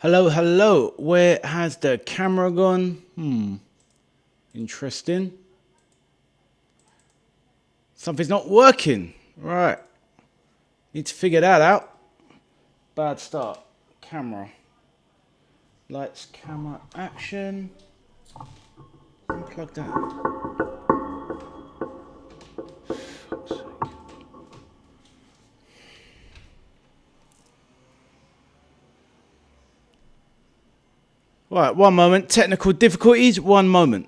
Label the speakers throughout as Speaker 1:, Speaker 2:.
Speaker 1: Hello, hello. Where has the camera gone? Interesting. Something's not working. Right. Need to figure that out. Bad start. Camera. Lights, camera, action. Unplug that. Fuck's sake. Right, one moment. Technical difficulties, one moment.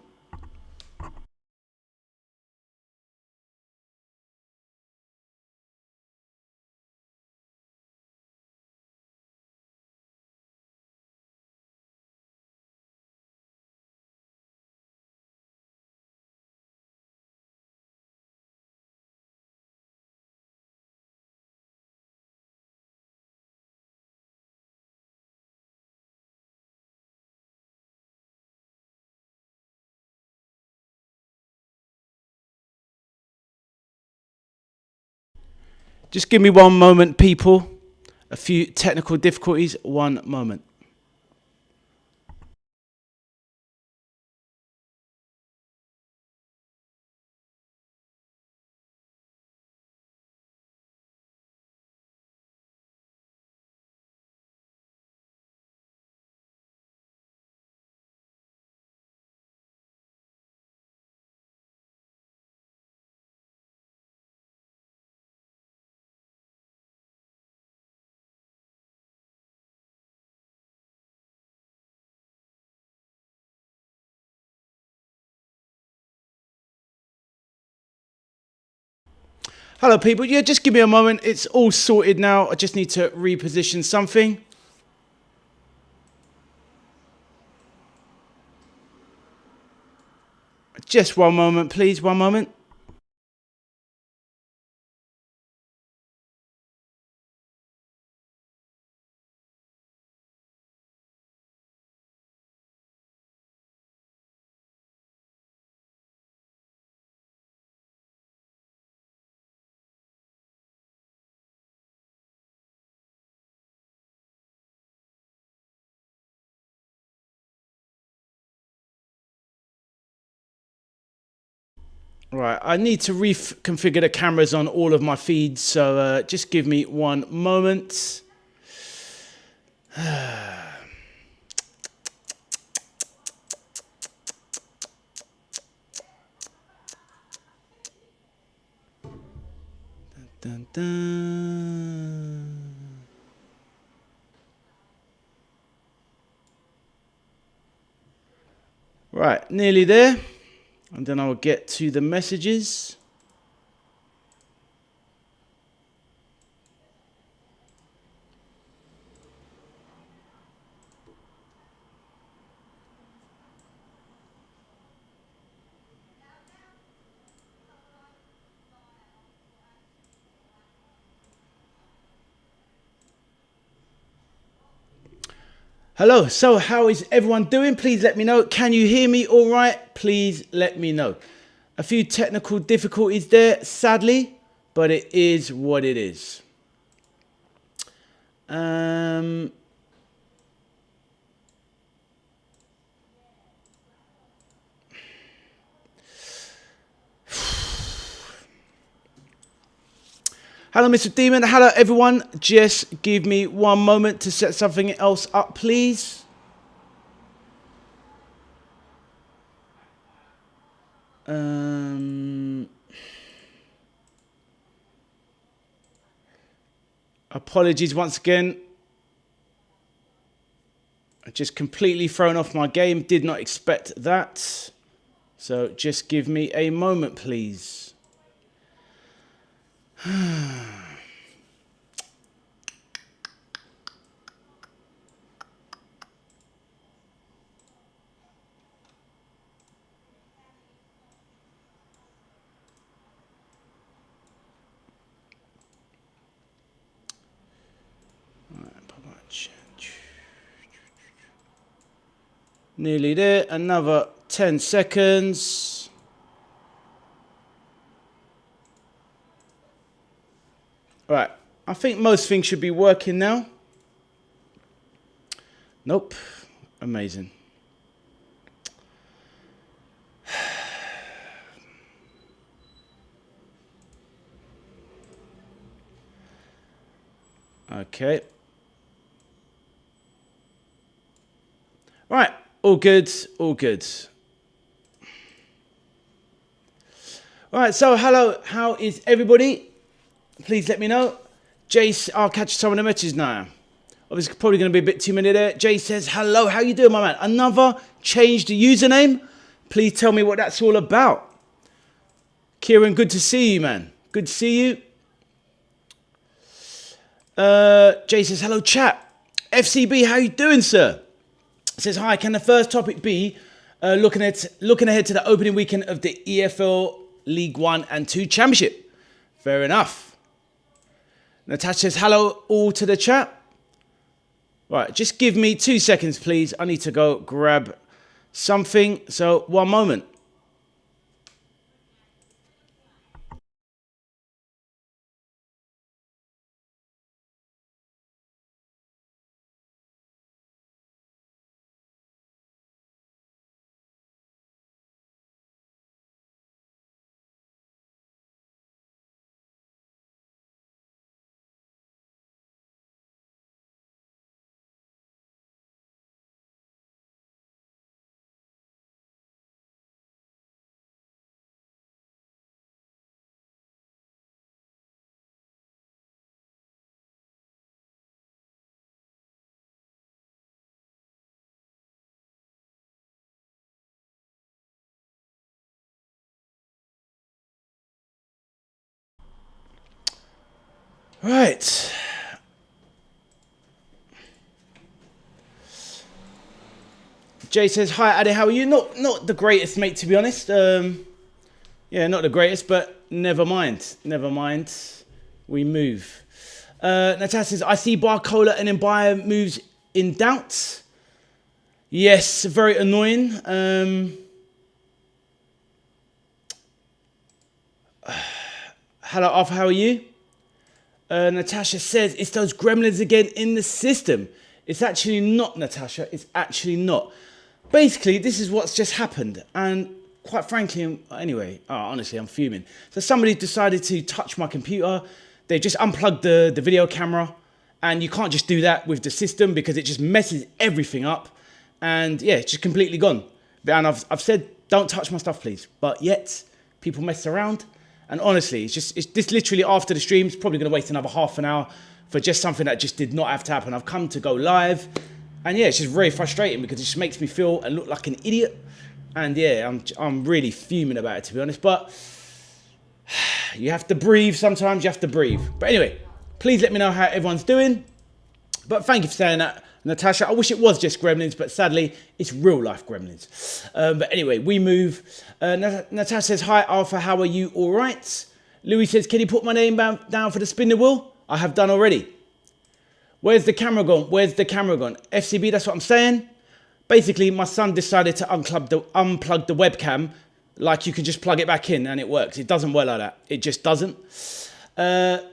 Speaker 1: Just give me one moment, people. A few technical difficulties, one moment. Hello, people. Yeah, just give me a moment. It's all sorted now. I just need to reposition something. Just one moment, please. One moment. Right, I need to reconfigure the cameras on all of my feeds, so just give me one moment. Dun, dun. Right, nearly there. And then I'll get to the messages. Hello, so how is everyone doing? Please let me know. Can you hear me all right? Please let me know. A few technical difficulties there, sadly, but it is what it is. Hello, Mr. Demon. Hello, everyone. Just give me one moment to set something else up, please. Apologies once again. I just completely thrown off my game. Did not expect that. So just give me a moment, please. Nearly there. Another 10 seconds. Right. I think most things should be working now. Nope. Amazing. Okay. Right. All good. All good. All right. So, hello. How is everybody? Please let me know. Jace, I'll catch some of the messages now. Obviously, probably going to be a bit too many there. Jay says, hello. How you doing, my man? Another changed username. Please tell me what that's all about. Kieran, good to see you, man. Good to see you. Jay says, hello, chat. FCB, how you doing, sir? Says, hi, can the first topic be looking ahead to the opening weekend of the EFL League 1 and 2 Championship? Fair enough. Natasha says, hello all to the chat. Right, just give me 2 seconds, please. I need to go grab something. So, one moment. Right. Jay says, hi, Addy, how are you? Not the greatest, mate, to be honest. Yeah, not the greatest, but never mind. Never mind. We move. Natasha says, I see Barcola and then Bayer moves in doubt. Yes, very annoying. Hello, Arthur, how are you? Natasha says, it's those gremlins again in the system. It's actually not, Natasha. It's actually not. Basically, this is what's just happened. And quite frankly, anyway, honestly, I'm fuming. So somebody decided to touch my computer. They just unplugged the video camera. And you can't just do that with the system because it just messes everything up. And yeah, it's just completely gone. And I've said, don't touch my stuff, please. But yet, people mess around. And honestly, it's this literally after the stream, it's probably going to waste another half an hour for just something that just did not have to happen. I've come to go live. And yeah, it's just very frustrating because it just makes me feel and look like an idiot. And yeah, I'm really fuming about it, to be honest. But you have to breathe sometimes. You have to breathe. But anyway, please let me know how everyone's doing. But thank you for saying that, Natasha. I wish it was just gremlins, but sadly, it's real life gremlins. But anyway, we move. Natasha says, hi, Arthur. How are you? All right. Louis says, can you put my name down for the spin the wheel? I have done already. Where's the camera gone? Where's the camera gone? FCB, that's what I'm saying. Basically, my son decided to unplug the webcam. Like you can just plug it back in and it works. It doesn't work like that. It just doesn't. So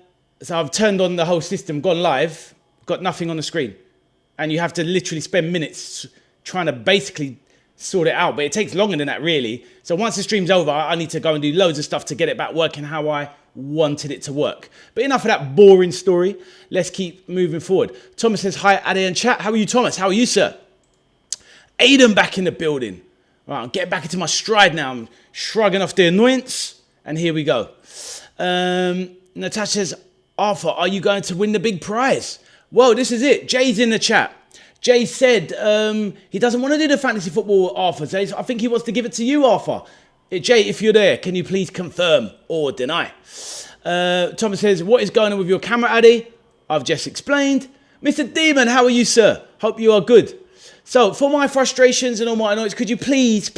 Speaker 1: I've turned on the whole system, gone live, got nothing on the screen. And you have to literally spend minutes trying to basically sort it out. But it takes longer than that, really. So once the stream's over, I need to go and do loads of stuff to get it back working how I wanted it to work. But enough of that boring story. Let's keep moving forward. Thomas says, hi, Addy and chat. How are you, Thomas? How are you, sir? Aiden back in the building. Right, I'm getting back into my stride now. I'm shrugging off the annoyance. And here we go. Natasha says, Arthur, are you going to win the big prize? Well, this is it. Jay's in the chat. Jay said he doesn't want to do the fantasy football, Arthur. I think he wants to give it to you, Arthur. Jay, if you're there, can you please confirm or deny? Thomas says, what is going on with your camera, Addy? I've just explained. Mr. Demon, how are you, sir? Hope you are good. So, for my frustrations and all my annoyance, could you please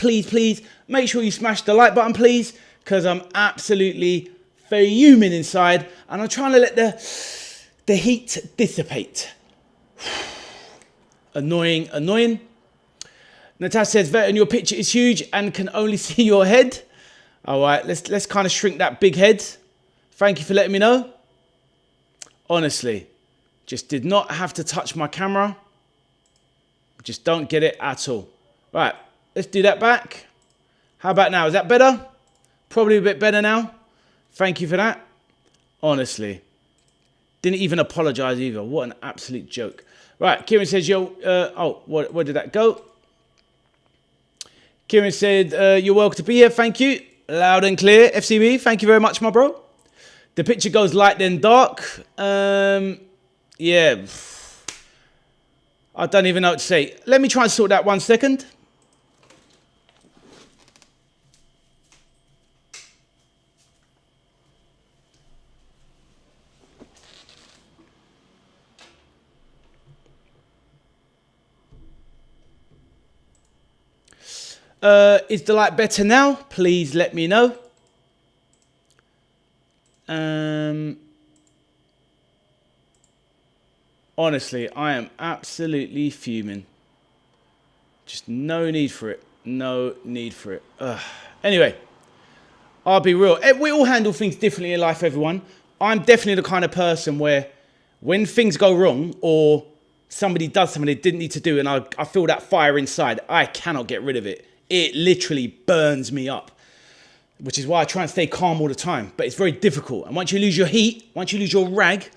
Speaker 1: make sure you smash the like button, please? Because I'm absolutely fuming inside. And I'm trying to let the heat dissipate. Annoying. Natasha says, Vet, and your picture is huge and can only see your head. All right, let's kind of shrink that big head. Thank you for letting me know. Honestly, just did not have to touch my camera. Just don't get it at all. Right, let's do that back. How about now? Is that better? Probably a bit better now. Thank you for that. Honestly. Didn't even apologise either. What an absolute joke. Right, Kieran says, yo, where did that go? Kieran said, you're welcome to be here. Thank you. Loud and clear. FCB, thank you very much, my bro. The picture goes light then dark. Yeah. I don't even know what to say. Let me try and sort that 1 second. Is the light better now? Please let me know. Honestly, I am absolutely fuming. Just no need for it. No need for it. Anyway, I'll be real. We all handle things differently in life, everyone. I'm definitely the kind of person where when things go wrong or somebody does something they didn't need to do and I feel that fire inside, I cannot get rid of it. It literally burns me up, which is why I try and stay calm all the time. But it's very difficult. And once you lose your heat, once you lose your rag,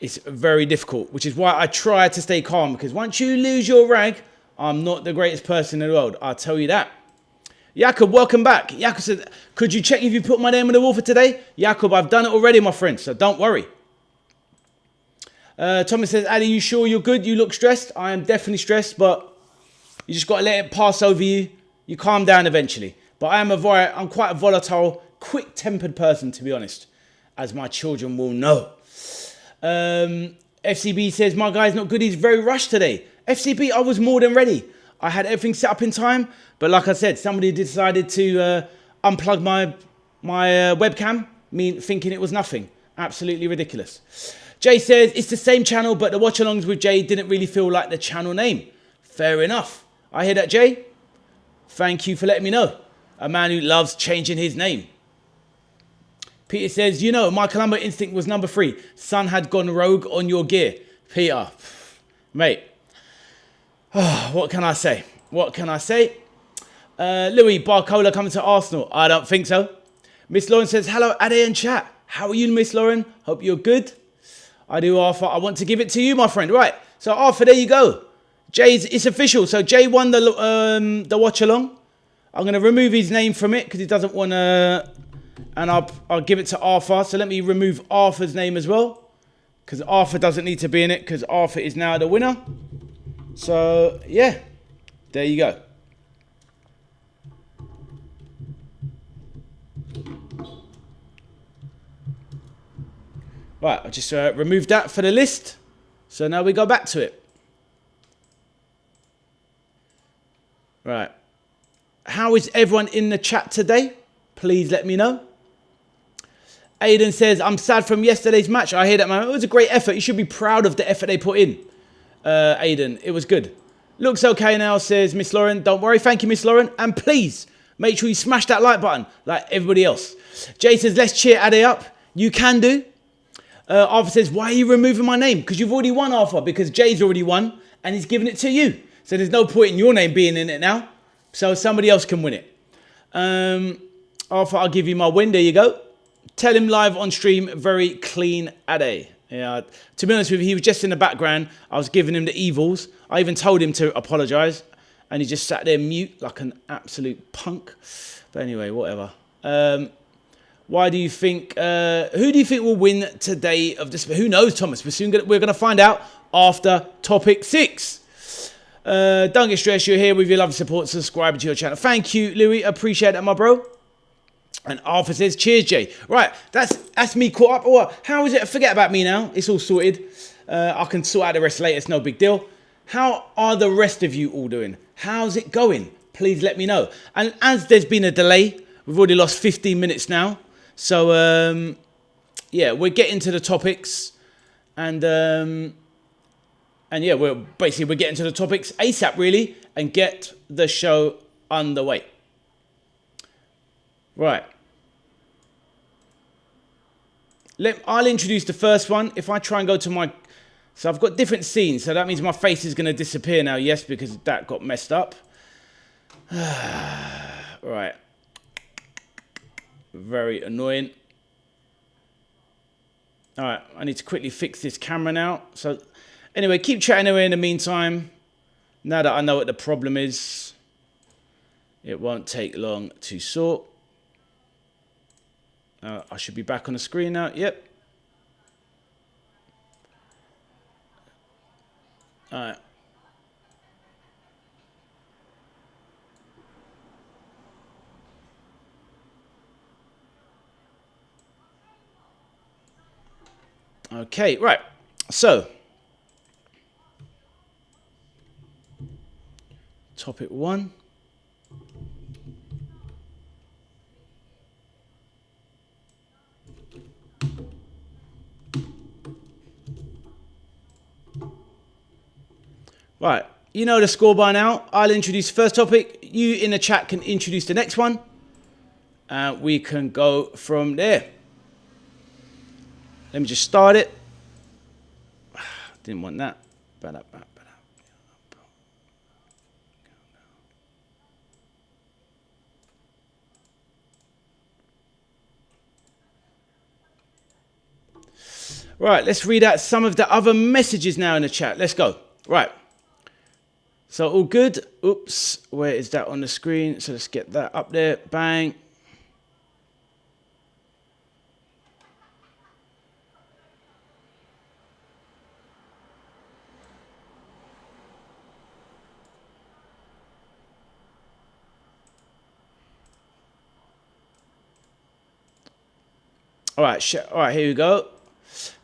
Speaker 1: it's very difficult, which is why I try to stay calm. Because once you lose your rag, I'm not the greatest person in the world. I'll tell you that. Jakob, welcome back. Jakob said, could you check if you put my name on the wall for today? Jakob, I've done it already, my friend, so don't worry. Thomas says, Ali, you sure you're good? You look stressed. I am definitely stressed, but you just got to let it pass over you. You calm down eventually. But I'm quite a volatile, quick-tempered person, to be honest, as my children will know. FCB says, my guy's not good. He's very rushed today. FCB, I was more than ready. I had everything set up in time. But like I said, somebody decided to unplug my webcam, thinking it was nothing. Absolutely ridiculous. Jay says, it's the same channel, but the watch-alongs with Jay didn't really feel like the channel name. Fair enough. I hear that, Jay. Thank you for letting me know. A man who loves changing his name. Peter says, you know, my Colombo instinct was number 3. Son had gone rogue on your gear. Peter, mate. What can I say? What can I say? Louis, Barcola coming to Arsenal. I don't think so. Miss Lauren says, hello, Ade and chat. How are you, Miss Lauren? Hope you're good. I do, Arthur. I want to give it to you, my friend. Right. So, Arthur, there you go. It's official. So Jay won the watch along. I'm going to remove his name from it because he doesn't want to, and I'll give it to Arthur. So let me remove Arthur's name as well because Arthur doesn't need to be in it because Arthur is now the winner. So yeah, there you go. Right, I just removed that for the list. So now we go back to it. Right. How is everyone in the chat today? Please let me know. Aiden says, I'm sad from yesterday's match. I hear that, man. It was a great effort. You should be proud of the effort they put in. Aiden, it was good. Looks okay now, says Miss Lauren. Don't worry. Thank you, Miss Lauren. And please, make sure you smash that like button like everybody else. Jay says, let's cheer Ade up. You can do. Arthur says, why are you removing my name? Because you've already won, Arthur. Because Jay's already won and he's giving it to you. So there's no point in your name being in it now. So somebody else can win it. Arthur, I'll give you my win. There you go. Tell him live on stream, very clean Ade. Yeah, to be honest with you, he was just in the background. I was giving him the evils. I even told him to apologise. And he just sat there mute like an absolute punk. But anyway, whatever. Why do you think... who do you think will win today of this? Who knows, Thomas? We're going to find out after topic 6. Don't get stressed. You're here with your love and support. Subscribe to your channel. Thank you, Louis. Appreciate that, my bro. And Arthur says, cheers, Jay. Right, that's me caught up. Or how is it? Forget about me now. It's all sorted. I can sort out the rest later. It's no big deal. How are the rest of you all doing? How's it going? Please let me know. And as there's been a delay, we've already lost 15 minutes now. So, yeah, we're getting to the topics. And yeah, we're getting to the topics ASAP, really, and get the show underway. Right. I'll introduce the first one. If I try and go to my So I've got different scenes. So that means my face is going to disappear now. Yes, because that got messed up. Right. Very annoying. All right. I need to quickly fix this camera now. So anyway, keep chatting away in the meantime. Now that I know what the problem is, it won't take long to sort. I should be back on the screen now. Yep. All right. Okay, right. So, topic 1. Right, you know the score by now. I'll introduce the first topic. You in the chat can introduce the next one. And we can go from there. Let me just start it. Didn't want that. Right, let's read out some of the other messages now in the chat. Let's go. Right. So all good. Oops, where is that on the screen? So let's get that up there. Bang. All right, here we go.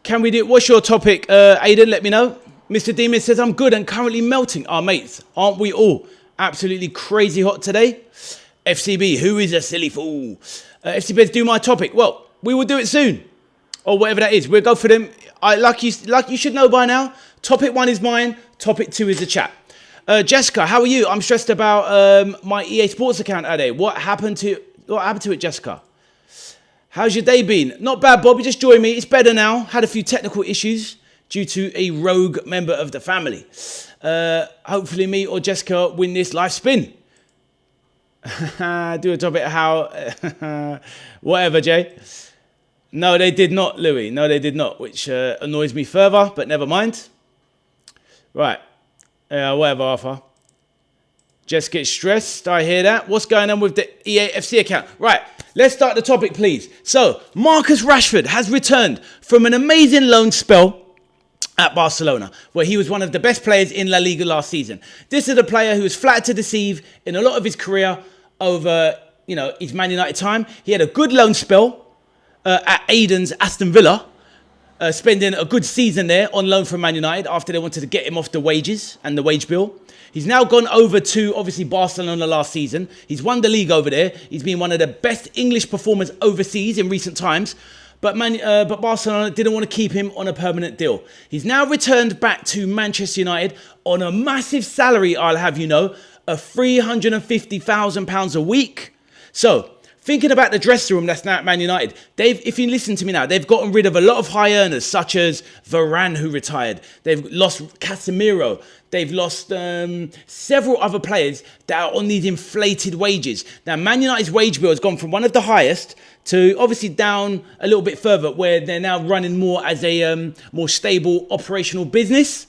Speaker 1: Can we do, what's your topic, Aidan? Let me know. Mr. Demon says, I'm good and currently melting. Our mates, aren't we all? Absolutely crazy hot today. FCB, who is a silly fool? FCBs, do my topic. Well, we will do it soon. Or whatever that is. We'll go for them. Like you should know by now, topic 1 is mine. Topic 2 is the chat. Jessica, how are you? I'm stressed about my EA Sports account today. What happened to it, Jessica? How's your day been? Not bad, Bob. You just joined me. It's better now. Had a few technical issues due to a rogue member of the family. Hopefully me or Jessica win this live spin. Do a topic how... whatever, Jay. No, they did not, Louis. No, they did not, which annoys me further, but never mind. Right. Whatever, Arthur. Just get stressed. I hear that. What's going on with the EAFC account? Right. Let's start the topic, please. So, Marcus Rashford has returned from an amazing loan spell at Barcelona, where he was one of the best players in La Liga last season. This is a player who was flattered to deceive in a lot of his career over, his Man United time. He had a good loan spell at Aidan's Aston Villa, spending a good season there on loan from Man United after they wanted to get him off the wages and the wage bill. He's now gone over to, obviously, Barcelona last season. He's won the league over there. He's been one of the best English performers overseas in recent times. But Barcelona didn't want to keep him on a permanent deal. He's now returned back to Manchester United on a massive salary, I'll have you know, of £350,000 a week. So, thinking about the dressing room that's now at Man United, if you listen to me now, they've gotten rid of a lot of high earners, such as Varane, who retired. They've lost Casemiro. They've lost several other players that are on these inflated wages. Now, Man United's wage bill has gone from one of the highest to obviously down a little bit further, where they're now running more as a more stable operational business.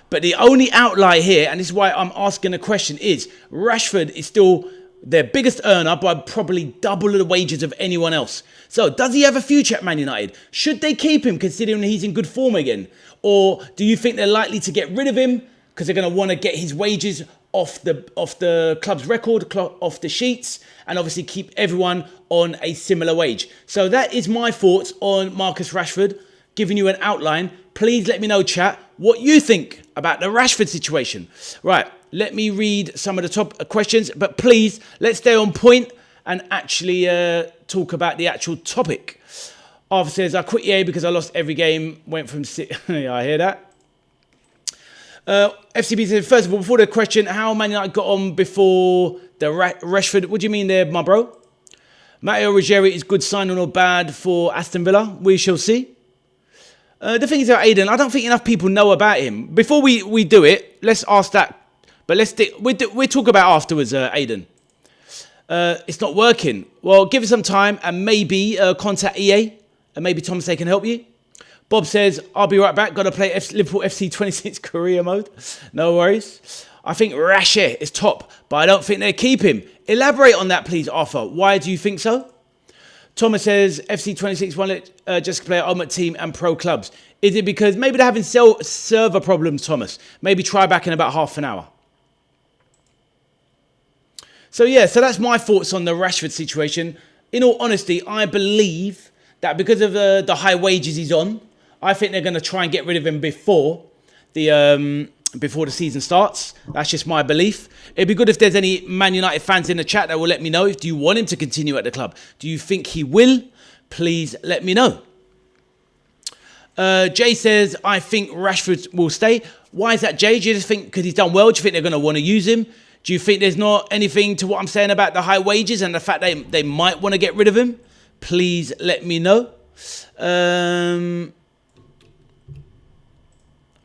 Speaker 1: But the only outlier here, and this is why I'm asking the question, is Rashford is still their biggest earner by probably double the wages of anyone else. So, does he have a future at Man United? Should they keep him, considering he's in good form again? Or do you think they're likely to get rid of him because they're going to want to get his wages off the club's record, off the sheets, and obviously keep everyone on a similar wage? So that is my thoughts on Marcus Rashford, giving you an outline. Please let me know, chat, what you think about the Rashford situation. Right, let me read some of the top questions, but please, let's stay on point and actually talk about the actual topic. Arthur says, I quit EA because I lost every game, went from... Yeah, I hear that. FCB said, first of all, before the question, how Man United got on before the Rashford? What do you mean there, my bro? Matteo Ruggieri is good signing or bad for Aston Villa? We shall see. The thing is about Aiden, I don't think enough people know about him. Before we do it, let's ask that. But we'll talk about afterwards, Aiden. It's not working. Well, give it some time and maybe contact EA. And maybe Thomas, they can help you. Bob says, I'll be right back. Got to play Liverpool FC 26 career mode. No worries. I think Rashford is top, but I don't think they'll keep him. Elaborate on that, please, Arthur. Why do you think so? Thomas says, FC 26 won't let just play Ultimate Team and pro clubs. Is it because maybe they're having server problems, Thomas? Maybe try back in about half an hour. So, yeah, so that's my thoughts on the Rashford situation. In all honesty, I believe that because of the high wages he's on, I think they're going to try and get rid of him before the season starts. That's just my belief. It'd be good if there's any Man United fans in the chat that will let me know. Do you want him to continue at the club? Do you think he will? Please let me know. Jay says, I think Rashford will stay. Why is that, Jay? Do you just think because he's done well? Do you think they're going to want to use him? Do you think there's not anything to what I'm saying about the high wages and the fact they might want to get rid of him? Please let me know.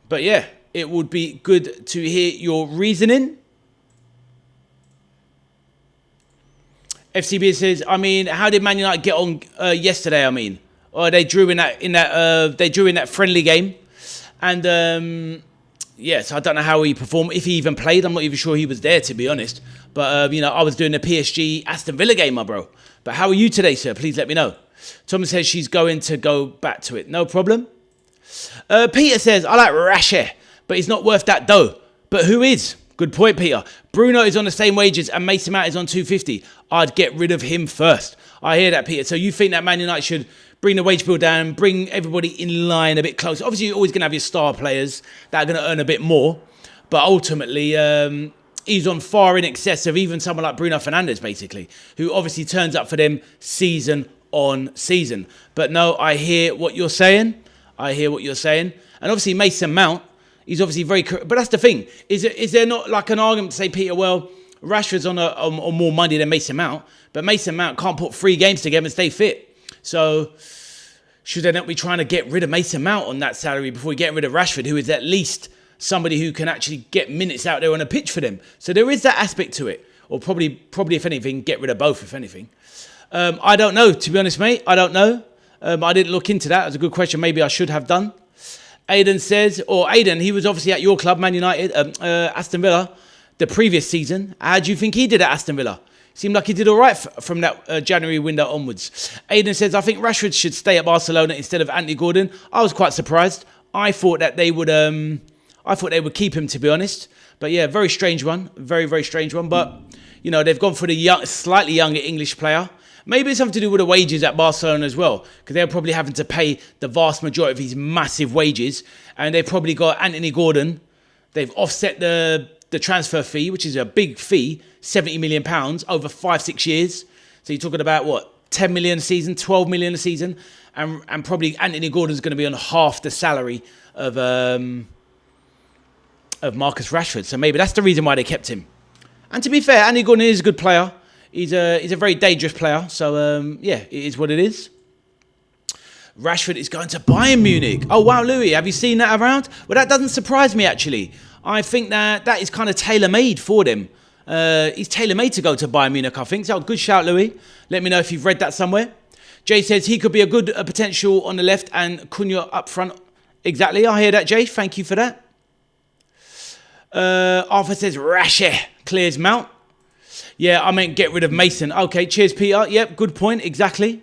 Speaker 1: But yeah, it would be good to hear your reasoning. FCB says, I mean, how did Man United get on yesterday? I mean, they drew in that friendly game, and yes, I don't know how he performed. If he even played, I'm not even sure he was there, to be honest. But I was doing the PSG Aston Villa game, my bro. But how are you today, sir? Please let me know. Thomas says she's going to go back to it. No problem. Peter says, I like Rashford, but he's not worth that dough. But who is? Good point, Peter. Bruno is on the same wages and Mason Mount is on 250. I'd get rid of him first. I hear that, Peter. So you think that Man United should bring the wage bill down, bring everybody in line a bit closer. Obviously, you're always going to have your star players that are going to earn a bit more. But ultimately, he's on far in excess of even someone like Bruno Fernandes, basically, who obviously turns up for them season on season. But no, I hear what you're saying. And obviously, Mason Mount, he's obviously very... But that's the thing. Is there not like an argument to say, Peter, well, Rashford's on more money than Mason Mount, but Mason Mount can't put 3 games together and stay fit. So should they not be trying to get rid of Mason Mount on that salary before getting rid of Rashford, who is at least somebody who can actually get minutes out there on a pitch for them? So there is that aspect to it. Or probably if anything, get rid of both, if anything. I don't know, to be honest, mate. I don't know. I didn't look into that. That's a good question. Maybe I should have done. Aiden says, he was obviously at your club, Man United, Aston Villa, the previous season. How do you think he did at Aston Villa? Seemed like he did all right from that January window onwards. Aiden says, I think Rashford should stay at Barcelona instead of Anthony Gordon. I was quite surprised. I thought that they would keep him, to be honest. But yeah, very strange one. Very, very strange one. But, they've gone for the slightly younger English player. Maybe it's something to do with the wages at Barcelona as well, because they're probably having to pay the vast majority of his massive wages, and they've probably got Anthony Gordon. They've offset the transfer fee, which is a big fee, £70 million over 5-6 years. So you're talking about what, 10 million a season, 12 million a season, and probably Anthony Gordon's going to be on half the salary of Marcus Rashford. So maybe that's the reason why they kept him. And to be fair, Anthony Gordon is a good player. He's a very dangerous player. So, it is what it is. Rashford is going to Bayern Munich. Oh, wow, Louis, have you seen that around? Well, that doesn't surprise me, actually. I think that is kind of tailor-made for them. He's tailor-made to go to Bayern Munich, I think. So, good shout, Louis. Let me know if you've read that somewhere. Jay says he could be a good potential on the left and Cunha up front. Exactly, I hear that, Jay. Thank you for that. Arthur says Rashford clears Mount. Yeah, I meant get rid of Mason. Okay, cheers, Peter. Yep, good point. Exactly.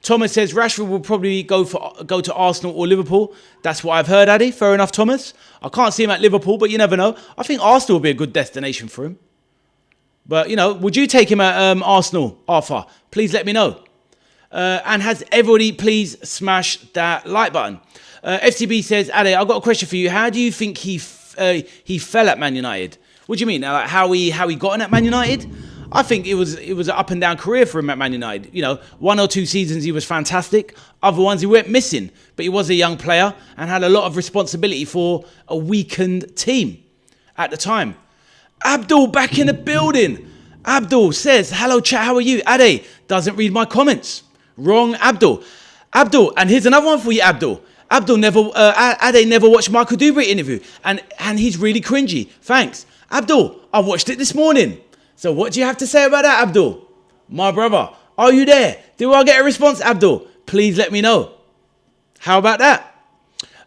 Speaker 1: Thomas says Rashford will probably go to Arsenal or Liverpool. That's what I've heard, Addy. Fair enough, Thomas. I can't see him at Liverpool, but you never know. I think Arsenal will be a good destination for him. But, would you take him at Arsenal, Arthur? Please let me know. And has everybody please smash that like button? FCB says, Addy, I've got a question for you. How do you think he fell at Man United? What do you mean? Like how he got in at Man United? I think it was an up and down career for him at Man United. 1 or 2 seasons he was fantastic. Other ones he went missing. But he was a young player and had a lot of responsibility for a weakened team at the time. Abdul back in the building. Abdul says, hello chat, how are you? Ade doesn't read my comments. Wrong, Abdul. Abdul, and here's another one for you, Abdul. Abdul Ade never watched Michael Dubry interview, and he's really cringy. Thanks. Abdul, I watched it this morning. So what do you have to say about that, Abdul? My brother, are you there? Do I get a response, Abdul? Please let me know. How about that?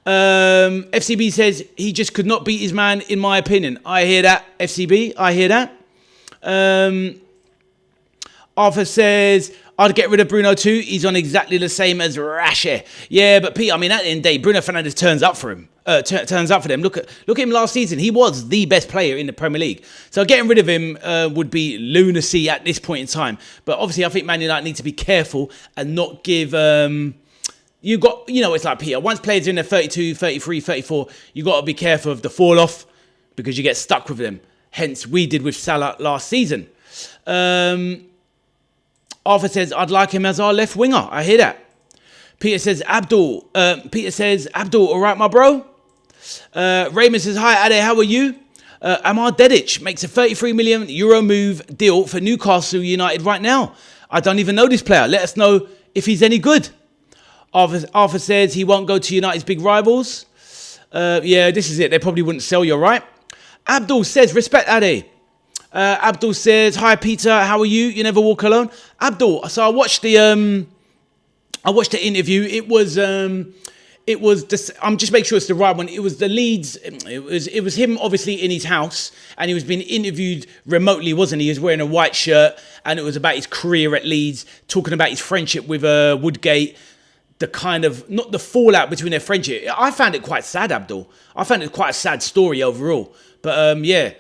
Speaker 1: FCB says he just could not beat his man, in my opinion. I hear that, FCB. I hear that. Arthur says, I'd get rid of Bruno too. He's on exactly the same as Rashford. Yeah, but Pete, I mean, at the end of the day, Bruno Fernandes turns up for him. Turns up for them. Look at him last season. He was the best player in the Premier League. So getting rid of him would be lunacy at this point in time. But obviously, I think Man United need to be careful and not give... it's like Peter. Once players are in their 32, 33, 34, you got to be careful of the fall off because you get stuck with them. Hence, we did with Salah last season. Arthur says, I'd like him as our left winger. I hear that. Peter says, Abdul, all right, my bro? Raymond says, hi, Ade, how are you? Amar Dedic makes a €33 million move deal for Newcastle United right now. I don't even know this player. Let us know if he's any good. Arthur says he won't go to United's big rivals. Yeah, this is it. They probably wouldn't sell you, right? Abdul says, respect Ade. Abdul says, hi Peter, how are you? You never walk alone. Abdul, so I watched the interview. It was I'm just making sure it's the right one. It was the Leeds. It was him obviously in his house, and he was being interviewed remotely, wasn't he? He was wearing a white shirt, and it was about his career at Leeds, talking about his friendship with Woodgate. The kind of, not the fallout between their friendship. I found it quite sad, Abdul. I found it quite a sad story overall. But yeah.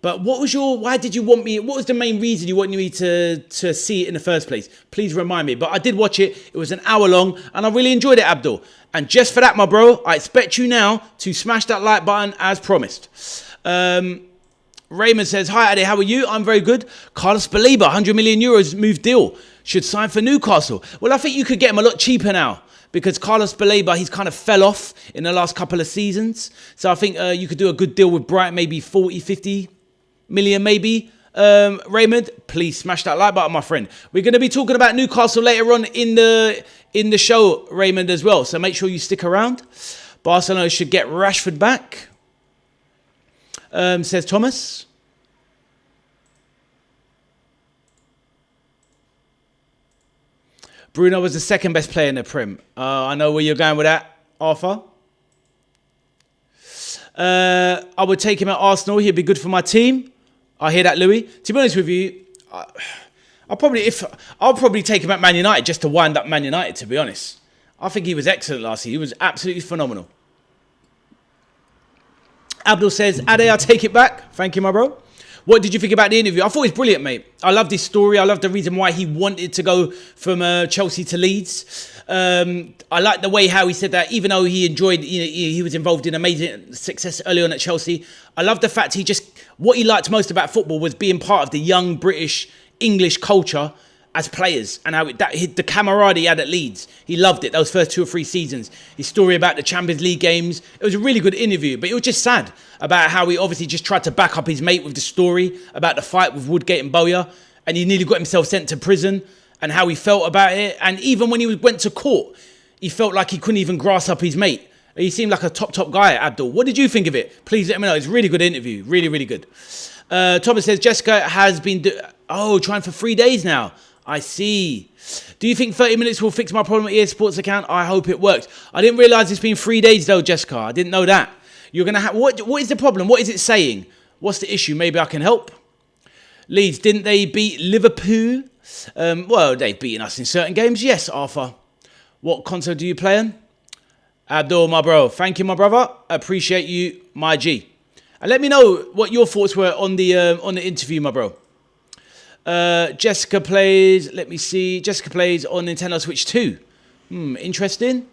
Speaker 1: But why did you want me, what was the main reason you wanted me to see it in the first place? Please remind me. But I did watch it. It was an hour long and I really enjoyed it, Abdul. And just for that, my bro, I expect you now to smash that like button as promised. Raymond says, hi, Ade, how are you? I'm very good. Carlos Baleba, €100 million move deal. Should sign for Newcastle. Well, I think you could get him a lot cheaper now because Carlos Baleba, he's kind of fell off in the last couple of seasons. So I think you could do a good deal with Brighton, maybe 40, 50 million maybe. Raymond, please smash that like button, my friend. We're going to be talking about Newcastle later on in the show, Raymond, as well. So make sure you stick around. Barcelona should get Rashford back, says Thomas. Bruno was the second best player in the Prem. I know where you're going with that, Arthur. I would take him at Arsenal. He'd be good for my team. I hear that, Louis. To be honest with you, I'll probably take him at Man United just to wind up Man United, to be honest. I think he was excellent last year. He was absolutely phenomenal. Abdul says, Ade, I'll take it back. Thank you, my bro. What did you think about the interview? I thought it was brilliant, mate. I love this story. I love the reason why he wanted to go from Chelsea to Leeds. I like the way how he said that, even though he enjoyed, he was involved in amazing success early on at Chelsea. I love the fact what he liked most about football was being part of the young British English culture as players, and how the camaraderie he had at Leeds. He loved it, those first 2 or 3 seasons. His story about the Champions League games. It was a really good interview, but it was just sad about how he obviously just tried to back up his mate with the story about the fight with Woodgate and Bowyer, and he nearly got himself sent to prison, and how he felt about it. And even when he went to court, he felt like he couldn't even grasp up his mate. He seemed like a top guy, Abdul. What did you think of it? Please let me know. It's a really good interview. Really, really good. Thomas says, Jessica has been trying for 3 days now. I see. Do you think 30 minutes will fix my problem with EA Sports account? I hope it works. I didn't realise it's been 3 days though, Jessica. I didn't know that. You're going to have... What is the problem? What is it saying? What's the issue? Maybe I can help. Leeds, didn't they beat Liverpool? Well, they've beaten us in certain games. Yes, Arthur. What console do you play on? Abdul, my bro. Thank you, my brother. Appreciate you, my G. And let me know what your thoughts were on the interview, my bro. Jessica plays, let me see. Jessica plays on Nintendo Switch 2. Interesting.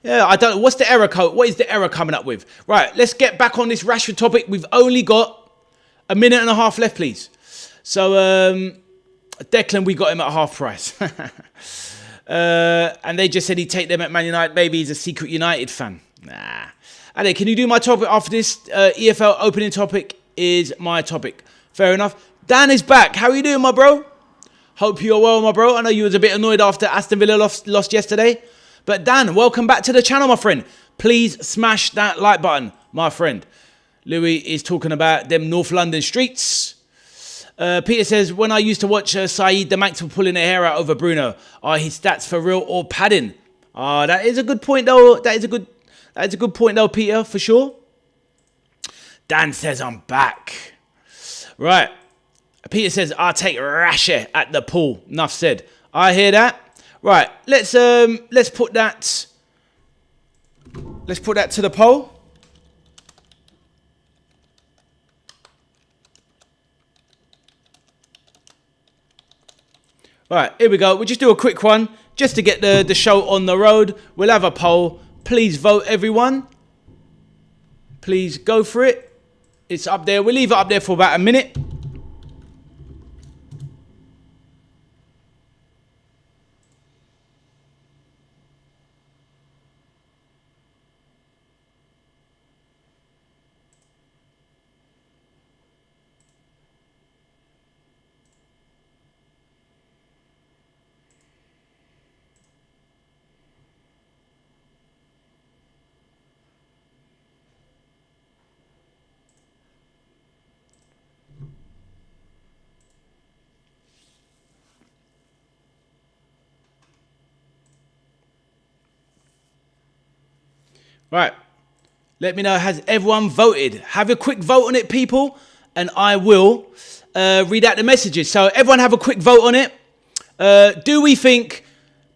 Speaker 1: Yeah, I don't know. What's the error code? What is the error coming up with? Right, let's get back on this Rashford topic. We've only got a minute and a half left, please. So, Declan, we got him at half price. And they just said he'd take them at Man United. Maybe he's a secret United fan. Nah. Ade, can you do my topic after this? EFL opening topic is my topic. Fair enough. Dan is back. How are you doing, my bro? Hope you're well, my bro. I know you was a bit annoyed after Aston Villa lost yesterday. But Dan, welcome back to the channel, my friend. please smash that like button, my friend. Louis is talking about them North London streets. Peter says, when I used to watch Saeed the Maxwell pulling their hair out over Bruno, are his stats for real or padding? That is a good point though. That is a good point though, Peter, for sure. Dan says, I'm back. Right. Peter says, I'll take Rashford at the pool. Enough said. I hear that. Right. Let's put that to the poll. Right, here we go. We'll just do a quick one just to get the show on the road. We'll have a poll. Please vote, everyone. Please go for it. It's up there. We'll leave it up there for about a minute. Right. Let me know, has everyone voted? Have a quick vote on it, people, and I will read out the messages. So everyone have a quick vote on it. Do we think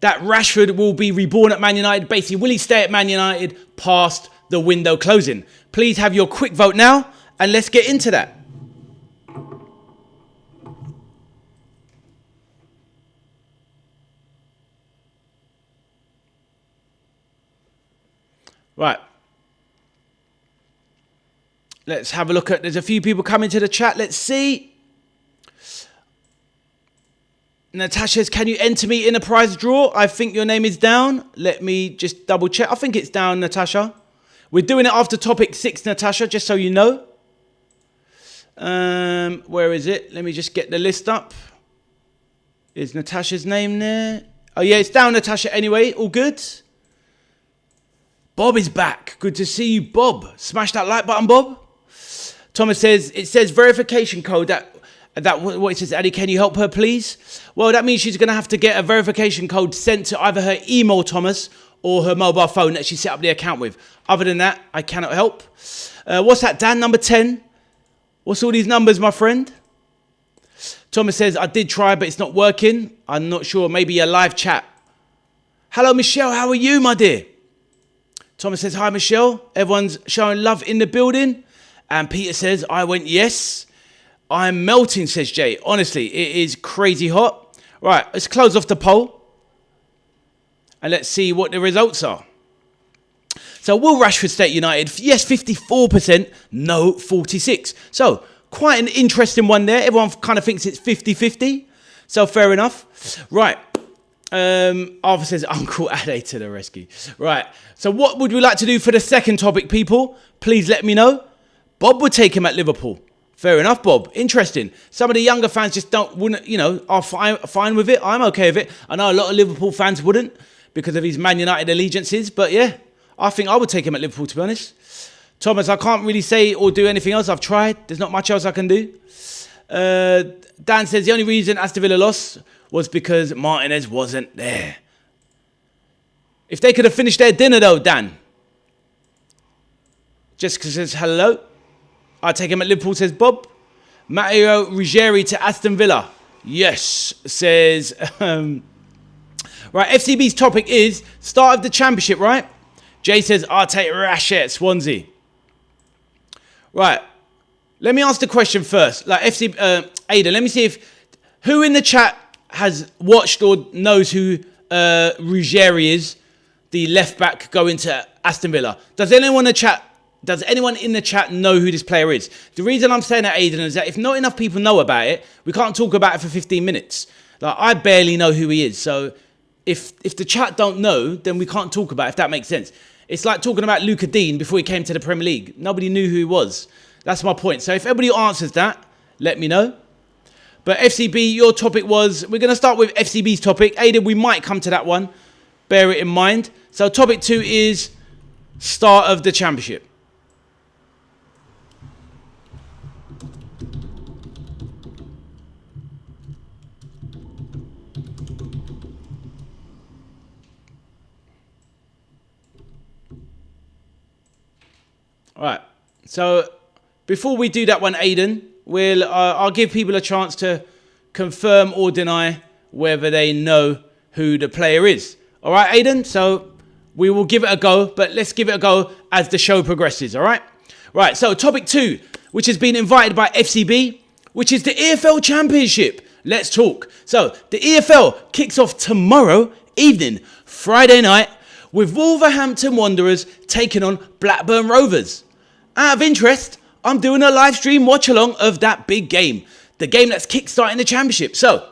Speaker 1: that Rashford will be reborn at Man United? Basically, will he stay at Man United past the window closing? Please have your quick vote now, and let's get into that. Right. Let's have a look at, there's a few people coming to the chat. Let's see. Natasha says, can you enter me in a prize draw? I think your name is down. Let me just double check. I think it's down, Natasha. We're doing it after topic 6, Natasha, just so you know. Where is it? Let me just get the list up. Is Natasha's name there? Oh, yeah, it's down, Natasha, anyway. All good. Bob is back. Good to see you, Bob. Smash that like button, Bob. Thomas says, it says verification code. What it says, Addy, can you help her, please? Well, that means she's going to have to get a verification code sent to either her email, Thomas, or her mobile phone that she set up the account with. Other than that, I cannot help. What's that, Dan? Number 10? What's all these numbers, my friend? Thomas says, I did try, but it's not working. I'm not sure. Maybe a live chat. Hello, Michelle. How are you, my dear? Thomas says, hi, Michelle. Everyone's showing love in the building. And Peter says, I went yes. I'm melting, says Jay. Honestly, it is crazy hot. Right, let's close off the poll. And let's see what the results are. So, will Rashford stay at United? Yes, 54%. No, 46%. So, quite an interesting one there. Everyone kind of thinks it's 50-50. So, fair enough. Right. Arthur says, Uncle Ade to the rescue. Right. So what would we like to do for the second topic, people? Please let me know. Bob would take him at Liverpool. Fair enough, Bob. Interesting. Some of the younger fans just wouldn't, are fine with it. I'm okay with it. I know a lot of Liverpool fans wouldn't because of his Man United allegiances. But yeah, I think I would take him at Liverpool, to be honest. Thomas, I can't really say or do anything else. I've tried. There's not much else I can do. Dan says the only reason Aston Villa lost was because Martinez wasn't there. If they could have finished their dinner though, Dan. Jessica says hello. I'll take him at Liverpool, says Bob. Matteo Ruggeri to Aston Villa. Yes, says... Right, FCB's topic is start of the championship, right? Jay says, I'll take Rashford at Swansea. Right. Let me ask the question first. Like, Ada, let me see if... Who in the chat has watched or knows who Ruggeri is, the left back going to Aston Villa? Does anyone in the chat know who this player is? The reason I'm saying that, Aiden, is that if not enough people know about it, we can't talk about it for 15 minutes. Like, I barely know who he is. So if the chat don't know, then we can't talk about it, if that makes sense. It's like talking about Luca Dean before he came to the Premier League. Nobody knew who he was. That's my point. So if everybody answers that, let me know. But FCB, your topic was... We're going to start with FCB's topic. Aiden, we might come to that one. Bear it in mind. So topic 2 is start of the Championship. All right, so before we do that one, Aiden, I'll give people a chance to confirm or deny whether they know who the player is. All right, Aiden, so we will give it a go, but let's give it a go as the show progresses, all right? Right, so topic 2, which has been invited by FCB, which is the EFL Championship. Let's talk. So the EFL kicks off tomorrow evening, Friday night, with Wolverhampton Wanderers taking on Blackburn Rovers. Out of interest, I'm doing a live stream watch along of that big game, the game that's kickstarting the Championship. So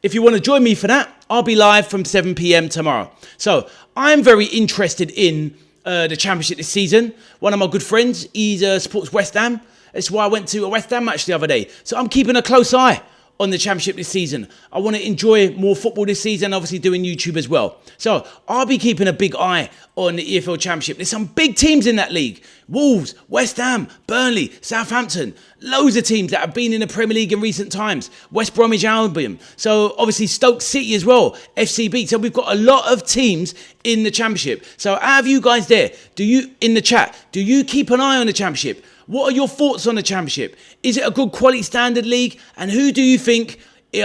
Speaker 1: if you want to join me for that, I'll be live from 7 p.m. tomorrow. So I'm very interested in the Championship this season. One of my good friends, he supports West Ham. That's why I went to a West Ham match the other day. So I'm keeping a close eye on the Championship this season. I want to enjoy more football this season, obviously doing YouTube as well. So I'll be keeping a big eye on the EFL Championship. There's some big teams in that league. Wolves, West Ham, Burnley, Southampton. Loads of teams that have been in the Premier League in recent times. West Bromwich Albion. So obviously Stoke City as well. FCB. So we've got a lot of teams in the Championship. So out of you guys there, in the chat, do you keep an eye on the Championship? What are your thoughts on the Championship? Is it a good quality standard league? And who do you think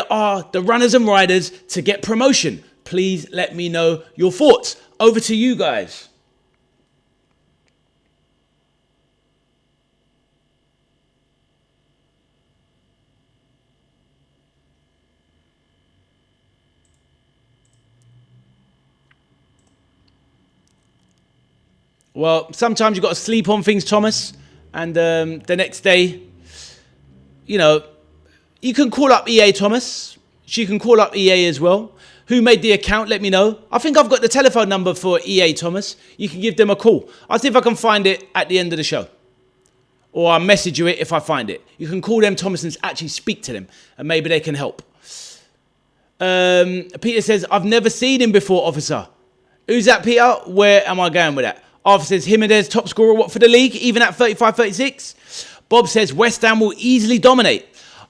Speaker 1: are the runners and riders to get promotion? Please let me know your thoughts. Over to you guys. Well, sometimes you've got to sleep on things, Thomas. And the next day, you know, you can call up EA, Thomas. She can call up EA as well. Who made the account? Let me know. I think I've got the telephone number for EA, Thomas. You can give them a call. I'll see if I can find it at the end of the show. Or I'll message you it if I find it. You can call them, Thomas, and actually speak to them. And maybe they can help. Peter says, I've never seen him before, officer. Who's that, Peter? Where am I going with that? Arthur says, Jimenez, top scorer for the league, even at 35-36. Bob says, West Ham will easily dominate.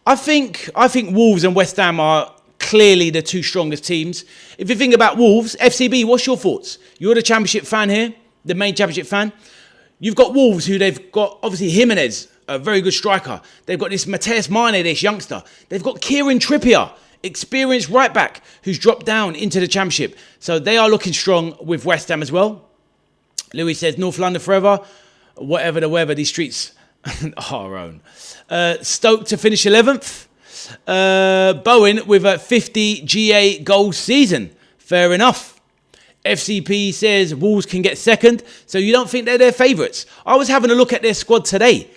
Speaker 1: I think Wolves and West Ham are clearly the two strongest teams. If you think about Wolves, FCB, what's your thoughts? You're the Championship fan here, the main Championship fan. You've got Wolves, who they've got, obviously, Jimenez, a very good striker. They've got this Mateus Mane, this youngster. They've got Kieran Trippier, experienced right back, who's dropped down into the Championship. So they are looking strong with West Ham as well. Louis says, North London forever. Whatever the weather, these streets are our own. Stoke to finish 11th. Bowen with a 50 GA goal season. Fair enough. FCP says Wolves can get second. So you don't think they're their favourites? I was having a look at their squad today.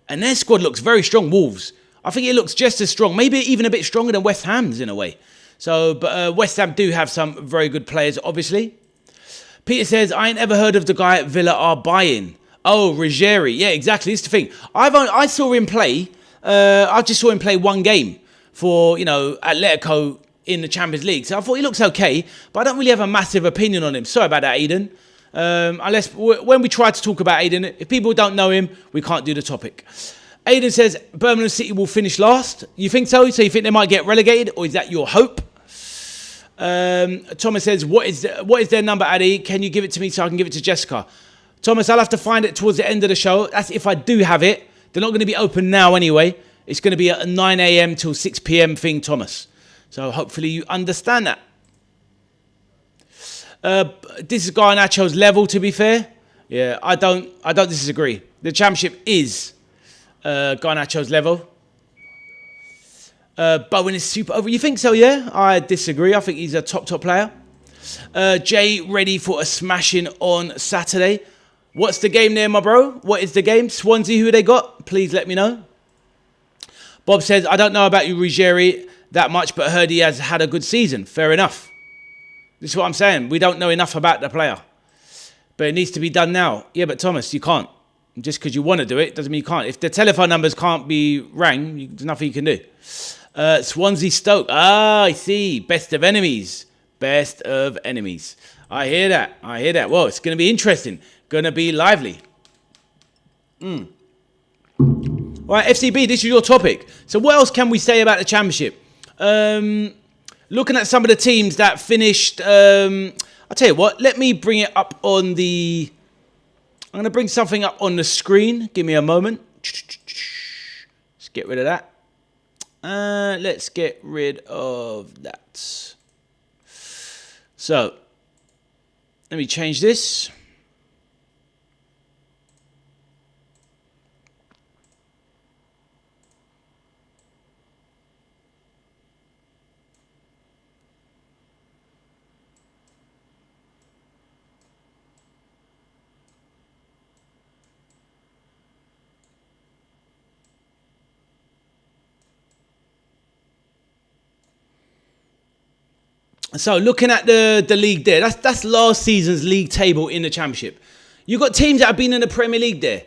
Speaker 1: And their squad looks very strong, Wolves. I think it looks just as strong. Maybe even a bit stronger than West Ham's in a way. So, but West Ham do have some very good players, obviously. Peter says, I ain't ever heard of the guy at Villa are buying. Oh, Ruggieri. Yeah, exactly. This is the thing. I saw him play. I just saw him play one game for, Atletico in the Champions League. So I thought he looks okay, but I don't really have a massive opinion on him. Sorry about that, Aiden. Unless when we try to talk about Aiden, if people don't know him, we can't do the topic. Aiden says, Birmingham City will finish last. You think so? So you think they might get relegated? Or is that your hope? Thomas says, what is their number, Addy? Can you give it to me so I can give it to Jessica? Thomas, I'll have to find it towards the end of the show. That's if I do have it. They're not going to be open now anyway. It's going to be a 9 a.m. till 6 p.m. thing, Thomas. So hopefully you understand that. This is Garnacho's level, to be fair. Yeah, I don't disagree. The Championship is Garnacho's level. Bowen is super over. You think so, yeah? I disagree. I think he's a top player. Jay ready for a smashing on Saturday. What's the game there, my bro? What is the game? Swansea, who they got? Please let me know. Bob says, I don't know about you, Ruggieri, that much, but heard he has had a good season. Fair enough. This is what I'm saying. We don't know enough about the player. But it needs to be done now. Yeah, but Thomas, you can't. Just because you want to do it doesn't mean you can't. If the telephone numbers can't be rang, there's nothing you can do. Swansea Stoke. Ah, I see. Best of enemies. Best of enemies. I hear that. Well, it's going to be interesting. gonna be lively. Right, FCB, this is your topic. So what else can we say about the Championship? Looking at some of the teams that finished, I'll tell you what, let me bring it up on the... I'm going to bring something up on the screen. Give me a moment. Let's get rid of that. Let's get rid of that. So, let me change this. So looking at the league there, that's last season's league table in the Championship. You've got teams that have been in the Premier League there.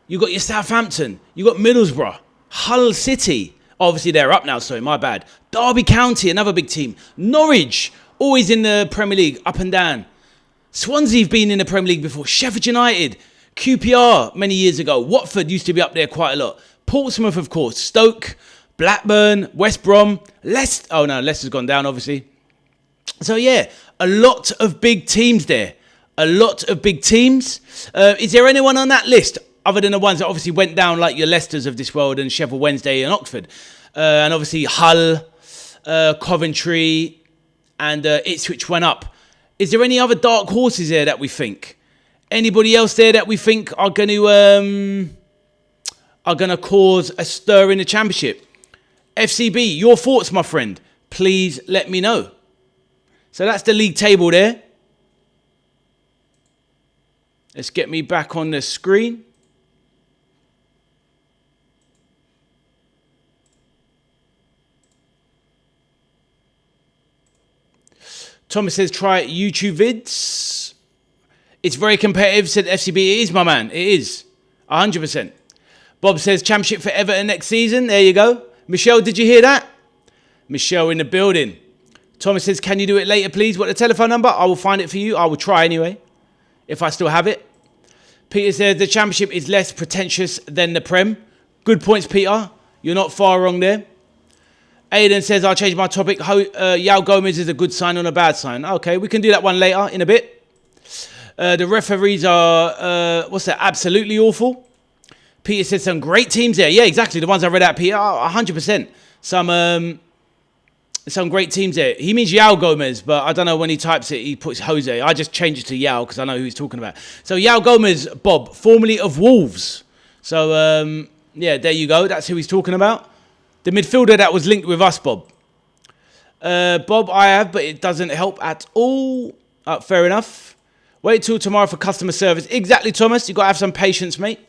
Speaker 1: You've got your Southampton. You've got Middlesbrough. Hull City. Obviously, they're up now, sorry, my bad. Derby County, another big team. Norwich, always in the Premier League, up and down. Swansea have been in the Premier League before. Sheffield United. QPR, many years ago. Watford used to be up there quite a lot. Portsmouth, of course. Stoke. Blackburn. West Brom. Leicester. Oh, no, Leicester's gone down, obviously. So, yeah, a lot of big teams there. A lot of big teams. Is there anyone on that list, other than the ones that obviously went down, like your Leicesters of this world and Sheffield Wednesday and Oxford? And obviously Hull, Coventry, and Ipswich went up. Is there any other dark horses there that we think? Anybody else there that we think are going to cause a stir in the Championship? FCB, your thoughts, my friend. Please let me know. So that's the league table there. Let's get me back on the screen. Thomas says, try YouTube vids. It's very competitive, said FCB. It is, my man. It is. 100%. Bob says, Championship for Everton next season. There you go. Michelle, did you hear that? Michelle in the building. Thomas says, can you do it later, please? What, the telephone number? I will find it for you. I will try anyway, if I still have it. Peter says, the Championship is less pretentious than the Prem. Good points, Peter. You're not far wrong there. Aidan says, I'll change my topic. Yao Gomez is a good sign or a bad sign. Okay, we can do that one later in a bit. The referees are, absolutely awful. Peter says, some great teams there. Yeah, exactly. The ones I read out, Peter, 100%. Some great teams there. He means Yao Gomez, but I don't know when he types it, he puts Jose. I just changed it to Yao because I know who he's talking about. So Yao Gomez, Bob, formerly of Wolves. So, yeah, there you go. That's who he's talking about. The midfielder that was linked with us, Bob. Bob, I have, but it doesn't help at all. Fair enough. Wait till tomorrow for customer service. Exactly, Thomas. You've got to have some patience, mate.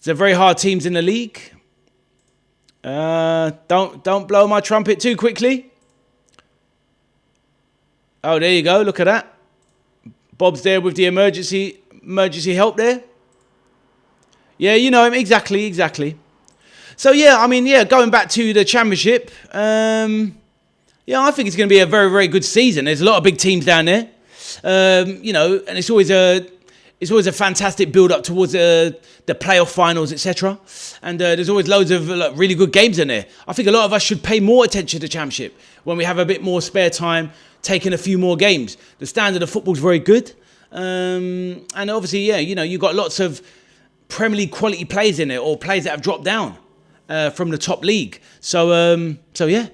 Speaker 1: They're very hard teams in the league. Don't blow my trumpet too quickly. Oh, there you go. Look at that. Bob's there with the emergency help there. Yeah, you know him. Exactly. So, yeah, I mean, yeah, going back to the Championship, yeah, I think it's going to be a very, very good season. There's a lot of big teams down there, you know, and it's always a fantastic build-up towards the playoff finals, etc. And there's always loads of really good games in there. I think a lot of us should pay more attention to the Championship when we have a bit more spare time, taking a few more games. The standard of football is very good. And obviously, yeah, you know, you've got lots of Premier League quality players in there or players that have dropped down from the top league. So yeah,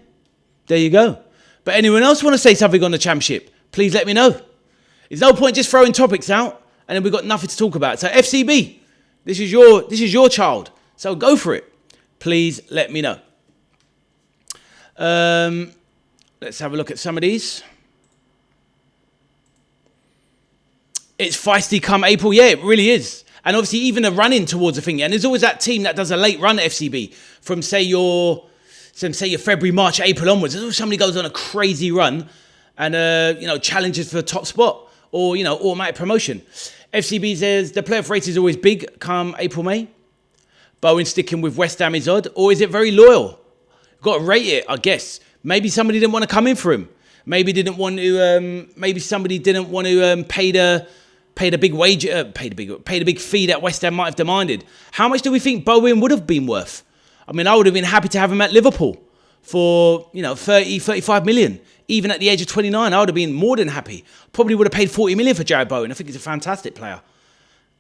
Speaker 1: there you go. But anyone else want to say something on the Championship? Please let me know. There's no point just throwing topics out and then we've got nothing to talk about. So FCB, this is your child. So go for it. Please let me know. Let's have a look at some of these. It's feisty come April. Yeah, it really is. And obviously even a run-in towards a thing. And there's always that team that does a late run at FCB from say your February, March, April onwards. There's always somebody goes on a crazy run and, you know, challenges for the top spot or, you know, automatic promotion. FCB says the playoff race is always big come April, May. Bowen sticking with West Ham is odd. Or is it very loyal? Got to rate it, I guess. Maybe somebody didn't want to come in for him. Maybe somebody didn't want to pay the paid a big wage, paid a big fee that West Ham might have demanded. How much do we think Bowen would have been worth? I mean, I would have been happy to have him at Liverpool for, 30, 35 million. Even at the age of 29, I would have been more than happy. Probably would have paid 40 million for Jarrod Bowen. I think he's a fantastic player.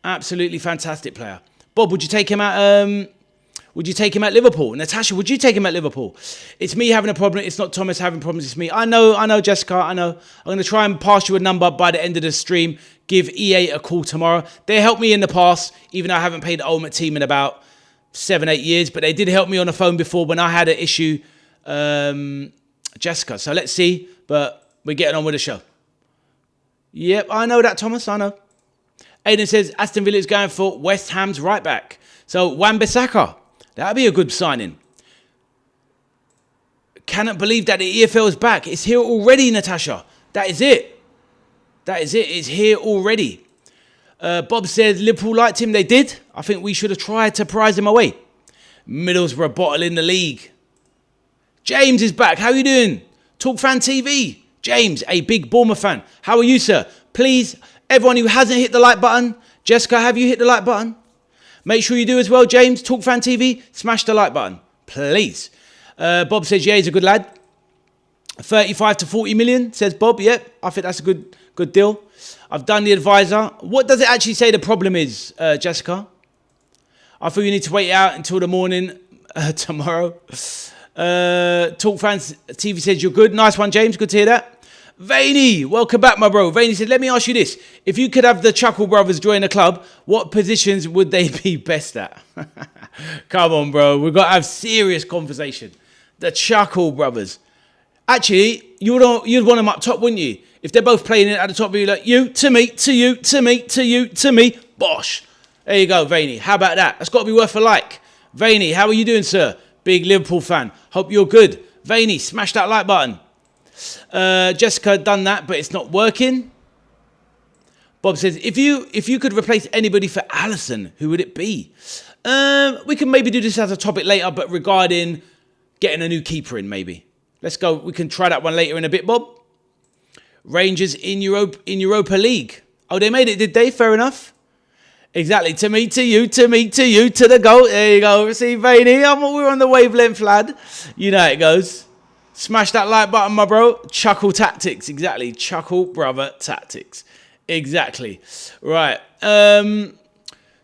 Speaker 1: Absolutely fantastic player. Bob, would you take him at Liverpool? Natasha, would you take him at Liverpool? It's me having a problem. It's not Thomas having problems. It's me. I know, Jessica. I know. I'm going to try and pass you a number by the end of the stream. Give EA a call tomorrow. They helped me in the past, even though I haven't played the Ultimate Team in about 7-8 years. But they did help me on the phone before when I had an issue, Jessica. So let's see. But we're getting on with the show. Yep, I know that, Thomas. I know. Aiden says Aston Villa is going for West Ham's right back. So Wan-Bissaka. That'd be a good signing. Cannot believe that the EFL is back. It's here already, Natasha. That is it. It's here already. Bob says Liverpool liked him. They did. I think we should have tried to prize him away. Middlesbrough bottle in the league. James is back. How are you doing? Talk Fan TV. James, a big Bournemouth fan. How are you, sir? Please, everyone who hasn't hit the like button. Jessica, have you hit the like button? Make sure you do as well, James. Talk Fan TV. Smash the like button, please. Bob says, yeah, he's a good lad. 35 to 40 million, says Bob. Yep, I think that's a good deal. I've done the advisor. What does it actually say the problem is, Jessica? I thought you need to wait out until the morning tomorrow. Talk Fans TV says you're good. Nice one, James. Good to hear that. Vaini, welcome back, my bro. Vaini said, let me ask you this. If you could have the Chuckle Brothers join the club, what positions would they be best at? Come on, bro. We've got to have serious conversation. The Chuckle Brothers. Actually, you'd want them up top, wouldn't you? If they're both playing it at the top, you'd be like, you, to me, to you, to me, to you, to me. Bosh. There you go, Vaini. How about that? That's got to be worth a like. Vaini, how are you doing, sir? Big Liverpool fan. Hope you're good. Vaini, smash that like button. Jessica done that, but it's not working. Bob says, if you could replace anybody for Alisson, who would it be? We can maybe do this as a topic later, but regarding getting a new keeper in, maybe. Let's go. We can try that one later in a bit, Bob. Rangers in Europa League. Oh, they made it, did they? Fair enough. Exactly. To me, to you, to me, to you, to the goal. There you go. See, Vaini, we're on the wavelength, lad. You know how it goes. Smash that like button, my bro. Chuckle tactics. Exactly. Chuckle brother tactics. Exactly. Right.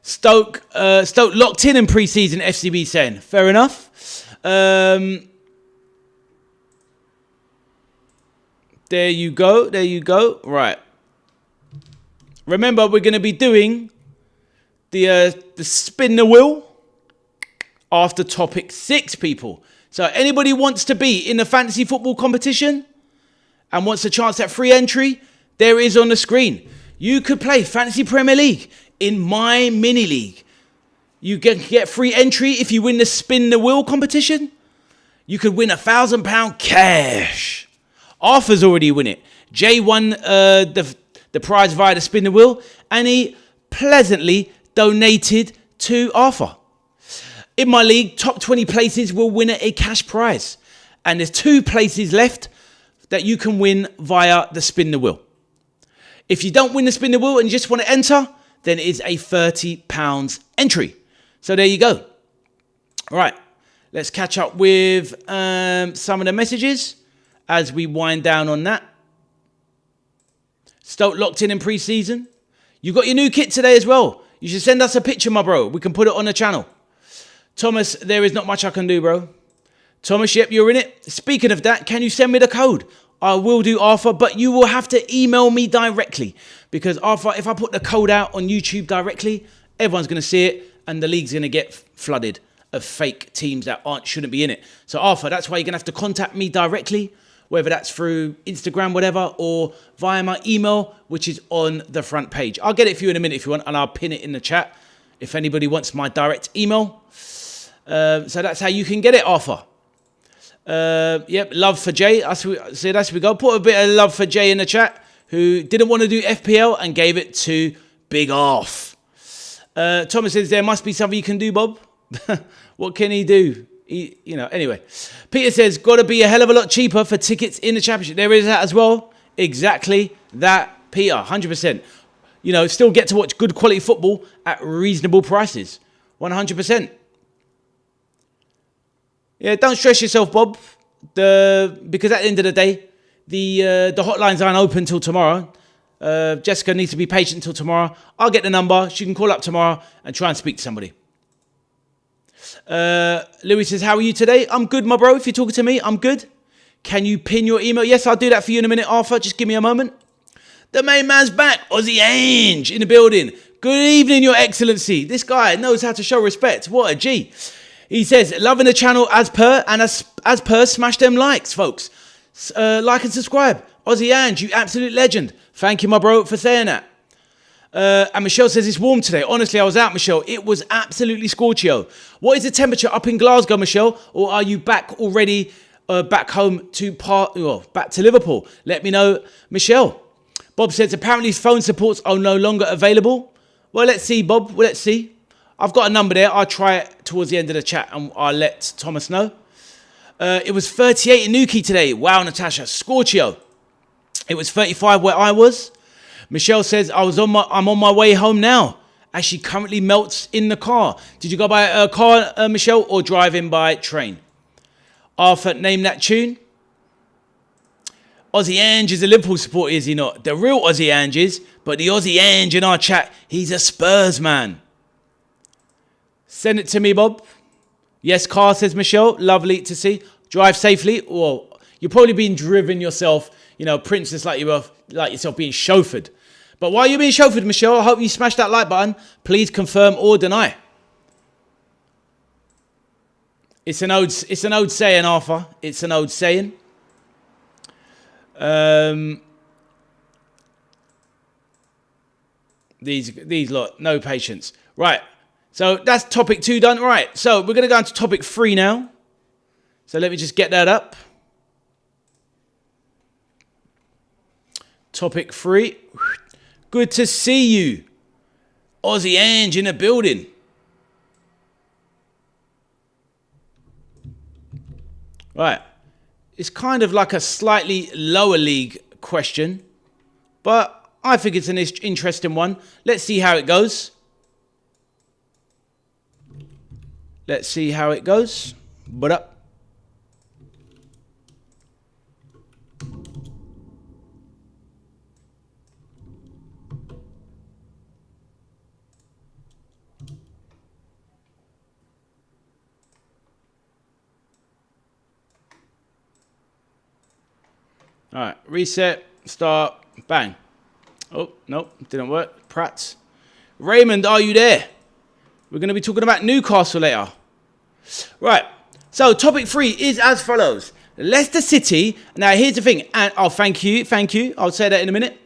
Speaker 1: Stoke locked in pre-season, FCB saying. Fair enough. There you go. There you go. Right. Remember, we're going to be doing the spin the wheel after topic 6, people. So anybody wants to be in the fantasy football competition and wants a chance at free entry, there it is on the screen. You could play Fantasy Premier League in my mini league. You get free entry if you win the spin the wheel competition. You could win £1,000 cash. Arthur's already win it. Jay won the prize via the spin the wheel, and he pleasantly donated to Arthur. In my league, top 20 places will win a cash prize. And there's 2 places left that you can win via the spin the wheel. If you don't win the spin the wheel and you just want to enter, then it is a £30 entry. So there you go. All right, let's catch up with some of the messages as we wind down on that. Stoke locked in pre-season. You got your new kit today as well. You should send us a picture, my bro. We can put it on the channel. Thomas, there is not much I can do, bro. Thomas, yep, you're in it. Speaking of that, can you send me the code? I will do, Arthur, but you will have to email me directly. Because, Arthur, if I put the code out on YouTube directly, everyone's going to see it, and the league's going to get flooded of fake teams that shouldn't be in it. So, Arthur, that's why you're going to have to contact me directly, whether that's through Instagram, whatever, or via my email, which is on the front page. I'll get it for you in a minute if you want, and I'll pin it in the chat if anybody wants my direct email. So that's how you can get it, Arthur. Yep, love for Jay. So that's we go. Put a bit of love for Jay in the chat, who didn't want to do FPL and gave it to Big Arth. Thomas says, there must be something you can do, Bob. What can he do? Anyway. Peter says, got to be a hell of a lot cheaper for tickets in the championship. There is that as well. Exactly that, Peter, 100%. still get to watch good quality football at reasonable prices. 100%. Yeah, don't stress yourself, Bob. Because at the end of the day, the hotlines aren't open till tomorrow. Jessica needs to be patient until tomorrow. I'll get the number. She can call up tomorrow and try and speak to somebody. Louis says, how are you today? I'm good, my bro. If you're talking to me, I'm good. Can you pin your email? Yes, I'll do that for you in a minute, Arthur. Just give me a moment. The main man's back. Aussie Ange in the building. Good evening, Your Excellency. This guy knows how to show respect. What a G. He says, loving the channel as per, and as per, smash them likes, folks. Like and subscribe. Aussie Ange, you absolute legend. Thank you, my bro, for saying that. And Michelle says it's warm today. Honestly, I was out, Michelle. It was absolutely scorchio. What is the temperature up in Glasgow, Michelle? Or are you back already, back home back to Liverpool? Let me know, Michelle. Bob says apparently phone supports are no longer available. Well, let's see, Bob. Well, let's see. I've got a number there. I'll try it towards the end of the chat and I'll let Thomas know. It was 38 in Newquay today. Wow, Natasha. Scorchio. It was 35 where I was. Michelle says, I'm on my way home now as she currently melts in the car. Did you go by a car, Michelle, or drive in by train? Arthur, name that tune. Aussie Ange is a Liverpool supporter, is he not? The real Aussie Ange is, but the Aussie Ange in our chat, he's a Spurs man. Send it to me, Bob. Yes, car, says Michelle. Lovely to see. Drive safely. Well, you're probably being driven yourself, princess like yourself being chauffeured. But while you're being chauffeured, Michelle, I hope you smash that like button. Please confirm or deny. It's an old saying, Arthur. It's an old saying. These lot, no patience. Right. So that's topic 2 done. Right. So we're going to go on to topic 3 now. So let me just get that up. Topic 3. Good to see you. Aussie Ange in the building. Right. It's kind of like a slightly lower league question, but I think it's an interesting one. Let's see how it goes. Let's see how it goes. But up. All right, reset, start, bang. Oh, nope, didn't work. Pratt. Raymond, are you there? We're going to be talking about Newcastle later. Right, so topic 3 is as follows. Leicester City, now here's the thing, and thank you, I'll say that in a minute.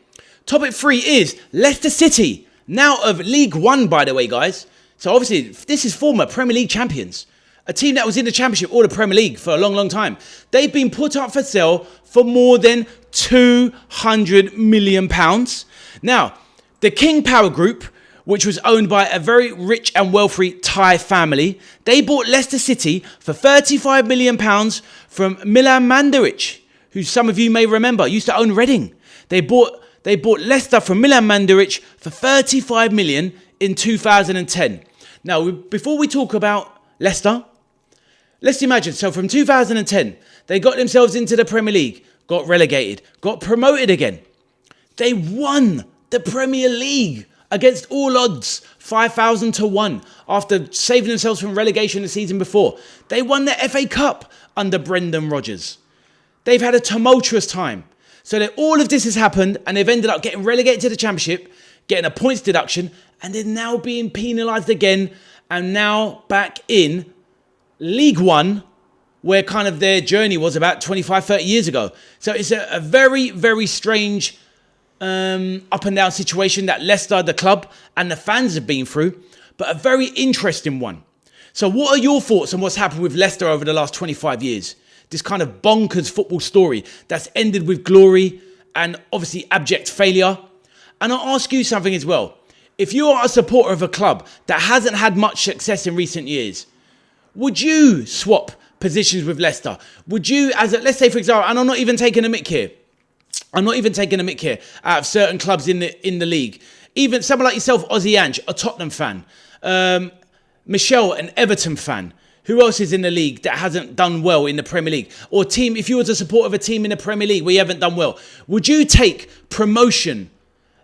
Speaker 1: Topic 3 is Leicester City, now of League One, by the way, guys. So obviously, this is former Premier League champions. A team that was in the Championship or the Premier League for a long, long time. They've been put up for sale for more than £200 million. Now, the King Power Group, which was owned by a very rich and wealthy Thai family, they bought Leicester City for £35 million from Milan Mandaric, who some of you may remember used to own Reading. They bought Leicester from Milan Mandaric for £35 million in 2010. Now, before we talk about Leicester, let's imagine, so from 2010, they got themselves into the Premier League, got relegated, got promoted again. They won the Premier League against all odds, 5,000 to 1, after saving themselves from relegation the season before. They won the FA Cup under Brendan Rodgers. They've had a tumultuous time. So that all of this has happened, and they've ended up getting relegated to the Championship, getting a points deduction, and they're now being penalised again, and now back in League One, where kind of their journey was about 25, 30 years ago. So it's a very, very strange up and down situation that Leicester, the club, and the fans have been through, but a very interesting one. So what are your thoughts on what's happened with Leicester over the last 25 years? This kind of bonkers football story that's ended with glory and obviously abject failure. And I'll ask you something as well. If you are a supporter of a club that hasn't had much success in recent years, would you swap positions with Leicester? Would you, let's say for example, and I'm not even taking a mick here out of certain clubs in the league. Even someone like yourself, Ozzy Ange, a Tottenham fan. Michelle, an Everton fan. Who else is in the league that hasn't done well in the Premier League? Or team, if you were a supporter of a team in the Premier League where you haven't done well, would you take promotion,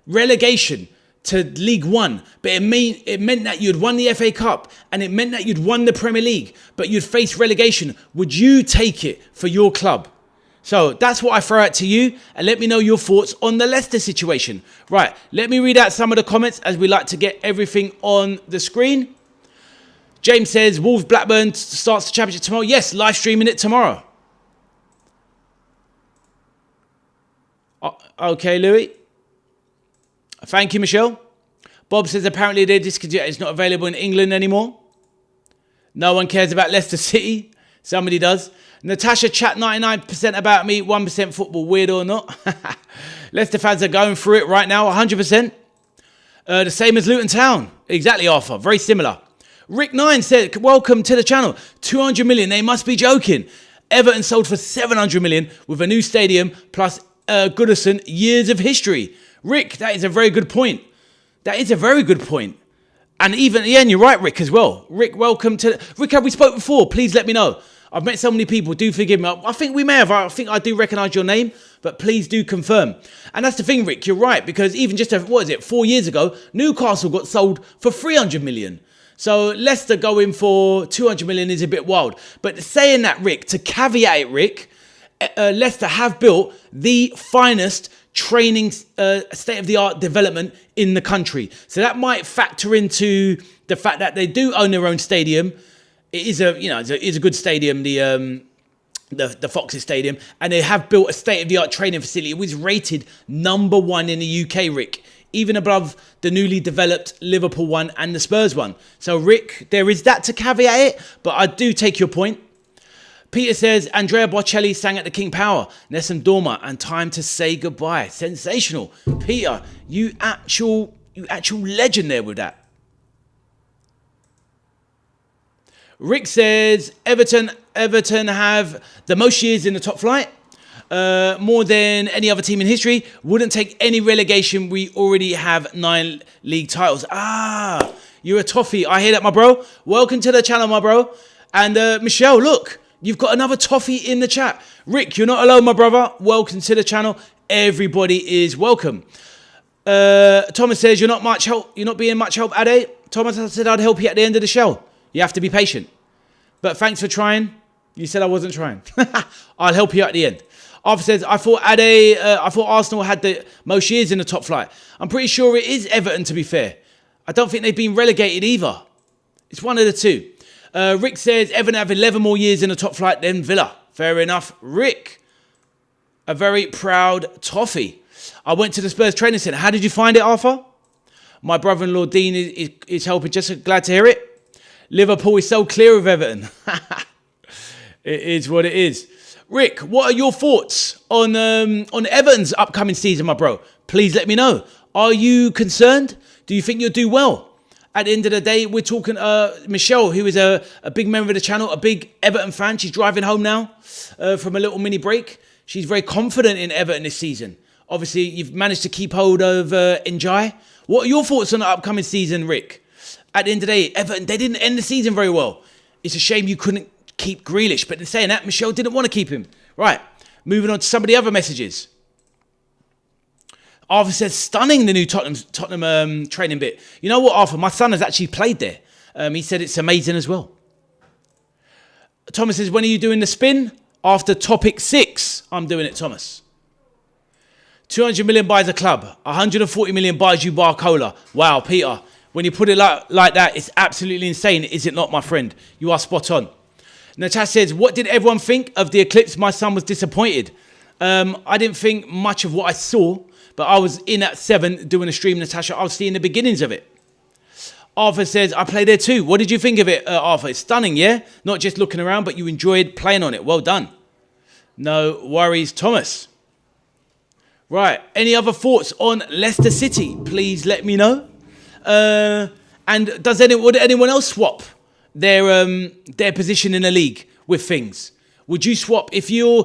Speaker 1: relegation to League One, but it meant that you'd won the FA Cup and it meant that you'd won the Premier League, but you'd face relegation? Would you take it for your club? So that's what I throw out to you, and let me know your thoughts on the Leicester situation. Right, let me read out some of the comments as we like to get everything on the screen. James says, Wolves Blackburn starts the championship tomorrow. Yes, live streaming it tomorrow. Okay, Louis. Thank you, Michelle. Bob says apparently their discontinued is not available in England anymore. No one cares about Leicester City. Somebody does. Natasha, chat 99% about me, 1% football. Weird or not? Leicester fans are going through it right now, 100%. The same as Luton Town. Exactly, Arthur. Very similar. Rick9 said, welcome to the channel. 200 million. They must be joking. Everton sold for 700 million with a new stadium plus Goodison, years of history. Rick, that is a very good point. That is a very good point. And even, yeah, and you're right, Rick, as well. Rick, welcome to... Rick, have we spoke before? Please let me know. I've met so many people. Do forgive me. I think we may have. I think I do recognise your name, but please do confirm. And that's the thing, Rick. You're right, because even just, 4 years ago, Newcastle got sold for 300 million. So Leicester going for 200 million is a bit wild. But saying that, Rick, to caveat it, Rick, Leicester have built the finest training state-of-the-art development in the country. So that might factor into the fact that they do own their own stadium. It is a good stadium, the Foxes Stadium, and they have built a state-of-the-art training facility. It was rated #1 in the UK, Rick, even above the newly developed Liverpool one and the Spurs one. So, Rick, there is that to caveat it, but I do take your point. Peter says, Andrea Bocelli sang at the King Power, Nessun Dorma, and Time to Say Goodbye. Sensational. Peter, you actual legend there with that. Rick says, Everton have the most years in the top flight. More than any other team in history. Wouldn't take any relegation. We already have 9 league titles. Ah, you're a toffee. I hear that, my bro. Welcome to the channel, my bro. And Michelle, look, you've got another toffee in the chat. Rick, you're not alone, my brother. Welcome to the channel. Everybody is welcome. Thomas says, you're not much help. You're not being much help, Ade. Thomas, I said I'd help you at the end of the show. You have to be patient. But thanks for trying. You said I wasn't trying. I'll help you at the end. Arthur says, I thought Arsenal had the most years in the top flight. I'm pretty sure it is Everton, to be fair. I don't think they've been relegated either. It's one of the two. Rick says, Everton have 11 more years in the top flight than Villa. Fair enough. Rick, a very proud toffee. I went to the Spurs training centre. How did you find it, Arthur? My brother-in-law, Dean, is helping. Just glad to hear it. Liverpool is so clear of Everton. It is what it is. Rick, what are your thoughts on Everton's upcoming season, my bro? Please let me know. Are you concerned? Do you think you'll do well? At the end of the day, we're talking Michelle, who is a big member of the channel, a big Everton fan. She's driving home now from a little mini break. She's very confident in Everton this season. Obviously, you've managed to keep hold of Njai. What are your thoughts on the upcoming season, Rick? At the end of the day, Everton, they didn't end the season very well. It's a shame you couldn't keep Grealish. But in saying that, Michelle didn't want to keep him. Right, moving on to some of the other messages. Arthur says, stunning, the new Tottenham training bit. You know what, Arthur? My son has actually played there. He said it's amazing as well. Thomas says, when are you doing the spin? After topic 6, I'm doing it, Thomas. 200 million buys a club. 140 million buys you Barcola. Wow, Peter. When you put it like that, it's absolutely insane, is it not, my friend? You are spot on. Natasha says, what did everyone think of the eclipse? My son was disappointed. I didn't think much of what I saw, but I was in at 7 doing a stream, Natasha. I was seeing the beginnings of it. Arthur says, I played there too. What did you think of it, Arthur? It's stunning, yeah? Not just looking around, but you enjoyed playing on it. Well done. No worries, Thomas. Right, any other thoughts on Leicester City? Please let me know. And would anyone else swap their position in the league with things? Would you swap if your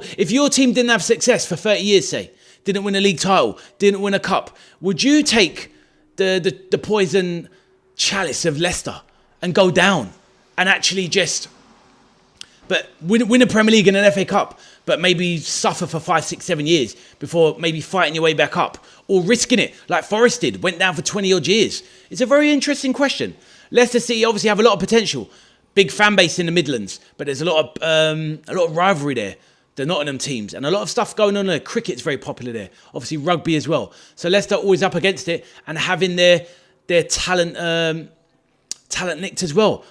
Speaker 1: team didn't have success for 30 years, say, didn't win a league title, didn't win a cup? Would you take the poison chalice of Leicester and go down and actually just win a Premier League and an FA Cup, but maybe suffer for 5, 6, 7 years before maybe fighting your way back up, or risking it like Forest did, went down for 20 odd years? It's a very interesting question. Leicester City obviously have a lot of potential, big fan base in the Midlands, but there's a lot of rivalry there. The Nottingham teams and a lot of stuff going on there. Cricket's very popular there. Obviously rugby as well. So Leicester always up against it and having their talent nicked as well.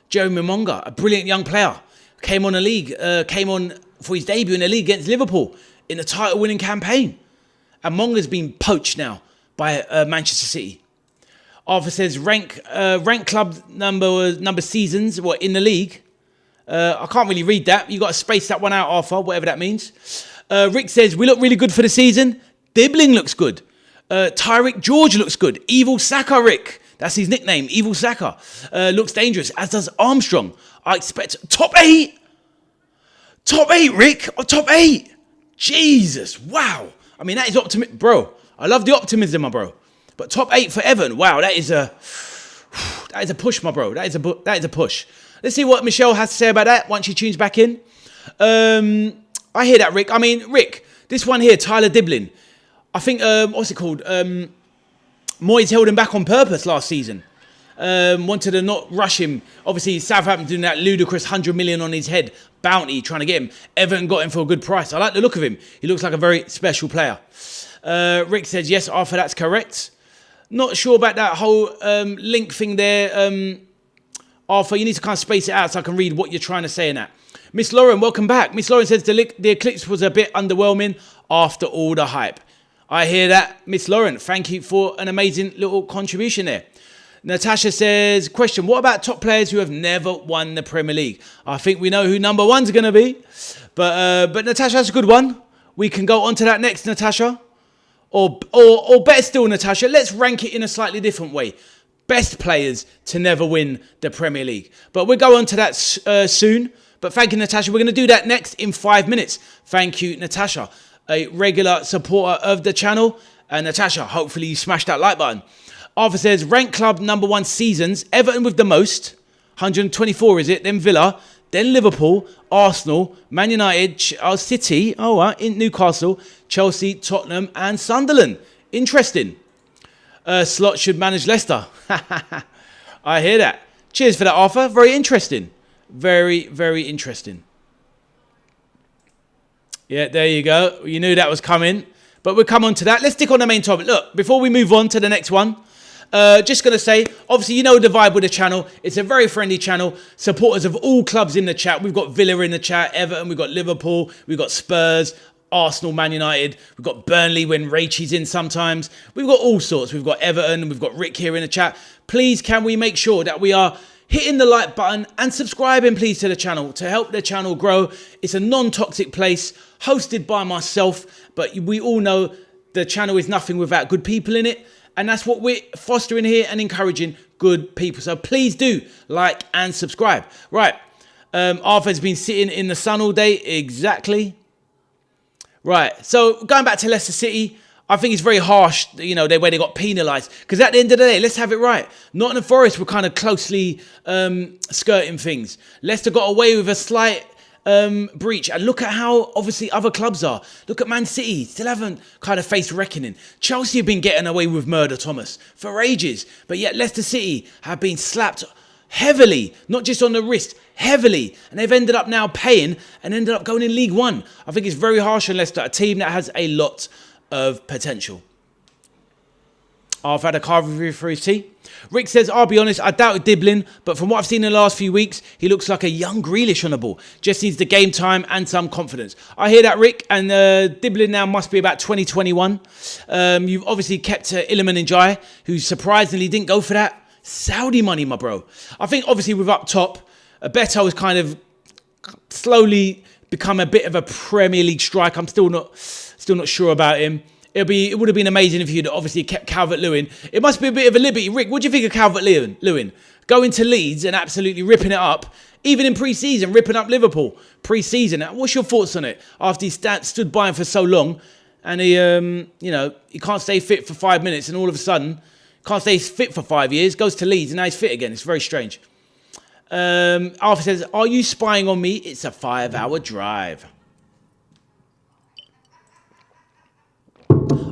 Speaker 1: Jeremy Monga, a brilliant young player, came on for his debut in the league against Liverpool in a title-winning campaign. And Monga's been poached now by Manchester City. Arthur says rank club number seasons in the league. I can't really read that. You got to space that one out, Arthur, whatever that means. Rick says we look really good for the season. Dibbling looks good. Tyrick George looks good. Evil Saka, Rick. That's his nickname, Evil Saka. Looks dangerous, as does Armstrong. I expect top 8. Top 8, Rick. Top 8. Jesus, wow. I mean, that is optimism, bro. I love the optimism, my bro. But top 8 for Everton, wow, that is a push, my bro. That is a push. Let's see what Michelle has to say about that once she tunes back in. I hear that, Rick. I mean, Rick, this one here, Tyler Dibbling. I think, what's it called? Moyes held him back on purpose last season. Wanted to not rush him. Obviously, Southampton doing that ludicrous 100 million on his head bounty, trying to get him. Everton got him for a good price. I like the look of him. He looks like a very special player. Rick says, yes, Arthur, that's correct. Not sure about that whole link thing there. Arthur, you need to kind of space it out so I can read what you're trying to say in that. Miss Lauren, welcome back. Miss Lauren says the eclipse was a bit underwhelming after all the hype. I hear that, Miss Lauren. Thank you for an amazing little contribution there. Natasha says, question, what about top players who have never won the Premier League? I think we know who number one's going to be. But Natasha, that's a good one. We can go on to that next, Natasha. Or better still, Natasha, let's rank it in a slightly different way. Best players to never win the Premier League. But we'll go on to that soon. But thank you, Natasha. We're going to do that next in 5 minutes. Thank you, Natasha, a regular supporter of the channel. And Natasha, hopefully you smash that like button. Arthur says, rank club number 1 seasons. Everton with the most. 124, is it? Then Villa. Then Liverpool. Arsenal. Man United. City. In Newcastle. Chelsea. Tottenham. And Sunderland. Interesting. Slot should manage Leicester. I hear that. Cheers for that, Arthur. Very interesting. Very, very interesting. Yeah, there you go. You knew that was coming. But we'll come on to that. Let's stick on the main topic. Look, before we move on to the next one, just going to say, obviously, you know the vibe with the channel. It's a very friendly channel. Supporters of all clubs in the chat. We've got Villa in the chat, Everton, we've got Liverpool, we've got Spurs, Arsenal, Man United. We've got Burnley when Rachel's in sometimes. We've got all sorts. We've got Everton. We've got Rick here in the chat. Please, can we make sure that we are hitting the like button and subscribing, please, to the channel to help the channel grow. It's a non-toxic place hosted by myself, but we all know the channel is nothing without good people in it. And that's what we're fostering here and encouraging, good people. So please do like and subscribe. Right. Arthur's been sitting in the sun all day. Exactly. Right. So going back to Leicester City, I think it's very harsh, you know, the way they got penalised. Because at the end of the day, let's have it right. Nottingham Forest were kind of closely skirting things. Leicester got away with a slight breach. And look at how, obviously, other clubs are. Look at Man City. Still haven't kind of faced reckoning. Chelsea have been getting away with murder, Thomas, for ages. But yet Leicester City have been slapped heavily, not just on the wrist, heavily. And they've ended up now paying and ended up going in League One. I think it's very harsh on Leicester, a team that has a lot of potential. I've had a car review for his tea. Rick says, I'll be honest, I doubted Dibbling, but from what I've seen in the last few weeks, he looks like a young Grealish on the ball. Just needs the game time and some confidence. I hear that, Rick, and Dibbling now must be about 2021. You've obviously kept Iliman Ndiaye, who surprisingly didn't go for that Saudi money, my bro. I think obviously with up top, Beto has kind of slowly become a bit of a Premier League strike. I'm still not sure about him. It would have been amazing if you'd obviously kept Calvert-Lewin. It must be a bit of a liberty. Rick, what do you think of Calvert-Lewin? Going to Leeds and absolutely ripping it up, even in pre-season, ripping up Liverpool pre-season. What's your thoughts on it after he stood by him for so long and he can't stay fit for 5 minutes and all of a sudden Can't stay fit for 5 years. Goes to Leeds and now he's fit again. It's very strange. Arthur says, are you spying on me? It's a 5-hour drive.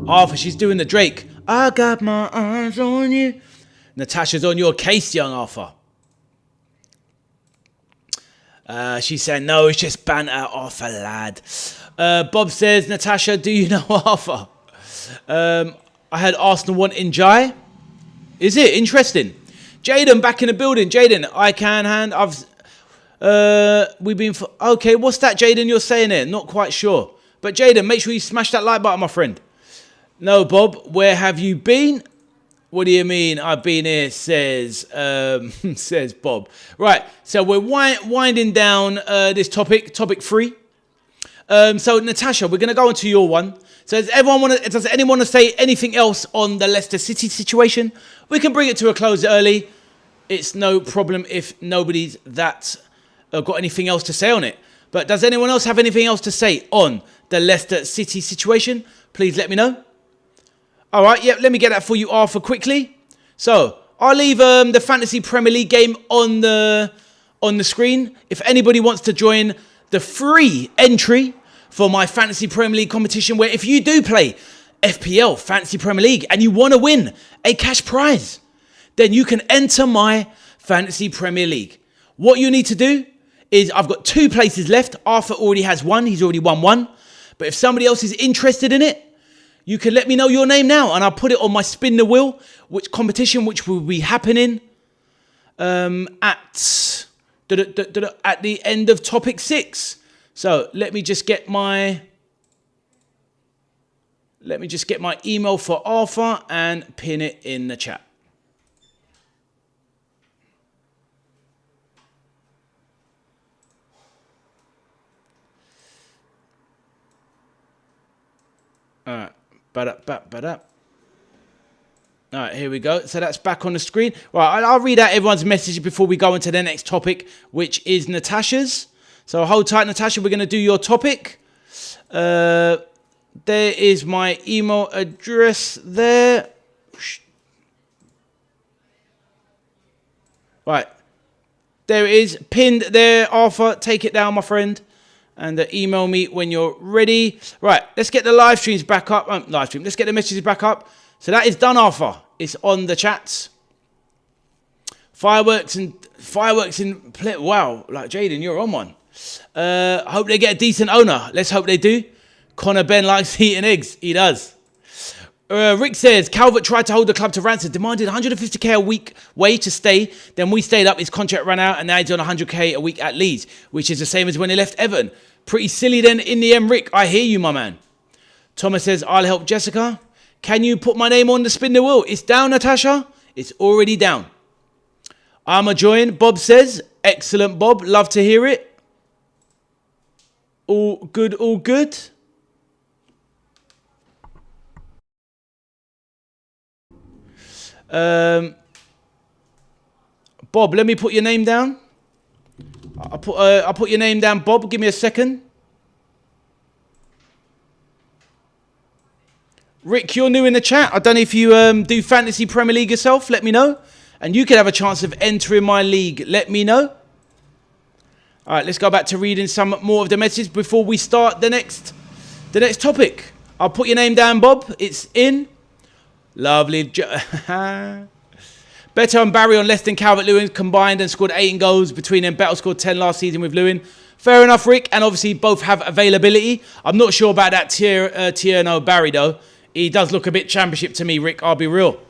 Speaker 1: Arthur, she's doing the Drake. I got my eyes on you. Natasha's on your case, young Arthur. She said, no, it's just banter, Arthur, lad. Bob says, Natasha, do you know Arthur? I had Arsenal wanting Jai. Is it? Interesting. Jaden, back in the building. Jaden, I can hand. We've been... Okay, what's that, Jaden, you're saying there? Not quite sure. But Jaden, make sure you smash that like button, my friend. No, Bob, where have you been? What do you mean I've been here, says says Bob. Right, so we're winding down this topic 3. So, Natasha, we're going to go into your one. So does anyone want to say anything else on the Leicester City situation? We can bring it to a close early. It's no problem if nobody's got anything else to say on it. But does anyone else have anything else to say on the Leicester City situation? Please let me know. All right, yeah, let me get that for you, Arthur, quickly. So I'll leave the Fantasy Premier League game on the screen. If anybody wants to join the free entry for my Fantasy Premier League competition, where if you do play FPL, Fantasy Premier League, and you want to win a cash prize, then you can enter my Fantasy Premier League. What you need to do is, I've got 2 places left. Arthur already has 1. He's already won 1. But if somebody else is interested in it, you can let me know your name now, and I'll put it on my spin the wheel, which will be happening at the end of topic 6. So let me just get my email for Arthur and pin it in the chat. All right. All right, here we go. So that's back on the screen. Right, I'll read out everyone's message before we go into the next topic, which is Natasha's. So hold tight, Natasha. We're going to do your topic. There is my email address there. Right. There it is. Pinned there, Arthur. Take it down, my friend. And email me when you're ready. Right, let's get the live streams back up. Let's get the messages back up. So that is done, Arthur. It's on the chats. Fireworks in play. Wow, like Jaden, you're on one. Hope they get a decent owner. Let's hope they do. Connor Ben likes eating eggs. He does. Rick says, Calvert tried to hold the club to ransom, demanded 150k a week wage to stay. Then we stayed up, his contract ran out, and now he's on 100k a week at Leeds, which is the same as when he left Everton. Pretty silly then in the end, Rick. I hear you, my man. Thomas says, I'll help Jessica. Can you put my name on the spin the wheel? It's down, Natasha. It's already down. I'm a join, Bob says. Excellent, Bob. Love to hear it. All good, all good. Bob, let me put your name down. I'll put your name down, Bob. Give me a second. Rick, you're new in the chat. I don't know if you do Fantasy Premier League yourself. Let me know. And you could have a chance of entering my league. Let me know. All right, let's go back to reading some more of the messages before we start the next topic. I'll put your name down, Bob. It's in. Lovely. Better and Barry on less than Calvert-Lewin combined and scored 18 goals between them. Better scored 10 last season with Lewin. Fair enough, Rick. And obviously both have availability. I'm not sure about that Tierno Barry, though. He does look a bit championship to me, Rick. I'll be real.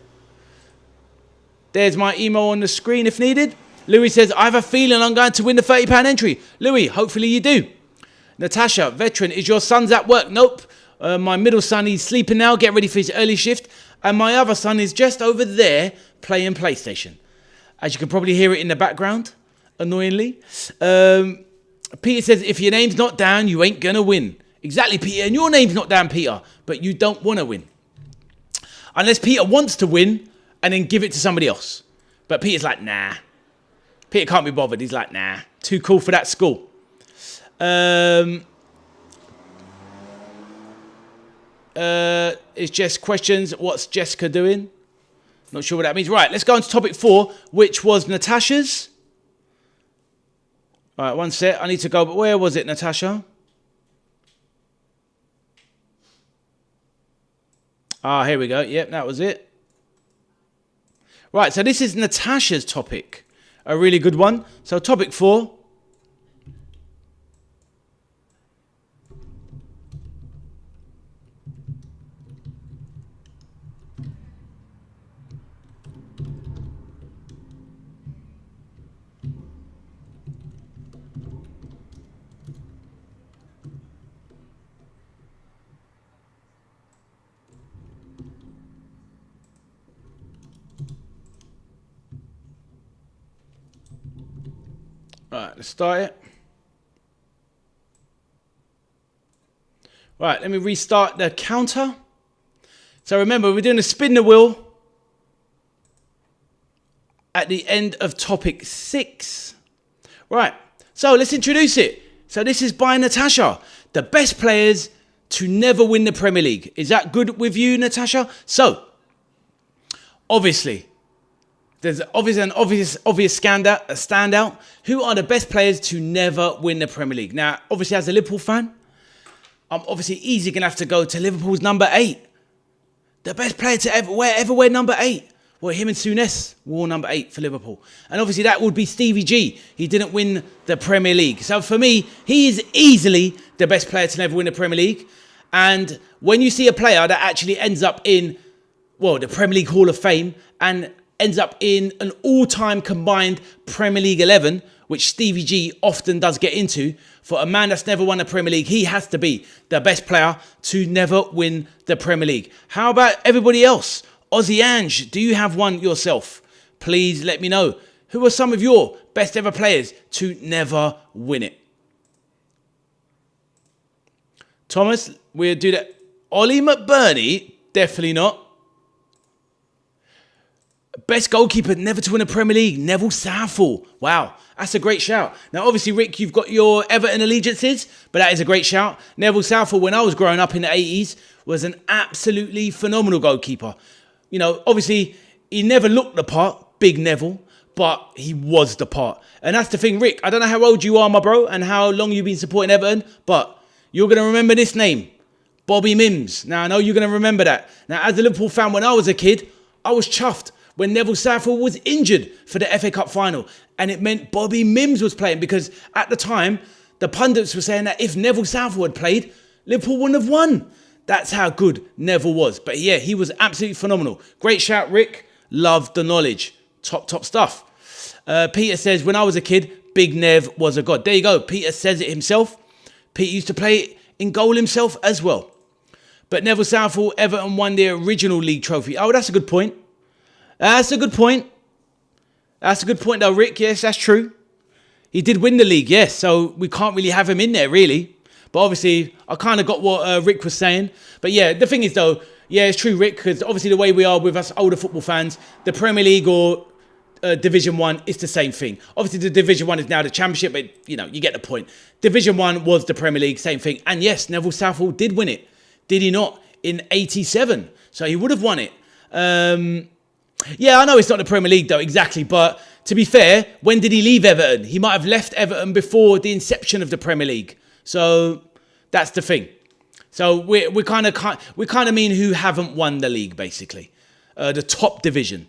Speaker 1: There's my email on the screen if needed. Louis says, I have a feeling I'm going to win the £30 entry. Louis, hopefully you do. Natasha, veteran, is your son's at work? Nope. My middle son, he's sleeping now. Get ready for his early shift. And my other son is just over there playing PlayStation. As you can probably hear it in the background, annoyingly. Peter says, if your name's not down, you ain't going to win. Exactly, Peter. And your name's not down, Peter. But you don't want to win. Unless Peter wants to win and then give it to somebody else. But Peter's like, nah. Peter can't be bothered. He's like, nah. Too cool for that school. It's just questions. What's Jessica doing? Not sure what that means. Right, let's go on to topic 4, which was Natasha's. All right, one sec. I need to go, but where was it, Natasha? Ah, here we go. Yep, that was it. Right, so this is Natasha's topic. A really good one. So topic 4. Right, let's start it. Right, let me restart the counter. So remember, we're doing a spin the wheel at the end of topic 6. Right, so let's introduce it. So this is by Natasha. The best players to never win the Premier League. Is that good with you, Natasha? So, obviously, there's an obvious standout. Who are the best players to never win the Premier League? Now, obviously, as a Liverpool fan, I'm obviously easily going to have to go to Liverpool's number 8. The best player to ever wear number 8. Well, him and Souness wore number 8 for Liverpool. And obviously, that would be Stevie G. He didn't win the Premier League. So for me, he is easily the best player to never win the Premier League. And when you see a player that actually ends up in, well, the Premier League Hall of Fame and ends up in an all-time combined Premier League 11, which Stevie G often does get into, for a man that's never won a Premier League, he has to be the best player to never win the Premier League. How about everybody else? Aussie Ange, do you have one yourself? Please let me know. Who are some of your best ever players to never win it? Thomas, we'll do that. Ollie McBurney, definitely not. Best goalkeeper never to win a Premier League, Neville Southall. Wow, that's a great shout. Now, obviously, Rick, you've got your Everton allegiances, but that is a great shout. Neville Southall, when I was growing up in the 80s, was an absolutely phenomenal goalkeeper. You know, obviously, he never looked the part, Big Neville, but he was the part. And that's the thing, Rick. I don't know how old you are, my bro, and how long you've been supporting Everton, but you're going to remember this name, Bobby Mims. Now, I know you're going to remember that. Now, as a Liverpool fan, when I was a kid, I was chuffed when Neville Southall was injured for the FA Cup final. And it meant Bobby Mims was playing, because at the time, the pundits were saying that if Neville Southall had played, Liverpool wouldn't have won. That's how good Neville was. But yeah, he was absolutely phenomenal. Great shout, Rick. Love the knowledge. Top stuff. Peter says, when I was a kid, Big Nev was a god. There you go. Peter says it himself. Peter used to play in goal himself as well. But Neville Southall, Everton won their original league trophy. Oh, that's a good point. That's a good point. That's a good point though, Rick. Yes, that's true. He did win the league, yes. So we can't really have him in there, really. But obviously, I kind of got what Rick was saying. But yeah, the thing is though, yeah, it's true, Rick, because obviously the way we are with us older football fans, the Premier League or Division 1 is the same thing. Obviously, the Division 1 is now the Championship, but, you know, you get the point. Division 1 was the Premier League, same thing. And yes, Neville Southall did win it. Did he not? In 87. So he would have won it. Yeah, I know it's not the Premier League, though, exactly. But to be fair, when did he leave Everton? He might have left Everton before the inception of the Premier League. So that's the thing. So we kind of mean who haven't won the league, basically. The top division.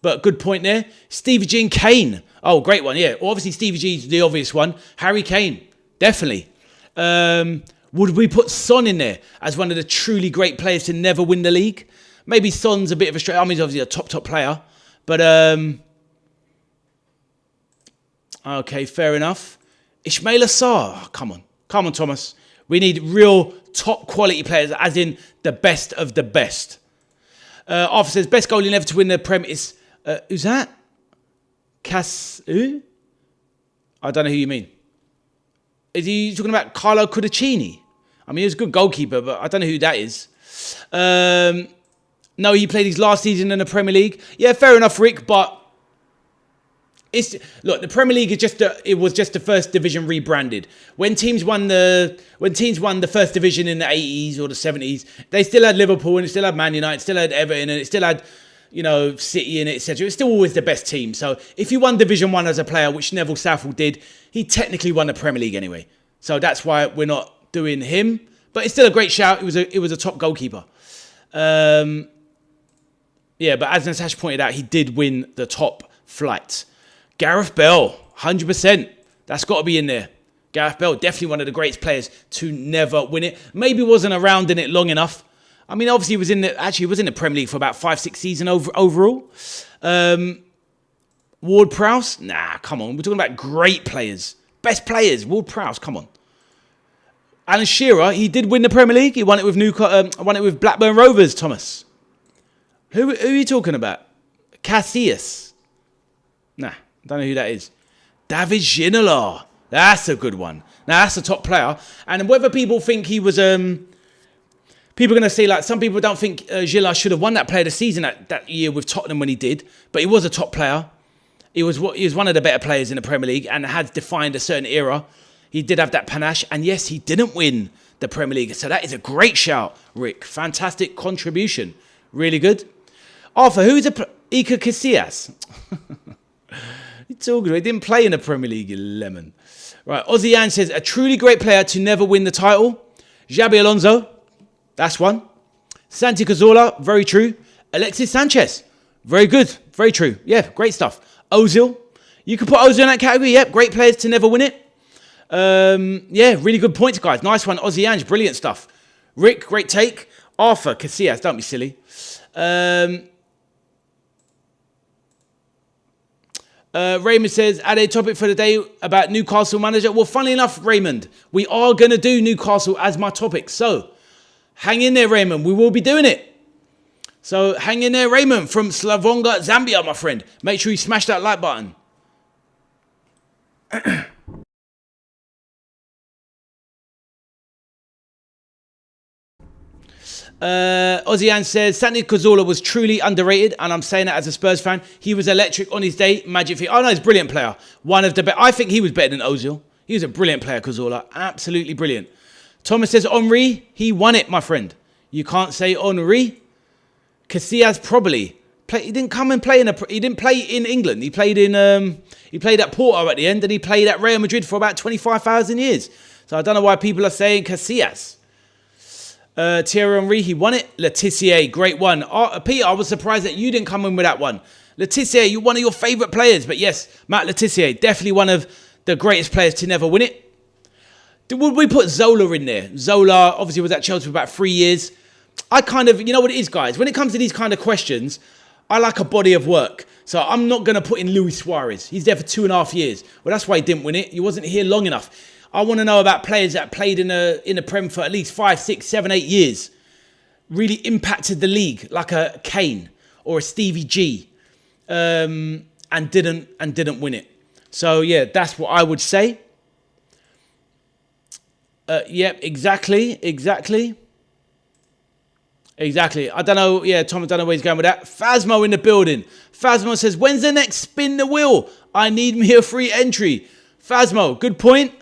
Speaker 1: But good point there. Stevie G and Kane. Oh, great one, yeah. Obviously, Stevie G's the obvious one. Harry Kane, definitely. Would we put Son in there as one of the truly great players to never win the league? Maybe Son's a bit of a straight. I mean, he's obviously a top player. But, okay, fair enough. Ismaila Sarr. Oh, come on, Thomas. We need real top quality players, as in the best of the best. Arthur says, best goalie never to win the Prem is... who's that? Who? I don't know who you mean. Is he talking about Carlo Cudicini? I mean, he was a good goalkeeper, but I don't know who that is. No, he played his last season in the Premier League. Yeah, fair enough, Rick, but... Look, the Premier League it was just the first division rebranded. When teams won the first division in the 80s or the 70s, they still had Liverpool and it still had Man Utd, still had Everton, and it still had you know, City in it, etc. It's still always the best team. So if he won Division 1 as a player, which Neville Southall did, he technically won the Premier League anyway. So that's why we're not doing him. But it's still a great shout. It was a top goalkeeper. Yeah, but as Natasha pointed out, he did win the top flight. Gareth Bale, 100%. That's got to be in there. Gareth Bale, definitely one of the greatest players to never win it. Maybe wasn't around in it long enough. I mean, obviously, he was in the Premier League for about 5-6 seasons overall. Ward-Prowse? Nah, come on. We're talking about great players. Best players. Ward-Prowse, come on. Alan Shearer, he did win the Premier League. He won it with won it with Blackburn Rovers, Thomas. Who are you talking about? Casillas? Nah, don't know who that is. David Ginola. That's a good one. Now, that's a top player. And whether people think he was... people are going to say, like, some people don't think Ginola should have won that player of the season that year with Tottenham when he did. But he was a top player. He was one of the better players in the Premier League and had defined a certain era. He did have that panache. And yes, he didn't win the Premier League. So that is a great shout, Rick. Fantastic contribution. Really good. Arthur, who is Iker Casillas? It's all good. He didn't play in the Premier League, you lemon. Right, Ozzy Ann says, a truly great player to never win the title. Xabi Alonso. That's one. Santi Cazorla. Very true. Alexis Sanchez. Very good. Very true. Yeah, great stuff. Ozil. You could put Ozil in that category. Yep, great players to never win it. Yeah, really good points, guys. Nice one, Ozzy Ange. Brilliant stuff. Rick, great take. Arthur, Casillas. Don't be silly. Raymond says, add a topic for the day about Newcastle manager. Well, funnily enough, Raymond, we are going to do Newcastle as my topic. So, hang in there, Raymond. We will be doing it. So, hang in there, Raymond, from Slavonga, Zambia, my friend. Make sure you smash that like button. Ozzy Ann says, Santi Cazorla was truly underrated, and I'm saying that as a Spurs fan. He was electric on his day. Magic feet. Oh, no, he's a brilliant player. One of the best. I think he was better than Ozil. He was a brilliant player, Cazorla. Absolutely brilliant. Thomas says, Henry, he won it, my friend. You can't say Henry. Casillas probably. He didn't come and play he didn't play in England. He played at Porto at the end, and he played at Real Madrid for about 25,000 years. So I don't know why people are saying Casillas. Thierry Henry, he won it. Letitia, great one. Peter, I was surprised that you didn't come in with that one. Letitia, you're one of your favourite players. But yes, Matt Letitia, definitely one of the greatest players to never win it. Would we put Zola in there? Zola obviously was at Chelsea for about 3 years. I kind of, you know what it is, guys? When it comes to these kind of questions, I like a body of work. So I'm not going to put in Luis Suarez. He's there for 2.5 years. Well, that's why he didn't win it. He wasn't here long enough. I want to know about players that played in the Prem for at least 5, 6, 7, 8 years. Really impacted the league, like a Kane or a Stevie G, and didn't win it. So yeah, that's what I would say. Yep, exactly. I don't know. Yeah, Tom, I don't know where he's going with that. Phasmo in the building. Phasmo says, when's the next spin the wheel? I need me a free entry. Phasmo, good point.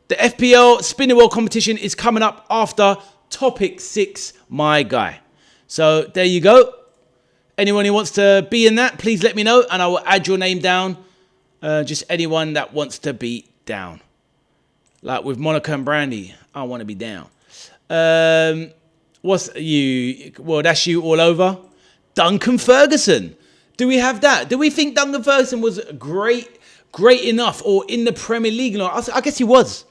Speaker 1: The FPL Spin the Wheel competition is coming up after topic 6, my guy. So there you go. Anyone who wants to be in that, please let me know and I will add your name down. Just anyone that wants to be down. Like with Monica and Brandy, I want to be down. What's you? Well, that's you all over. Duncan Ferguson. Do we have that? Do we think Duncan Ferguson was great enough or in the Premier League? I guess he was.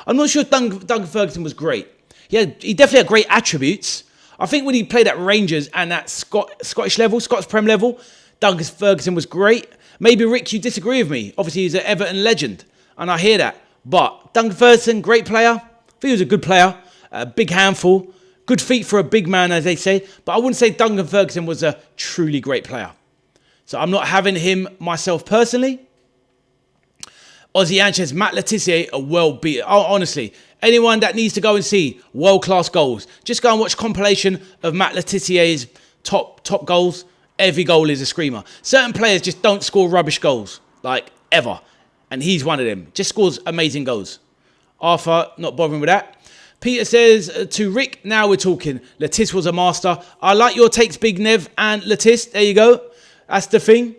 Speaker 1: I'm not sure if Duncan Ferguson was great. He definitely had great attributes. I think when he played at Rangers and at Scottish level, Scots Prem level, Duncan Ferguson was great. Maybe, Rick, you disagree with me. Obviously, he's an Everton legend, and I hear that. But Duncan Ferguson, great player. I think he was a good player. A big handful. Good feet for a big man, as they say. But I wouldn't say Duncan Ferguson was a truly great player. So I'm not having him myself personally. Ozzy Anches, Matt Letitia, a world beater. Oh, honestly, anyone that needs to go and see world-class goals, just go and watch compilation of Matt Letitia's top goals. Every goal is a screamer. Certain players just don't score rubbish goals, like ever. And he's one of them. Just scores amazing goals. Arthur, not bothering with that. Peter says to Rick, now we're talking. Letis was a master. I like your takes, Big Nev and Letis. There you go. That's the thing.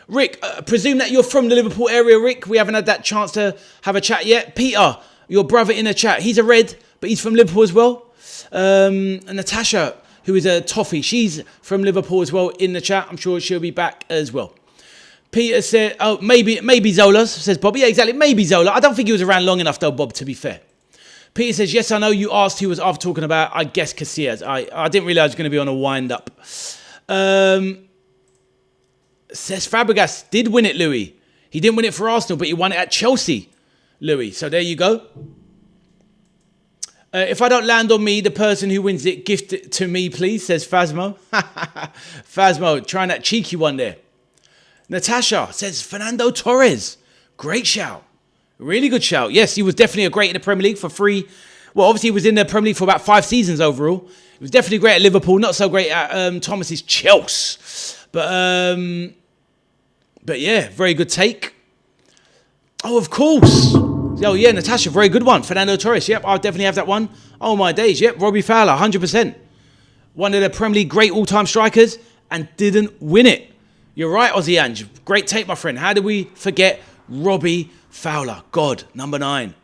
Speaker 1: Rick, presume that you're from the Liverpool area, Rick. We haven't had that chance to have a chat yet. Peter, your brother in the chat. He's a red, but he's from Liverpool as well. And Natasha, who is a toffee, she's from Liverpool as well in the chat. I'm sure she'll be back as well. Peter said, oh, maybe Zola, says Bob. Yeah, exactly, maybe Zola. I don't think he was around long enough though, Bob, to be fair. Says, yes, I know you asked who was after talking about, I guess, Casillas. I didn't realise I was going to be on a wind-up. Says Fabregas did win it, Louis. He didn't win it for Arsenal, but he won it at Chelsea, Louis. So there you go. If I don't land on me, the person who wins it, gift it to me, please, says Phasmo. Phasmo, trying that cheeky one there. Natasha says Fernando Torres. Great shout. Really good shout. Yes, he was definitely a great in the Premier League for 3. Well, obviously, he was in the Premier League for about 5 seasons overall. He was definitely great at Liverpool. Not so great at Thomas's Chelsea. But yeah, very good take. Oh, of course. Oh, yeah, Natasha, very good one. Fernando Torres. Yep, I'll definitely have that one. Oh, my days. Yep, Robbie Fowler, 100%. One of the Premier League great all-time strikers and didn't win it. You're right, Aussie Ange. Great take, my friend. How did we forget Robbie Fowler? God, number 9.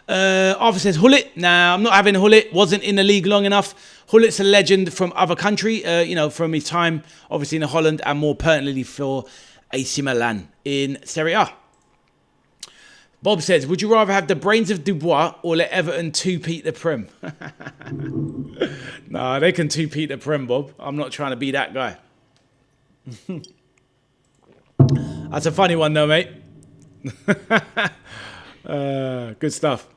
Speaker 1: Arthur says Hullet. Nah, I'm not having Hullet. Wasn't in the league long enough. Hullet's a legend from other country, from his time, obviously, in Holland, and more pertinently for AC Milan in Serie A. Bob says, would you rather have the brains of Dubois or let Everton two-peat the Prem? Nah, they can two-peat the Prem, Bob. I'm not trying to be that guy. That's a funny one, though, mate. Good stuff.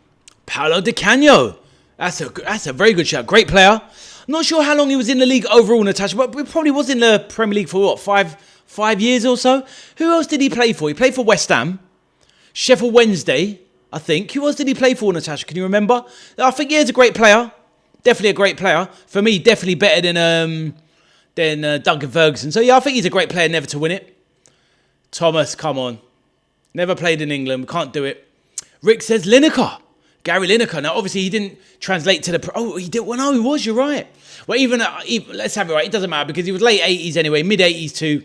Speaker 1: Paolo Di Canio. That's a very good shout. Great player. I'm not sure how long he was in the league overall, Natasha, but he probably was in the Premier League for, what, five years or so? Who else did he play for? He played for West Ham. Sheffield Wednesday, I think. Who else did he play for, Natasha? Can you remember? I think he's a great player. Definitely a great player. For me, definitely better than Duncan Ferguson. So, yeah, I think he's a great player, never to win it. Thomas, come on. Never played in England. Can't do it. Rick says Lineker. Gary Lineker. Now, obviously, he didn't translate to the... Oh, he did. Well, no, he was. You're right. Well, even let's have it right. It doesn't matter because he was late 80s anyway, mid-80s too.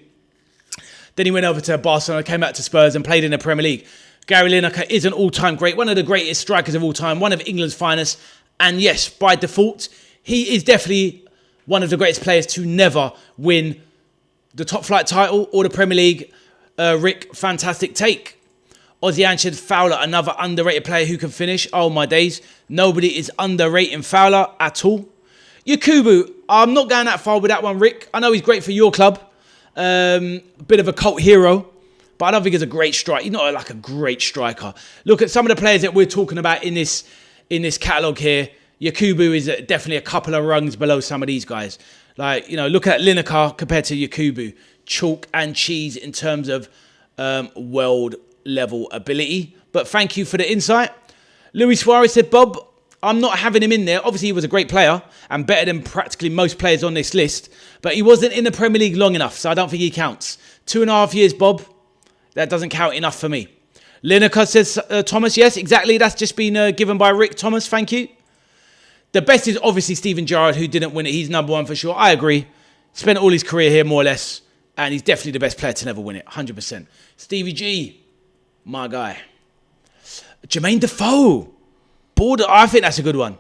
Speaker 1: Then he went over to Barcelona, came out to Spurs and played in the Premier League. Gary Lineker is an all-time great, one of the greatest strikers of all time, one of England's finest. And yes, by default, he is definitely one of the greatest players to never win the top flight title or the Premier League. Rick, fantastic take. Ozzy Anchard, Fowler, another underrated player who can finish. Oh, my days. Nobody is underrating Fowler at all. Yakubu, I'm not going that far with that one, Rick. I know he's great for your club. Bit of a cult hero. But I don't think he's a great striker. He's not like a great striker. Look at some of the players that we're talking about in this catalogue here. Yakubu is definitely a couple of rungs below some of these guys. Like, look at Lineker compared to Yakubu. Chalk and cheese in terms of world level ability. But thank you for the insight. Luis Suarez said, Bob, I'm not having him in there. Obviously, he was a great player and better than practically most players on this list. But he wasn't in the Premier League long enough, so I don't think he counts. 2.5 years, Bob. That doesn't count enough for me. Lineker says, Thomas, yes, exactly. That's just been given by Rick. Thomas, thank you. The best is obviously Steven Gerrard, who didn't win it. He's number 1 for sure. I agree. Spent all his career here, more or less. And he's definitely the best player to never win it. 100%. Stevie G, my guy. Jermaine Defoe. Border. I think that's a good one.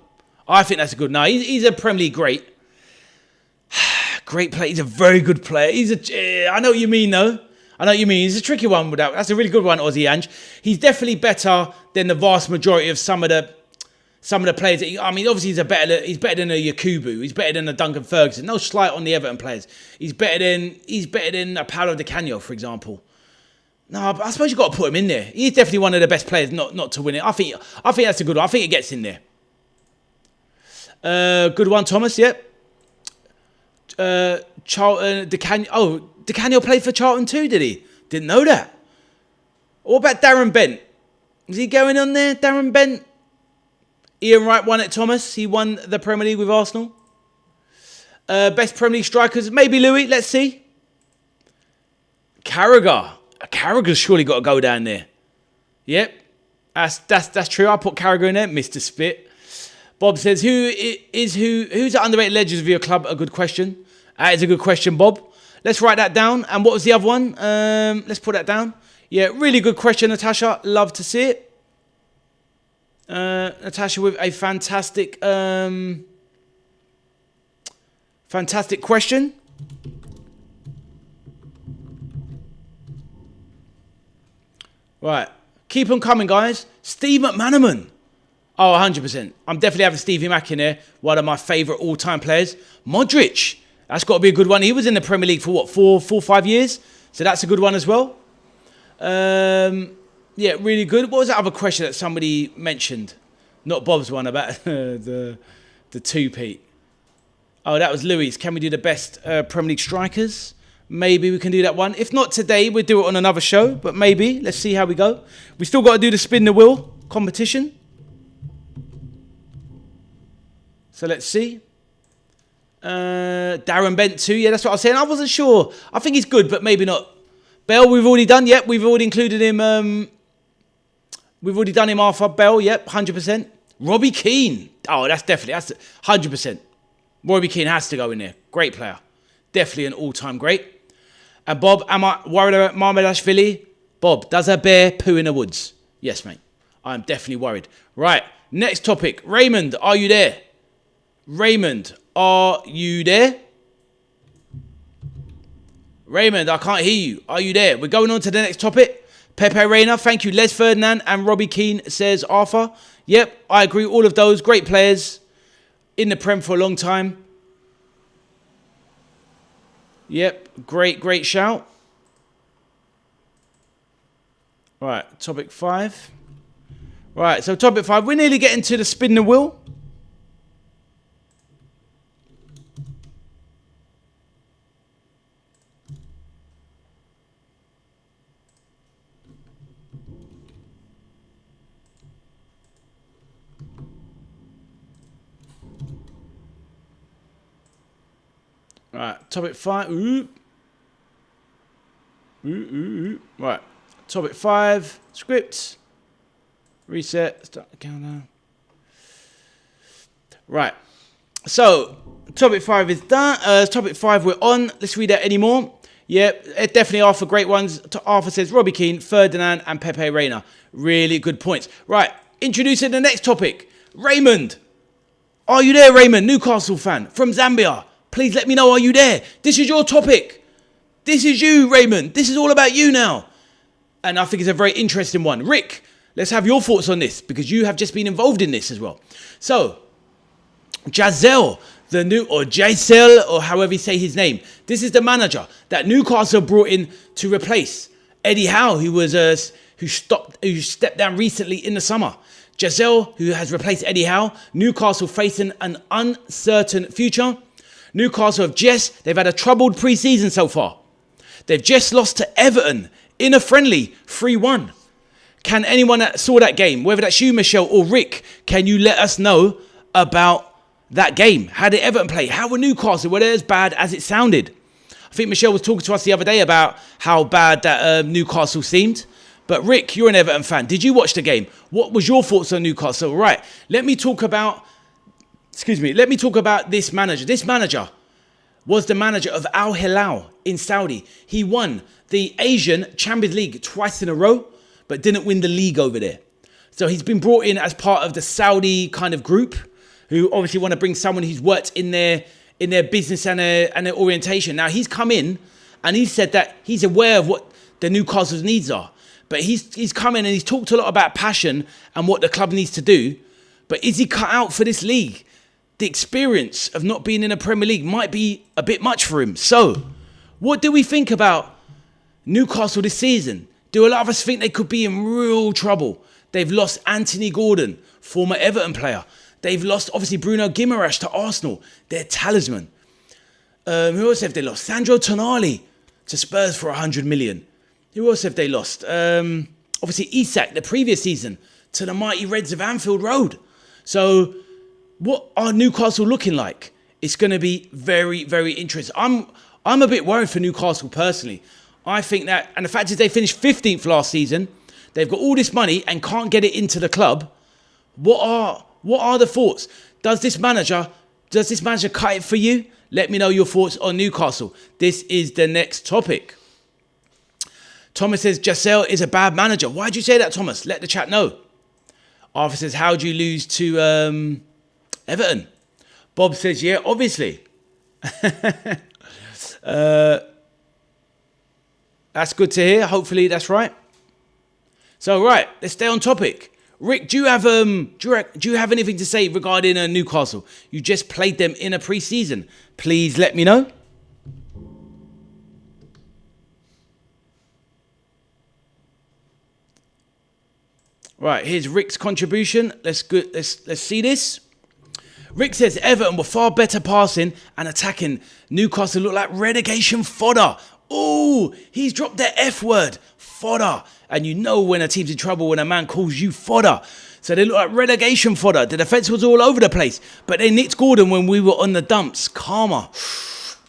Speaker 1: No, he's a Premier League great. Great player. He's a very good player. I know what you mean, though. He's a tricky one with that. That's a really good one, Aussie Ange. He's definitely better than the vast majority of some of the players. Obviously he's better than a Yakubu. He's better than a Duncan Ferguson. No slight on the Everton players. He's better than a Paolo Di Canio, for example. No, but I suppose you've got to put him in there. He's definitely one of the best players not to win it. I think that's a good one. I think it gets in there. Good one, Thomas. Yep. Charlton, Di Canio. Oh, Di Canio played for Charlton too, did he? Didn't know that. What about Darren Bent? Is he going on there, Darren Bent? Ian Wright won it, Thomas. He won the Premier League with Arsenal. Best Premier League strikers, maybe Louis. Let's see. Carragher. Carragher's surely got to go down there. Yep, that's true. I put Carragher in there, Mr. Spit. Bob says, who's the underrated legends of your club? A good question. That is a good question, Bob. Let's write that down. And what was the other one? Let's put that down. Yeah, really good question, Natasha. Love to see it. Natasha with a fantastic question. Right. Keep them coming, guys. Steve McManaman. Oh, 100%. I'm definitely having Stevie Mac in there. One of my favourite all-time players. Modric. That's got to be a good one. He was in the Premier League for, what, 5 years? So that's a good one as well. Yeah, really good. What was that other question that somebody mentioned? Not Bob's one, about the two-peat. Oh, that was Louis. Can we do the best Premier League strikers? Maybe we can do that one. If not today, we'll do it on another show. But maybe. Let's see how we go. We still got to do the spin the wheel competition. So let's see. Darren Bent too. Yeah, that's what I was saying. I wasn't sure. I think he's good, but maybe not. Bell, we've already done. Yep, we've already included him. We've already done him, Arthur. Bell, yep, 100%. Robbie Keane. Oh, that's 100%. Robbie Keane has to go in there. Great player. Definitely an all-time great. And Bob, am I worried about Marmelashvili? Bob, does a bear poo in the woods? Yes, mate. I'm definitely worried. Right, next topic. Raymond, are you there? Raymond, are you there? Raymond, I can't hear you. Are you there? We're going on to the next topic. Pepe Reina, thank you. Les Ferdinand and Robbie Keane, says Arthur. Yep, I agree. All of those great players in the Prem for a long time. Yep, great shout. Right, topic 5. Right, so topic 5. We're nearly getting to the spin the wheel. Right, topic 5. Right, topic 5. Script. Reset. Start the countdown. Right. So, topic 5 is done. Topic 5 we're on. Let's read that anymore. Yeah, it definitely are for great ones. Arthur says Robbie Keane, Ferdinand, and Pepe Reina. Really good points. Right, introducing the next topic. Raymond. Are you there, Raymond? Newcastle fan from Zambia. Please let me know, are you there? This is your topic. This is you, Raymond. This is all about you now. And I think it's a very interesting one. Rick, let's have your thoughts on this because you have just been involved in this as well. So, Jaissle, or Jaissle, or however you say his name. This is the manager that Newcastle brought in to replace Eddie Howe, who stepped down recently in the summer. Jaissle, who has replaced Eddie Howe. Newcastle facing an uncertain future. Newcastle they've had a troubled pre-season so far. They've just lost to Everton in a friendly 3-1. Can anyone that saw that game, whether that's you, Michelle, or Rick, can you let us know about that game? How did Everton play? How were Newcastle? Were they as bad as it sounded? I think Michelle was talking to us the other day about how bad that Newcastle seemed. But Rick, you're an Everton fan. Did you watch the game? What was your thoughts on Newcastle? Right, let me talk about this manager. This manager was the manager of Al Hilal in Saudi. He won the Asian Champions League twice in a row, but didn't win the league over there. So he's been brought in as part of the Saudi kind of group, who obviously want to bring someone who's worked in their business and their orientation. Now he's come in and he said that he's aware of what the Newcastle's needs are. But he's come in and he's talked a lot about passion and what the club needs to do. But is he cut out for this league? The experience of not being in a Premier League might be a bit much for him. So, what do we think about Newcastle this season? Do a lot of us think they could be in real trouble? They've lost Anthony Gordon, former Everton player. They've lost, obviously, Bruno Guimaraes to Arsenal, their talisman. Who else have they lost? Sandro Tonali to Spurs for 100 million. Who else have they lost? Obviously, Isak, the previous season, to the mighty Reds of Anfield Road. So, what are Newcastle looking like? It's going to be very, very interesting. I'm a bit worried for Newcastle personally. I think that, and the fact is they finished 15th last season. They've got all this money and can't get it into the club. What are the thoughts? Does this manager cut it for you? Let me know your thoughts on Newcastle. This is the next topic. Thomas says, Jaissle is a bad manager. Why'd you say that, Thomas? Let the chat know. Arthur says, how'd you lose to Everton? Bob says, yeah, obviously. That's good to hear. Hopefully that's right. So, right, let's stay on topic. Rick, do you have anything to say regarding Newcastle? You just played them in a pre-season. Please let me know. Right, here's Rick's contribution. Let's see this. Rick says Everton were far better passing and attacking. Newcastle looked like relegation fodder. Oh, he's dropped the F word, fodder. And you know when a team's in trouble when a man calls you fodder. So they look like relegation fodder. The defence was all over the place. But they nicked Gordon when we were on the dumps. Karma.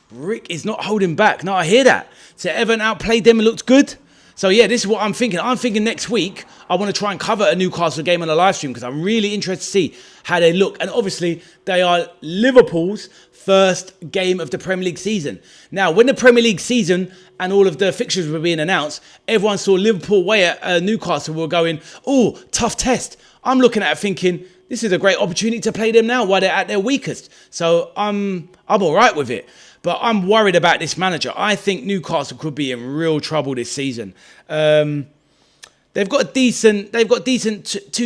Speaker 1: Rick is not holding back. No, I hear that. So Everton outplayed them and looked good. So yeah, this is what I'm thinking. I'm thinking next week, I want to try and cover a Newcastle game on a live stream because I'm really interested to see how they look. And obviously, they are Liverpool's first game of the Premier League season. Now, when the Premier League season and all of the fixtures were being announced, everyone saw Liverpool away at Newcastle. We were going, oh, tough test. I'm looking at it thinking, this is a great opportunity to play them now while they're at their weakest. So I'm all right with it. But I'm worried about this manager. I think Newcastle could be in real trouble this season. They've got two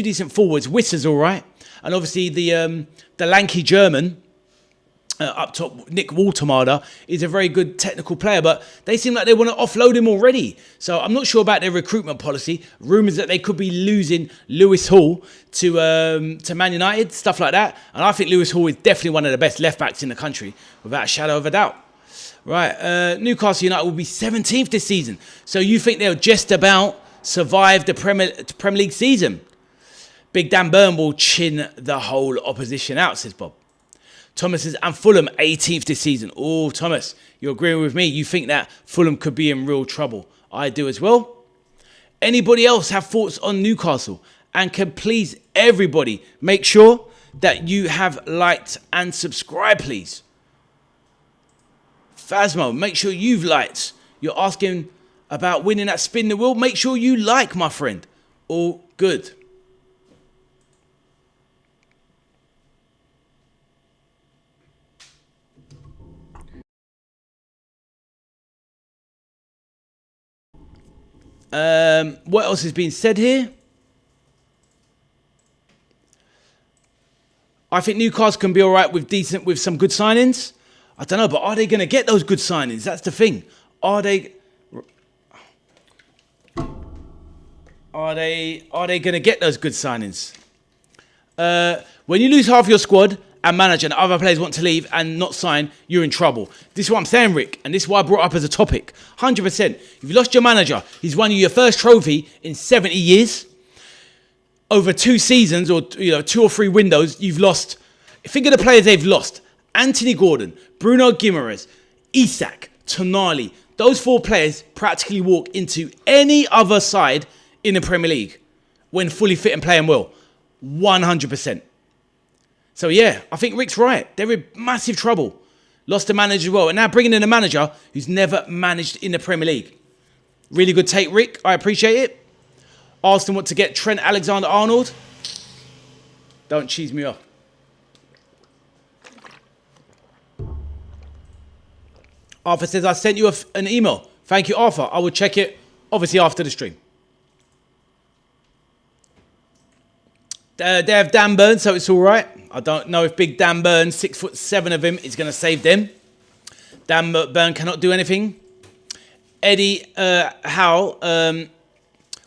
Speaker 1: decent forwards. Wisser's all right, and obviously the lanky German up top, Nick Waltermader, is a very good technical player. But they seem like they want to offload him already. So I'm not sure about their recruitment policy. Rumours that they could be losing Lewis Hall to Man United, stuff like that. And I think Lewis Hall is definitely one of the best left backs in the country, without a shadow of a doubt. Right, Newcastle United will be 17th this season. So you think they'll just about survive the Premier League season? Big Dan Burn will chin the whole opposition out, says Bob. Thomas says, and Fulham 18th this season. Oh, Thomas, you're agreeing with me. You think that Fulham could be in real trouble. I do as well. Anybody else have thoughts on Newcastle? And can please everybody make sure that you have liked and subscribed, please. Phasmo, make sure you've liked. You're asking about winning that spin the wheel. Make sure you like, my friend. All good. What else has been said here? I think Newcastle can be all right with some good signings. I don't know, but are they going to get those good signings? That's the thing. Are they going to get those good signings? When you lose half your squad and manager and other players want to leave and not sign, you're in trouble. This is what I'm saying, Rick, and this is why I brought up as a topic. 100%. If you lost your manager, he's won you your first trophy in 70 years. Over 2 seasons or 2 or 3 windows, you've lost. Think of the players they've lost. Anthony Gordon, Bruno Guimaraes, Isak, Tonali. Those 4 players practically walk into any other side in the Premier League when fully fit and playing well. 100%. So yeah, I think Rick's right. They're in massive trouble. Lost the manager as well. And now bringing in a manager who's never managed in the Premier League. Really good take, Rick. I appreciate it. Arsenal want to get Trent Alexander-Arnold. Don't cheese me off. Arthur says, I sent you an email. Thank you, Arthur. I will check it, obviously, after the stream. They have Dan Burn, so it's all right. I don't know if big Dan Burn, 6'7" of him, is going to save them. Dan Burn cannot do anything. Eddie Howe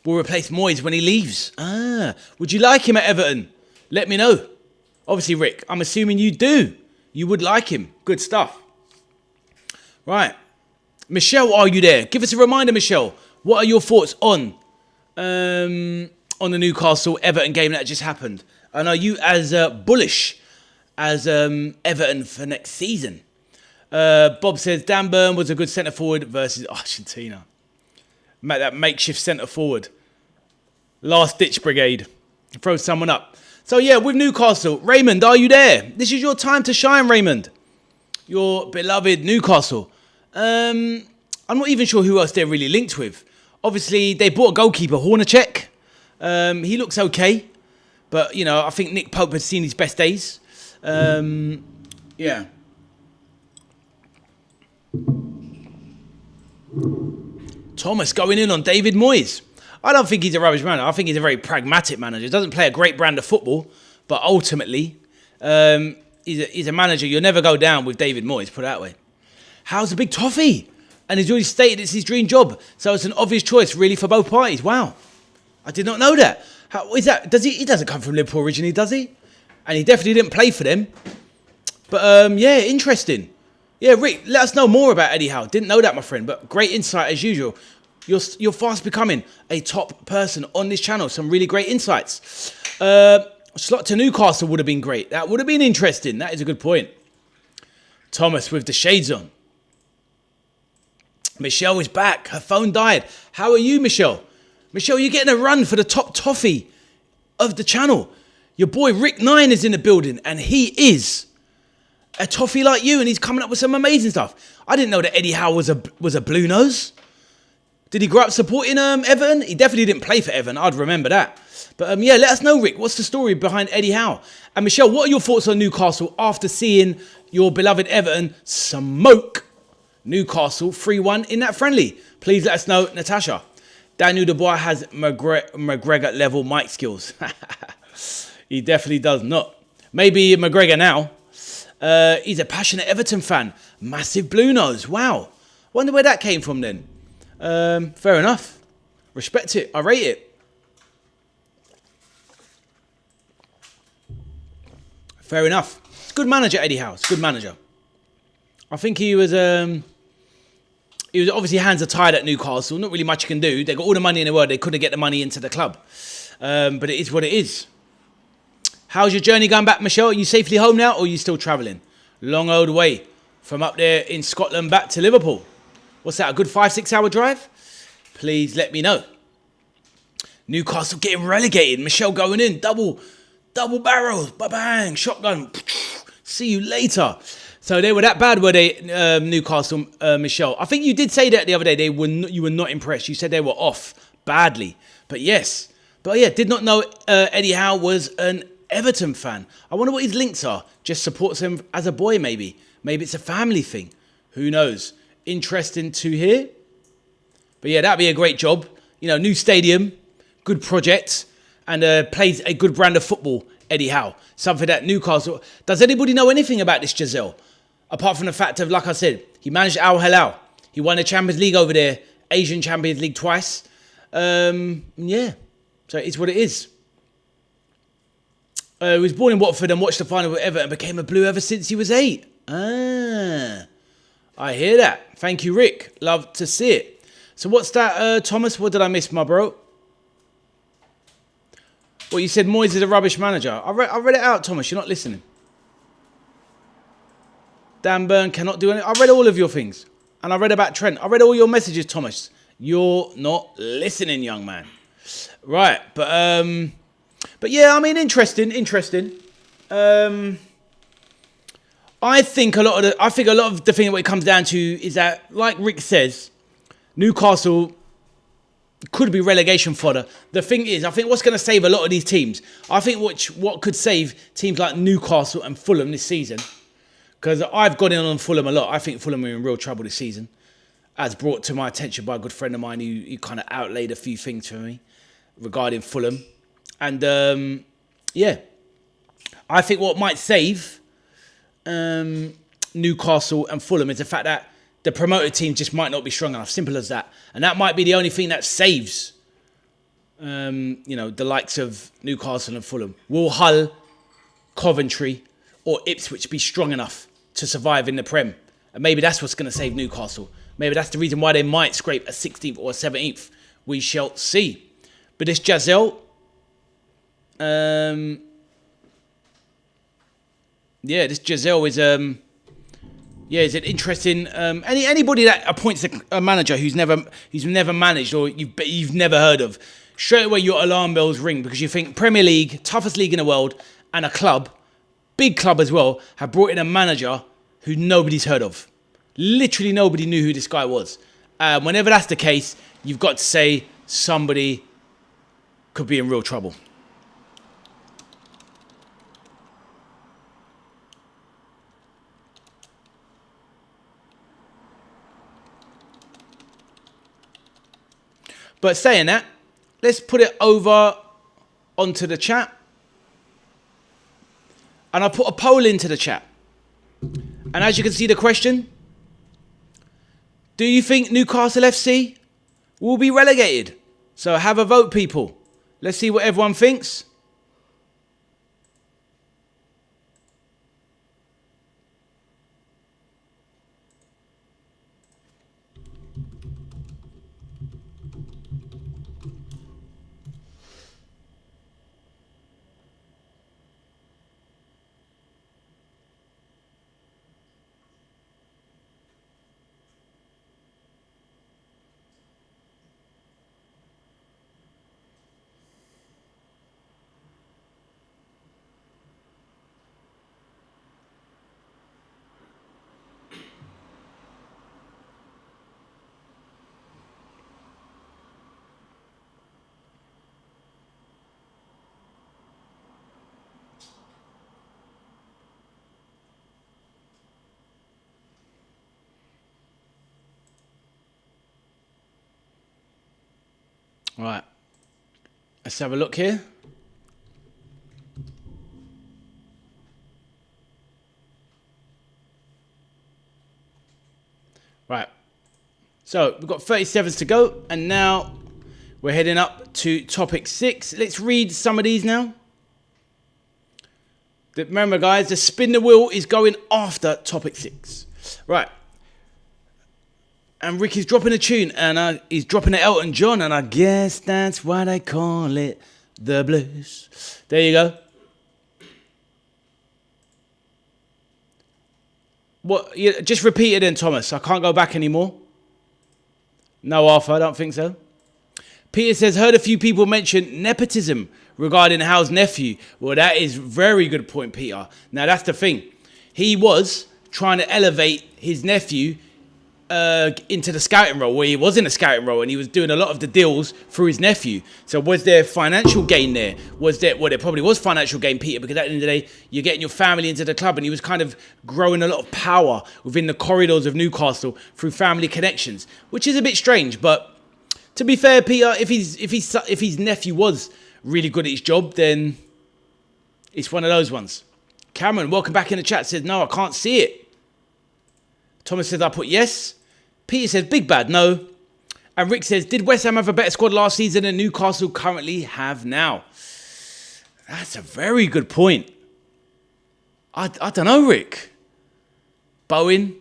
Speaker 1: will replace Moyes when he leaves. Would you like him at Everton? Let me know. Obviously, Rick, I'm assuming you do. You would like him. Good stuff. Right. Michelle, are you there? Give us a reminder, Michelle. What are your thoughts on the Newcastle-Everton game that just happened? And are you as bullish as Everton for next season? Bob says, Dan Burn was a good centre-forward versus Argentina. That makeshift centre-forward. Last-ditch brigade. Throw someone up. So, yeah, with Newcastle. Raymond, are you there? This is your time to shine, Raymond. your beloved Newcastle. I'm not even sure who else they're really linked with. Obviously, they bought a goalkeeper, Hornacek. He looks okay. But, you know, I think Nick Pope has seen his best days. Yeah. Thomas going in on David Moyes. I don't think he's a rubbish manager. I think he's a very pragmatic manager. He doesn't play a great brand of football, but ultimately, he's a manager. You'll never go down with David Moyes, put it that way. How's the big toffee? And he's already stated it's his dream job. So it's an obvious choice, really, for both parties. Wow. I did not know that. How is that? He doesn't come from Liverpool originally, does he? And he definitely didn't play for them. But, yeah, interesting. Yeah, Rick, let us know more about Eddie Howe. Didn't know that, my friend, but great insight as usual. You're fast becoming a top person on this channel. Some really great insights. Slot to Newcastle would have been great. That would have been interesting. That is a good point. Thomas with the shades on. Michelle is back. Her phone died. How are you, Michelle? Michelle, you're getting a run for the top toffee of the channel. Your boy Rick 9 is in the building, and he is a toffee like you, and he's coming up with some amazing stuff. I didn't know that Eddie Howe was a blue nose. Did he grow up supporting Everton? He definitely didn't play for Everton. I'd remember that. But yeah, let us know, Rick. What's the story behind Eddie Howe? And Michelle, what are your thoughts on Newcastle after seeing your beloved Everton smoke Newcastle 3-1 in that friendly? Please let us know, Natasha. Daniel Dubois has McGregor level mic skills. He definitely does not. Maybe McGregor now. He's a passionate Everton fan. Massive blue nose. Wow. Wonder where that came from then. Fair enough. Respect it. I rate it. Fair enough. Good manager, Eddie Howe. Good manager. I think he was obviously hands are tied at Newcastle. Not really much you can do. They got all the money in the world. They couldn't get the money into the club. But it is what it is. How's your journey going back, Michelle? Are you safely home now or are you still travelling? Long old way from up there in Scotland back to Liverpool. What's that, a good 5-6 hour drive? Please let me know. Newcastle getting relegated. Michelle going in. Double barrels. Bang. Shotgun. See you later. So they were that bad, were they, Newcastle, Michelle? I think you did say that the other day. You were not impressed. You said they were off badly. But yes. But yeah, did not know Eddie Howe was an Everton fan. I wonder what his links are. Just supports him as a boy, maybe. Maybe it's a family thing. Who knows? Interesting to hear. But yeah, that'd be a great job. You know, new stadium, good project, and plays a good brand of football, Eddie Howe. Something that Newcastle... Does anybody know anything about this Jaissle? Apart from the fact of, like I said, he managed Al Hilal. He won the Champions League over there, Asian Champions League twice. Yeah, so it's what it is. He was born in Watford and watched the final with Everton and became a Blue ever since he was 8. I hear that. Thank you, Rick. Love to see it. So what's that, Thomas? What did I miss, my bro? Well, you said Moyes is a rubbish manager. I read it out, Thomas. You're not listening. Dan Burn cannot do anything. I read all of your things. And I read about Trent. I read all your messages, Thomas. You're not listening, young man. Right, but yeah, I mean, interesting. I think a lot of the thing what it comes down to is that, like Rick says, Newcastle could be relegation fodder. The thing is, I think what's going to save a lot of these teams, I think what could save teams like Newcastle and Fulham this season, because I've gone in on Fulham a lot. I think Fulham are in real trouble this season, as brought to my attention by a good friend of mine who kind of outlaid a few things for me regarding Fulham. And yeah, I think what might save Newcastle and Fulham is the fact that the promoted team just might not be strong enough. Simple as that. And that might be the only thing that saves, the likes of Newcastle and Fulham. Will Hull, Coventry, or Ipswich be strong enough to survive in the Prem? And maybe that's what's going to save Newcastle. Maybe that's the reason why they might scrape a 16th or a 17th. We shall see. But this Jaissle, this Jaissle is is an interesting. Anybody that appoints a manager who's never managed or you've never heard of, straight away your alarm bells ring, because you think Premier League, toughest league in the world, and a club, big club as well, have brought in a manager who nobody's heard of. Literally nobody knew who this guy was. Whenever that's the case, you've got to say somebody could be in real trouble. But saying that, let's put it over onto the chat. And I put a poll into the chat. And as you can see the question, do you think Newcastle FC will be relegated? So have a vote, people. Let's see what everyone thinks. All right, let's have a look here. Right, so we've got 37s to go, and now we're heading up to topic 6. Let's read some of these now. Remember, guys, the spin the wheel is going after topic 6. Right. And Rick is dropping a tune, and he's dropping an Elton John, and I guess that's why they call it the blues. There you go. What? Just repeat it then, Thomas. I can't go back anymore. No, Arthur, I don't think so. Peter says, heard a few people mention nepotism regarding Hal's nephew. Well, that is a very good point, Peter. Now, that's the thing. He was trying to elevate his nephew into the scouting role, where he was in a scouting role and he was doing a lot of the deals through his nephew. So was there financial gain there? Well, there probably was financial gain, Peter, because at the end of the day, you're getting your family into the club, and he was kind of growing a lot of power within the corridors of Newcastle through family connections, which is a bit strange. But to be fair, Peter, if his nephew was really good at his job, then it's one of those ones. Cameron, welcome back in the chat, says, no, I can't see it. Thomas says, I put yes. Peter says, big bad, no. And Rick says, did West Ham have a better squad last season than Newcastle currently have now? That's a very good point. I don't know, Rick. Bowen,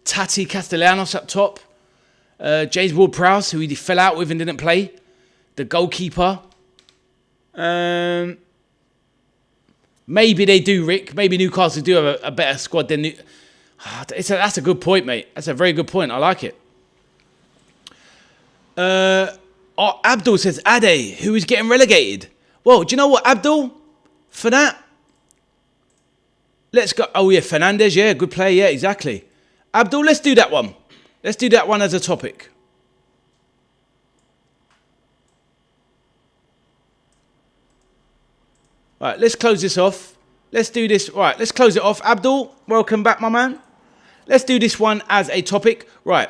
Speaker 1: Tati Castellanos up top. James Ward-Prowse, who he fell out with and didn't play. The goalkeeper. Maybe they do, Rick. Maybe Newcastle do have a better squad than that's a good point, mate. That's a very good point. I like it. Abdul says, Ade, who is getting relegated. Well, do you know what, Abdul? For that, let's go. Oh, yeah, Fernandez. Yeah, good player. Yeah, exactly. Abdul, let's do that one. Let's do that one as a topic. All right, let's close this off. Let's do this. Right, let's close it off. Abdul, welcome back, my man. Let's do this one as a topic. Right.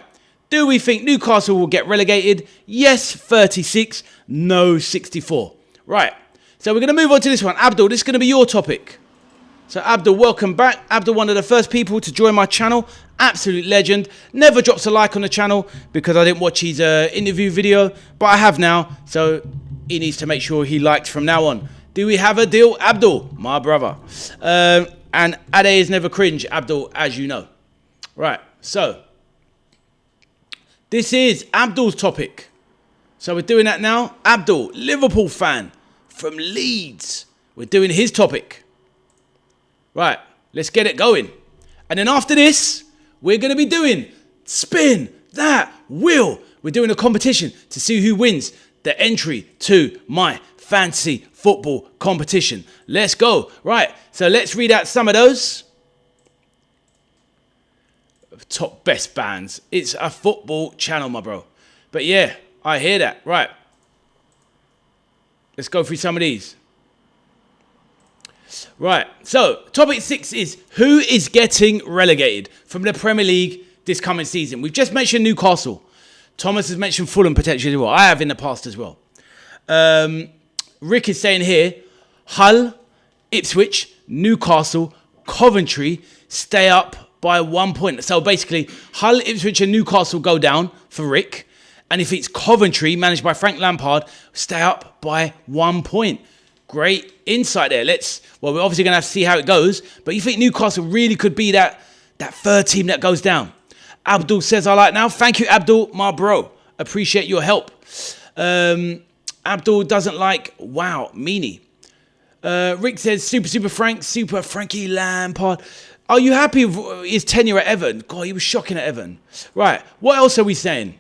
Speaker 1: Do we think Newcastle will get relegated? Yes, 36. No, 64. Right. So we're going to move on to this one. Abdul, this is going to be your topic. So Abdul, welcome back. Abdul, one of the first people to join my channel. Absolute legend. Never drops a like on the channel because I didn't watch his interview video. But I have now. So he needs to make sure he likes from now on. Do we have a deal? Abdul, my brother. And Ade is never cringe, Abdul, as you know. Right, so this is Abdul's topic. So we're doing that now. Abdul, Liverpool fan from Leeds. We're doing his topic. Right, let's get it going. And then after this, we're going to be doing Spin That Wheel. We're doing a competition to see who wins the entry to my fantasy football competition. Let's go. Right, so let's read out some of those. top best bands. It's a football channel, my bro. But yeah, I hear that. Right. Let's go through some of these. Right. So, topic 6 is who is getting relegated from the Premier League this coming season? We've just mentioned Newcastle. Thomas has mentioned Fulham potentially as well. I have in the past as well. Rick is saying here, Hull, Ipswich, Newcastle, Coventry stay up by 1 point. So basically, Hull, Ipswich and Newcastle go down for Rick. And if it's Coventry, managed by Frank Lampard, stay up by 1 point. Great insight there. We're obviously going to have to see how it goes. But you think Newcastle really could be that third team that goes down? Abdul says, I like now. Thank you, Abdul, my bro. Appreciate your help. Abdul doesn't like, wow, meanie. Rick says, super Frankie Lampard. Are you happy with his tenure at Everton? God, he was shocking at Everton. Right, what else are we saying?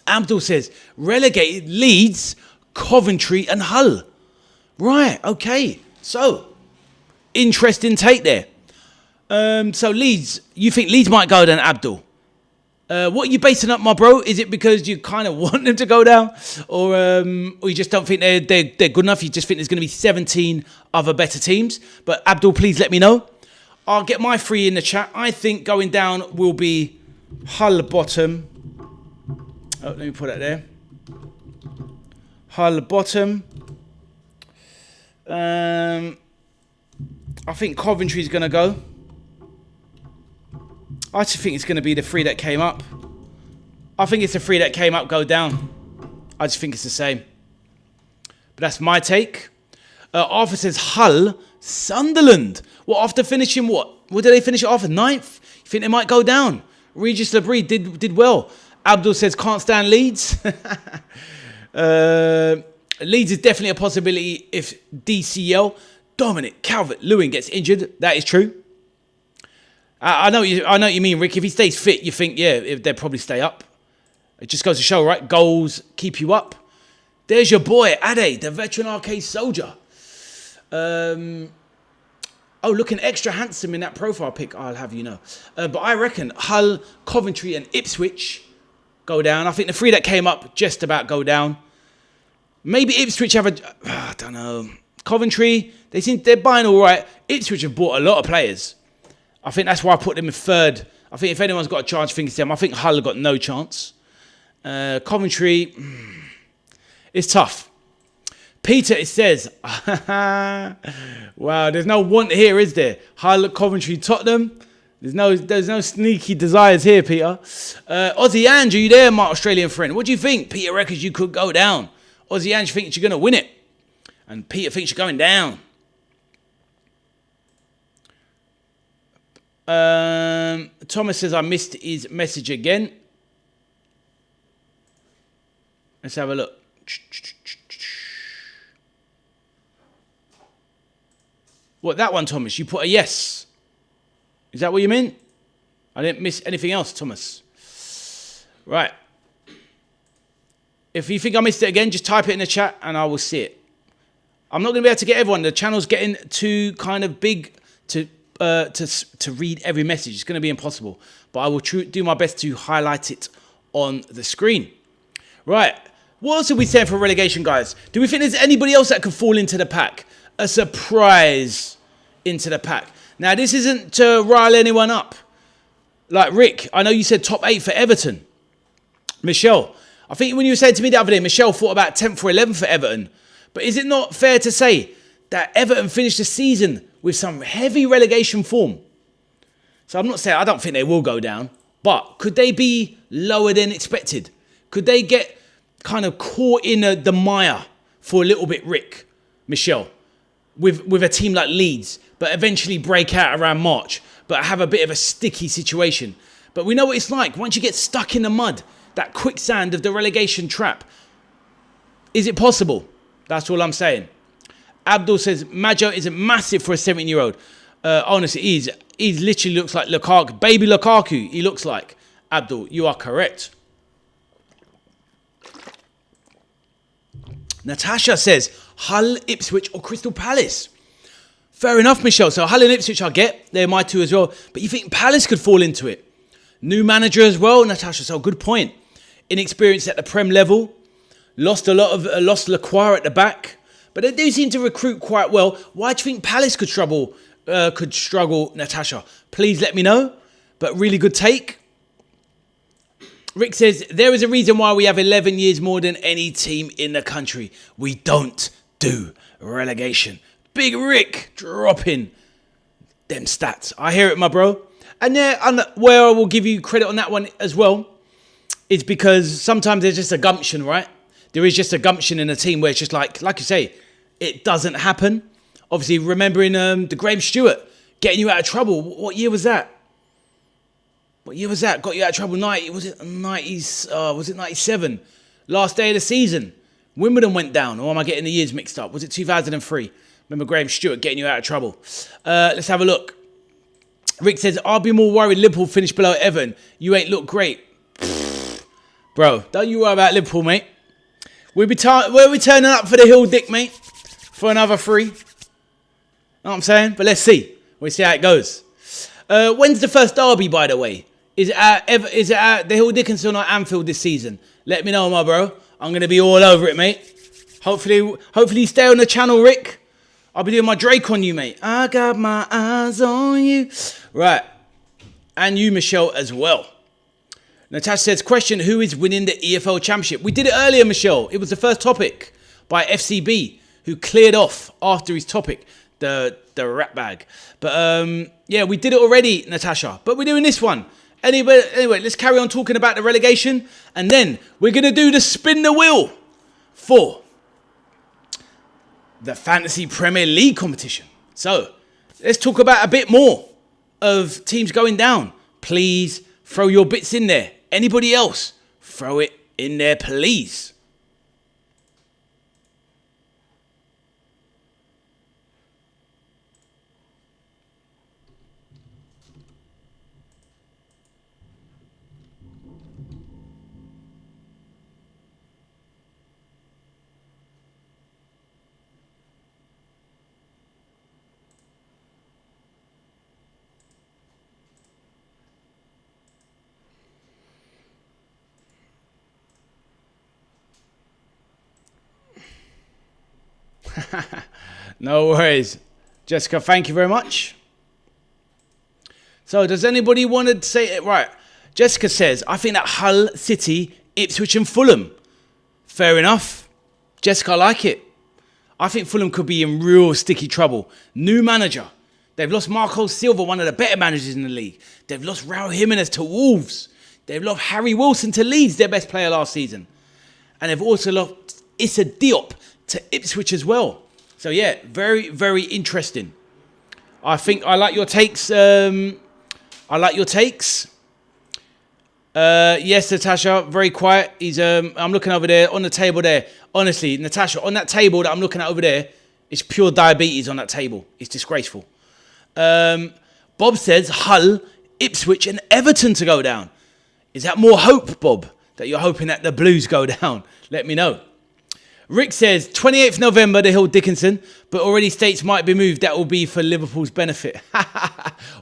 Speaker 1: Abdul says, relegated Leeds, Coventry and Hull. Right, okay. So, interesting take there. So Leeds, you think Leeds might go down, Abdul? What are you basing up, my bro? Is it because you kind of want them to go down? Or you just don't think they're good enough? You just think there's going to be 17 other better teams? But Abdul, please let me know. I'll get my 3 in the chat. I think going down will be Hull bottom. Oh, let me put that there. Hull bottom. I think Coventry's going to go. I just think it's going to be the 3 that came up. I think it's the 3 that came up go down. I just think it's the same. But that's my take. Arthur says Hull, Sunderland. What, after finishing what? What did they finish it after? 9th? You think they might go down? Regis Labrie did well. Abdul says can't stand Leeds. Leeds is definitely a possibility if DCL, Dominic Calvert-Lewin gets injured. That is true. I know what you mean, Rick. If he stays fit, you think, yeah, they'll probably stay up. It just goes to show, right? Goals keep you up. There's your boy, Ade, the veteran arcade soldier. Looking extra handsome in that profile pic, I'll have you know. But I reckon Hull, Coventry and Ipswich go down. I think the 3 that came up just about go down. Maybe Ipswich have I don't know. Coventry, they're buying all right. Ipswich have bought a lot of players. I think that's why I put them in 3rd. I think if anyone's got a chance, I think it's them. I think Hull have got no chance. Coventry, it's tough. Peter, it says, wow, there's no want here, is there? Hull, Coventry, Tottenham. There's no sneaky desires here, Peter. Aussie Ange, are you there, my Australian friend? What do you think? Peter reckons you could go down. Aussie Ange thinks you're going to win it. And Peter thinks you're going down. Thomas says I missed his message again. Let's have a look. What, that one, Thomas? You put a yes. Is that what you mean? I didn't miss anything else, Thomas. Right. If you think I missed it again, just type it in the chat and I will see it. I'm not going to be able to get everyone. The channel's getting too kind of big to read every message. It's going to be impossible. But I will do my best to highlight it on the screen. Right. What else are we saying for relegation, guys? Do we think there's anybody else that could fall into the pack? A surprise into the pack. Now, this isn't to rile anyone up. Like Rick, I know you said top 8 for Everton. Michelle, I think when you were saying to me the other day, Michelle thought about 10th or 11th for Everton. But is it not fair to say that Everton finished the season with some heavy relegation form? So I'm not saying I don't think they will go down, but could they be lower than expected? Could they get kind of caught in the mire for a little bit, Rick, Michelle, with a team like Leeds, but eventually break out around March, but have a bit of a sticky situation? But we know what it's like. Once you get stuck in the mud, that quicksand of the relegation trap, is it possible? That's all I'm saying. Abdul says, Majo isn't massive for a 17-year-old. Honestly, he literally looks like Lukaku. Baby Lukaku, he looks like. Abdul, you are correct. Natasha says, Hull, Ipswich or Crystal Palace. Fair enough, Michelle. So Hull and Ipswich I get. They're my 2 as well. But you think Palace could fall into it? New manager as well, Natasha. So good point. Inexperienced at the Prem level. Lost Lacroix at the back. But they do seem to recruit quite well. Why do you think Palace could struggle, Natasha? Please let me know. But really good take. Rick says, there is a reason why we have 11 years more than any team in the country. We don't do relegation. Big Rick dropping them stats. I hear it, my bro. And yeah, where I will give you credit on that one as well is because sometimes there's just a gumption, right? There is just a gumption in a team where it's just like you say, it doesn't happen. Obviously, remembering the Graham Stewart getting you out of trouble. What year was that? What year was that? Got you out of trouble. Was it 97? Last day of the season. Wimbledon went down. Or am I getting the years mixed up? Was it 2003? Remember Graham Stewart getting you out of trouble. Let's have a look. Rick says, I'll be more worried Liverpool finish below Everton. You ain't look great. Bro, don't you worry about Liverpool, mate. We'll be turning up for the Hill Dick, mate. For another 3. Know what I'm saying? But let's see. We'll see how it goes. When's the first derby, by the way? Is it at the Hill Dickinson or Anfield this season? Let me know, my bro. I'm going to be all over it, mate. Hopefully stay on the channel, Rick. I'll be doing my Drake on you, mate. I got my eyes on you. Right. And you, Michelle, as well. Natasha says, question, who is winning the EFL Championship? We did it earlier, Michelle. It was the first topic by FCB, who cleared off after his topic, the rat bag. But, yeah, we did it already, Natasha. But we're doing this one. Anyway, let's carry on talking about the relegation. And then we're going to do the spin the wheel for the Fantasy Premier League competition. So, let's talk about a bit more of teams going down. Please throw your bits in there. Anybody else? Throw it in there, please. No worries. Jessica, thank you very much. So, does anybody want to say it? Right. Jessica says, I think that Hull, City, Ipswich and Fulham. Fair enough. Jessica, I like it. I think Fulham could be in real sticky trouble. New manager. They've lost Marco Silva, one of the better managers in the league. They've lost Raul Jimenez to Wolves. They've lost Harry Wilson to Leeds, their best player last season. And they've also lost Issa Diop to Ipswich as well. So yeah, very, very interesting. I think I like your takes. Yes, Natasha, very quiet. I'm looking over there on the table there. Honestly, Natasha, on that table that I'm looking at over there, it's pure diabetes on that table. It's disgraceful. Bob says Hull, Ipswich and Everton to go down. Is that more hope, Bob, that you're hoping that the Blues go down? Let me know. Rick says, 28th November, the Hill Dickinson, but already states might be moved. That will be for Liverpool's benefit.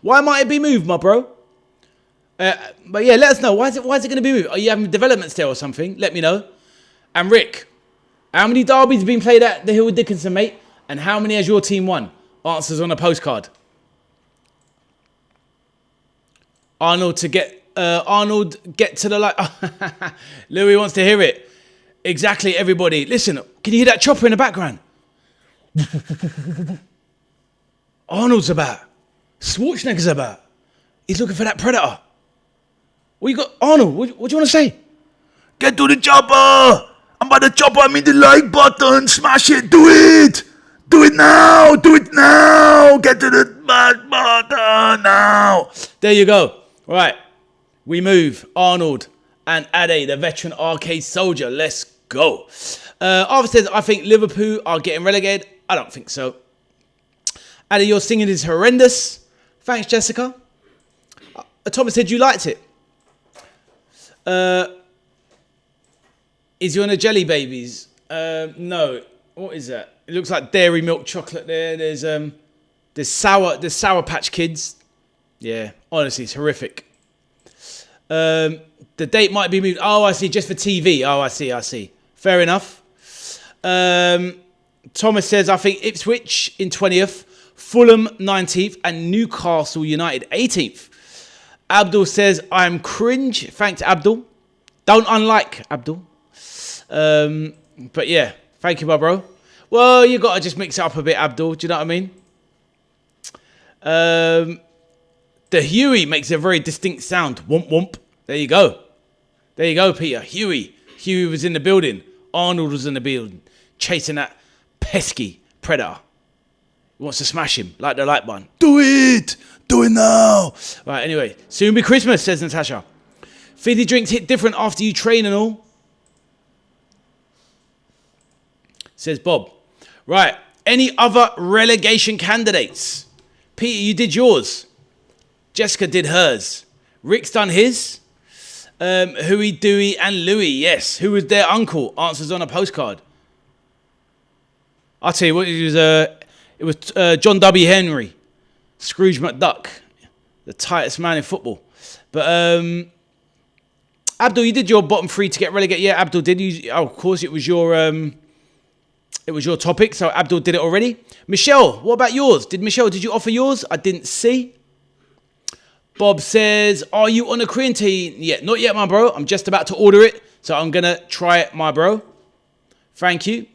Speaker 1: Why might it be moved, my bro? But yeah, let us know. Why is it going to be moved? Are you having developments there or something? Let me know. And Rick, how many derbies have been played at the Hill Dickinson, mate? And how many has your team won? Answers on a postcard. Arnold, get to the light. Louis wants to hear it. Exactly, everybody. Listen, can you hear that chopper in the background? Arnold's about. Schwarzenegger's about. He's looking for that predator. What you got? Arnold, what do you want to say? Get to the chopper. I'm by the chopper. I mean the like button. Smash it. Do it. Do it now. Do it now. Get to the button now. There you go. Right. We move. Arnold and Ade, the veteran arcade soldier. Let's go. Arthur says, I think Liverpool are getting relegated. I don't think so. Ade, your singing is horrendous. Thanks, Jessica. Thomas said you liked it. Is you on a Jelly Babies? No. What is that? It looks like dairy milk chocolate there. There's Sour Patch Kids. Yeah, honestly, it's horrific. The date might be moved. Oh, I see. Just for TV. Oh, I see. Fair enough. Thomas says, I think Ipswich in 20th, Fulham 19th, and Newcastle United 18th. Abdul says, I'm cringe. Thanks, Abdul. Don't unlike Abdul. But yeah, thank you, my bro. Well, you got to just mix it up a bit, Abdul. Do you know what I mean? The Huey makes a very distinct sound. Womp, womp. There you go. There you go, Peter. Huey. Huey was in the building. Arnold was in the building. Chasing that pesky predator. He wants to smash him like the light button. Do it! Do it now! Right, anyway. Soon be Christmas, says Natasha. Fizzy drinks hit different after you train and all. Says Bob. Right. Any other relegation candidates? Peter, you did yours. Jessica did hers. Rick's done his. Huey, Dewey, and Louie. Yes. Who was their uncle? Answers on a postcard. I'll tell you what, it was John W. Henry. Scrooge McDuck. The tightest man in football. But Abdul, you did your bottom three to get relegated. Yeah, Abdul did. Of course, it was your topic, so Abdul did it already. Michelle, what about yours? Did you offer yours? I didn't see. Bob says, are you on a quarantine yet? Not yet, my bro. I'm just about to order it, so I'm going to try it, my bro. Thank you.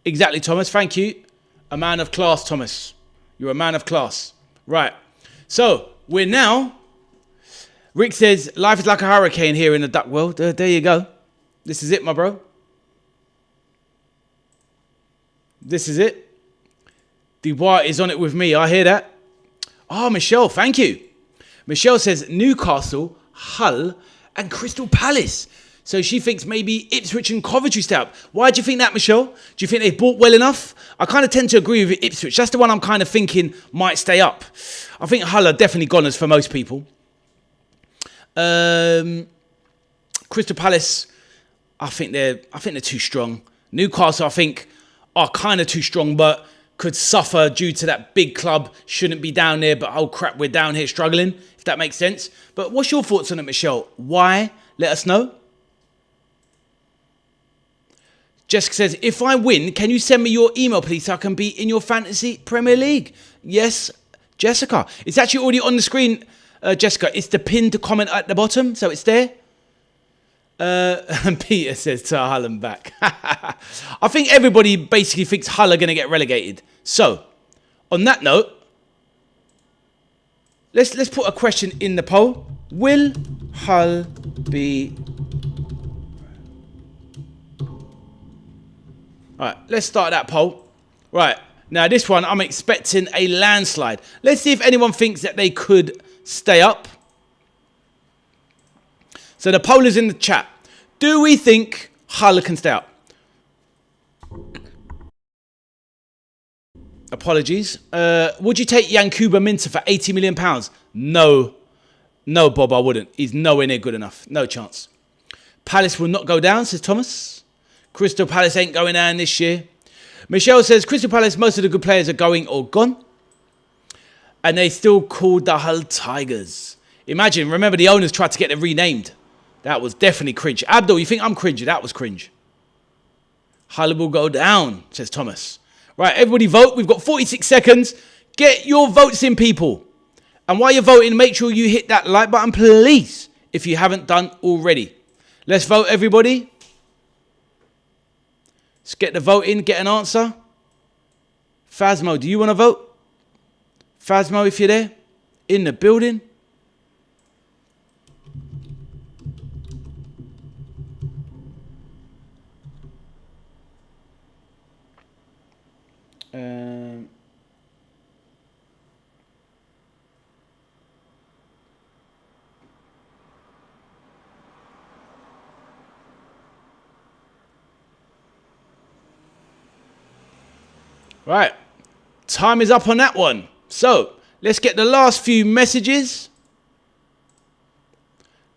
Speaker 1: Exactly, Thomas. Thank you. A man of class, Thomas. You're a man of class. Right. So, we're now... Rick says, life is like a hurricane here in the duck world. There you go. This is it, my bro. This is it. Dubois is on it with me. I hear that. Oh, Michelle, thank you. Michelle says Newcastle, Hull, and Crystal Palace. So she thinks maybe Ipswich and Coventry stay up. Why do you think that, Michelle? Do you think they've bought well enough? I kind of tend to agree with Ipswich. That's the one I'm kind of thinking might stay up. I think Hull are definitely goners for most people. Crystal Palace, I think they're too strong. Newcastle, I think, are kind of too strong, but could suffer due to that big club. Shouldn't be down there, but oh crap, we're down here struggling, if that makes sense. But what's your thoughts on it, Michelle? Why? Let us know. Jessica says, if I win, can you send me your email, please, so I can be in your fantasy Premier League? Yes, Jessica. It's actually already on the screen, Jessica. It's the pinned comment at the bottom, so it's there. And Peter says to Hull and back. I think everybody basically thinks Hull are going to get relegated. So, on that note, let's put a question in the poll. Will Hull be... Alright, let's start that poll. Right, now this one, I'm expecting a landslide. Let's see if anyone thinks that they could stay up. So the poll is in the chat. Do we think Hull can stay up? Apologies. Would you take Yankuba Minteh for £80 million? No. No, Bob, I wouldn't. He's nowhere near good enough. No chance. Palace will not go down, says Thomas. Crystal Palace ain't going down this year. Michelle says, Crystal Palace, most of the good players are going or gone. And they still called the Hull Tigers. Imagine, remember the owners tried to get them renamed. That was definitely cringe. Abdul, you think I'm cringy? That was cringe. Hull will go down, says Thomas. Right, everybody vote. We've got 46 seconds. Get your votes in, people. And while you're voting, make sure you hit that like button, please, if you haven't done already. Let's vote, everybody. Let's get the vote in, get an answer. Phasmo, do you want to vote? Phasmo, if you're there, in the building. Right, time is up on that one. So, let's get the last few messages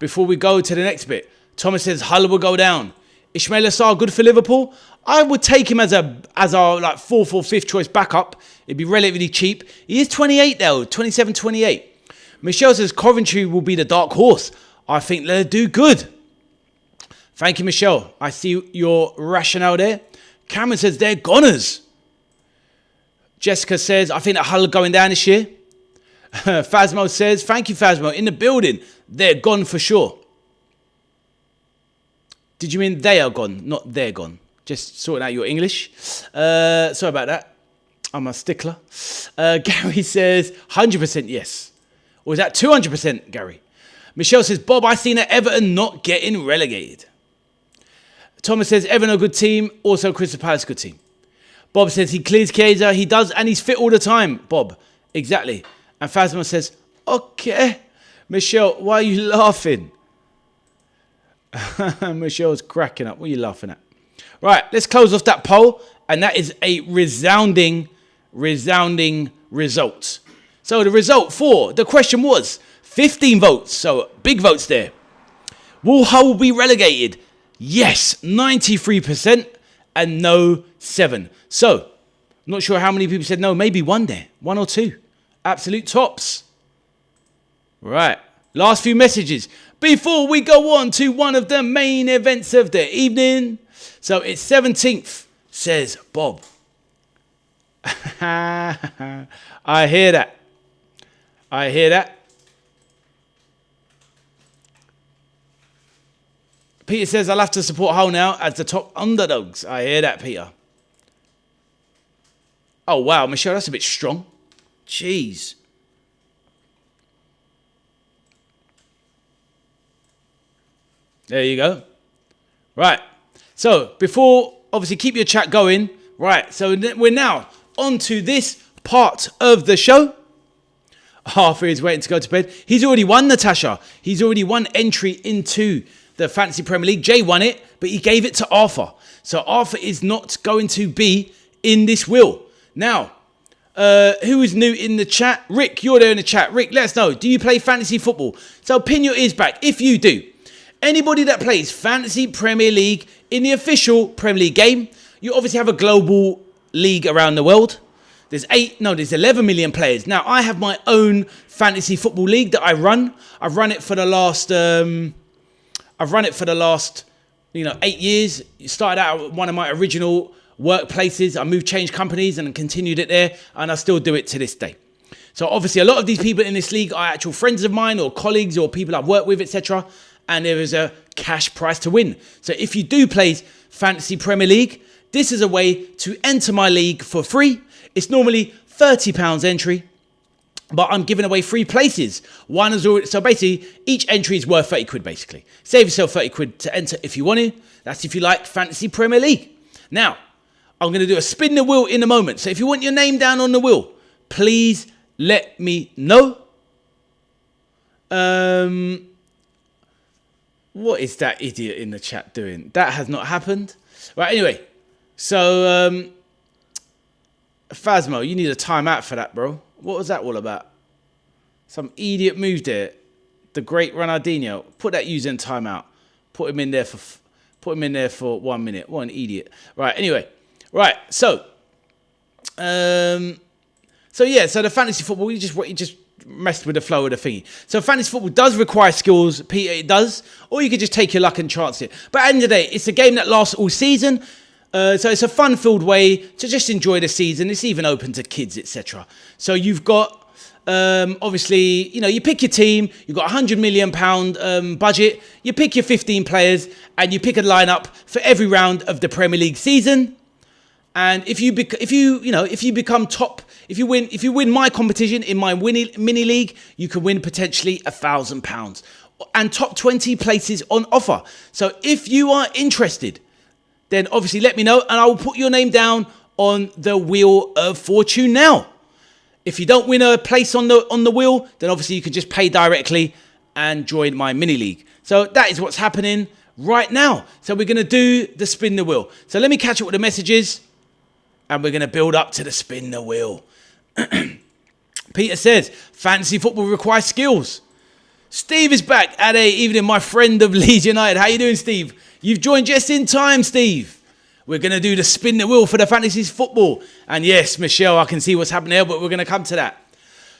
Speaker 1: before we go to the next bit. Thomas says Hull will go down. Ismail Assar, good for Liverpool. I would take him as our like fourth or fifth choice backup. It'd be relatively cheap. He is 28 though, 27, 28. Michelle says Coventry will be the dark horse. I think they'll do good. Thank you, Michelle. I see your rationale there. Cameron says they're goners. Jessica says, I think that Hull are going down this year. Phasmo says, thank you, Phasmo. In the building, they're gone for sure. Did you mean they are gone, not they're gone? Just sorting out your English. Sorry about that. I'm a stickler. Gary says, 100% yes. Or is that 200%, Gary? Michelle says, Bob, I seen at Everton not getting relegated. Thomas says, Everton a good team. Also, Crystal Palace good team. Bob says, he clears Chiesa. He does, and he's fit all the time, Bob. Exactly. And Phasma says, okay. Michelle, why are you laughing? Michelle's cracking up. What are you laughing at? Right, let's close off that poll. And that is a resounding result. So the result for the question was 15 votes. So big votes there. Will Hull be relegated? Yes, 93%. And no, 7. So, not sure how many people said no. Maybe one there. 1 or 2. Absolute tops. Right. Last few messages before we go on to one of the main events of the evening. So, it's 17th, says Bob. I hear that. I hear that. Peter says, I'll have to support Hull now as the top underdogs. I hear that, Peter. Oh, wow, Michelle, that's a bit strong. Jeez. There you go. Right. So, before, obviously, keep your chat going. Right. So, we're now on to this part of the show. Arthur is waiting to go to bed. He's already won, Natasha. He's already won entry into the Fantasy Premier League. Jay won it, but he gave it to Arthur. So Arthur is not going to be in this wheel. Now, who is new in the chat? Rick, you're there in the chat. Rick, let us know. Do you play fantasy football? So pin your ears back if you do. Anybody that plays Fantasy Premier League in the official Premier League game, you obviously have a global league around the world. There's 11 million players. Now, I have my own fantasy football league that I run. I've run it for the last... 8 years. It started out at one of my original workplaces. I changed companies and continued it there. And I still do it to this day. So obviously a lot of these people in this league are actual friends of mine or colleagues or people I've worked with, etc. And there is a cash prize to win. So if you do play Fantasy Premier League, this is a way to enter my league for free. It's normally £30 entry. But I'm giving away 3 places. One is already, so basically, each entry is worth 30 quid, basically. Save yourself 30 quid to enter if you want to. That's if you like Fantasy Premier League. Now, I'm going to do a spin the wheel in a moment. So if you want your name down on the wheel, please let me know. What is that idiot in the chat doing? That has not happened. Right, anyway. So, Phasmo, you need a timeout for that, bro. What was that all about? Some idiot move there. The great Ronaldinho. Put that user in timeout. Put him in there for 1 minute. What an idiot. Right, anyway. Right, so the fantasy football, you just messed with the flow of the thingy. So fantasy football does require skills, Peter, it does. Or you could just take your luck and chance it. But at the end of the day, it's a game that lasts all season. So it's a fun-filled way to just enjoy the season. It's even open to kids, etc. So you've got, obviously, you pick your team. You've got £100 million budget. You pick your 15 players, and you pick a lineup for every round of the Premier League season. And if you become top, if you win my competition in my mini league, you can win potentially £1,000 and top 20 places on offer. So if you are interested, then obviously let me know and I will put your name down on the Wheel of Fortune now. If you don't win a place on the wheel, then obviously you can just pay directly and join my mini league. So that is what's happening right now. So we're going to do the spin the wheel. So let me catch up with the messages and we're going to build up to the spin the wheel. Peter says, fantasy football requires skills. Steve is back at evening, my friend of Leeds United. How you doing, Steve? You've joined just in time, Steve. We're going to do the spin the wheel for the fantasy football. And yes, Michelle, I can see what's happening there, but we're going to come to that.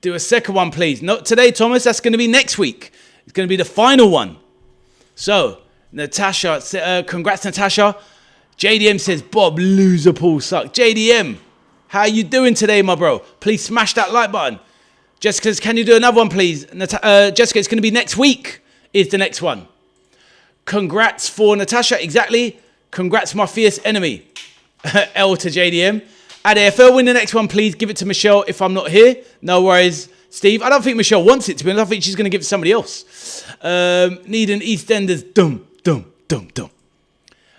Speaker 1: Do a second one, please. Not today, Thomas. That's going to be next week. It's going to be the final one. So, Natasha, congrats, Natasha. JDM says, Bob, loser Paul suck. JDM, how you doing today, my bro? Please smash that like button. Jessica, can you do another one, please? Jessica, it's going to be next week is the next one. Congrats for Natasha. Exactly. Congrats, my fierce enemy. L to JDM. At EFL, win the next one, please. Give it to Michelle if I'm not here. No worries, Steve. I don't think Michelle wants it to be honest. I think she's going to give it to somebody else. Need an EastEnders. Dum, dum, dum, dum.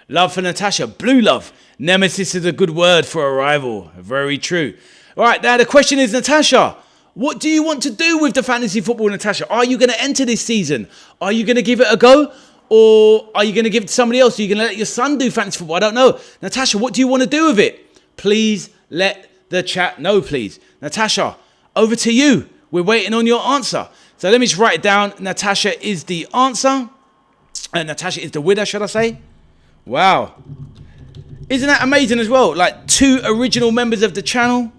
Speaker 1: Love for Natasha. Blue love. Nemesis is a good word for a rival. Very true. All right, now the question is, Natasha, what do you want to do with the fantasy football, Natasha? Are you going to enter this season? Are you going to give it a go? Or are you going to give it to somebody else? Are you going to let your son do fantasy football? I don't know. Natasha, what do you want to do with it? Please let the chat know, please. Natasha, over to you. We're waiting on your answer. So let me just write it down. Natasha is the answer. Natasha is the winner, should I say? Wow. Isn't that amazing as well? Like 2 original members of the channel.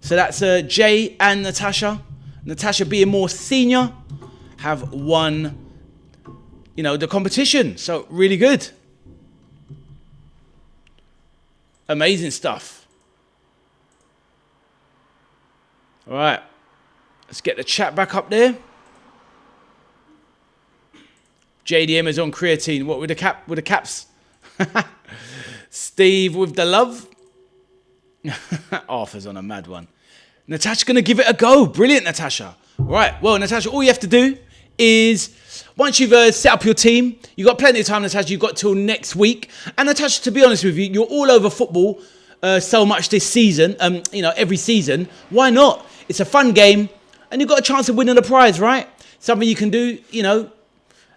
Speaker 1: So that's Jay and Natasha. Natasha being more senior have won, you know, the competition. So really good. Amazing stuff. All right. Let's get the chat back up there. JDM is on creatine. What with the caps? Steve with the love. Arthur's on a mad one. Natasha's going to give it a go. Brilliant, Natasha. Right. Well, Natasha, all you have to do is once you've set up your team, you've got plenty of time, Natasha. You've got till next week. And Natasha, to be honest with you, you're all over football so much this season. You know, every season. Why not? It's a fun game. And you've got a chance of winning a prize, right? Something you can do, you know.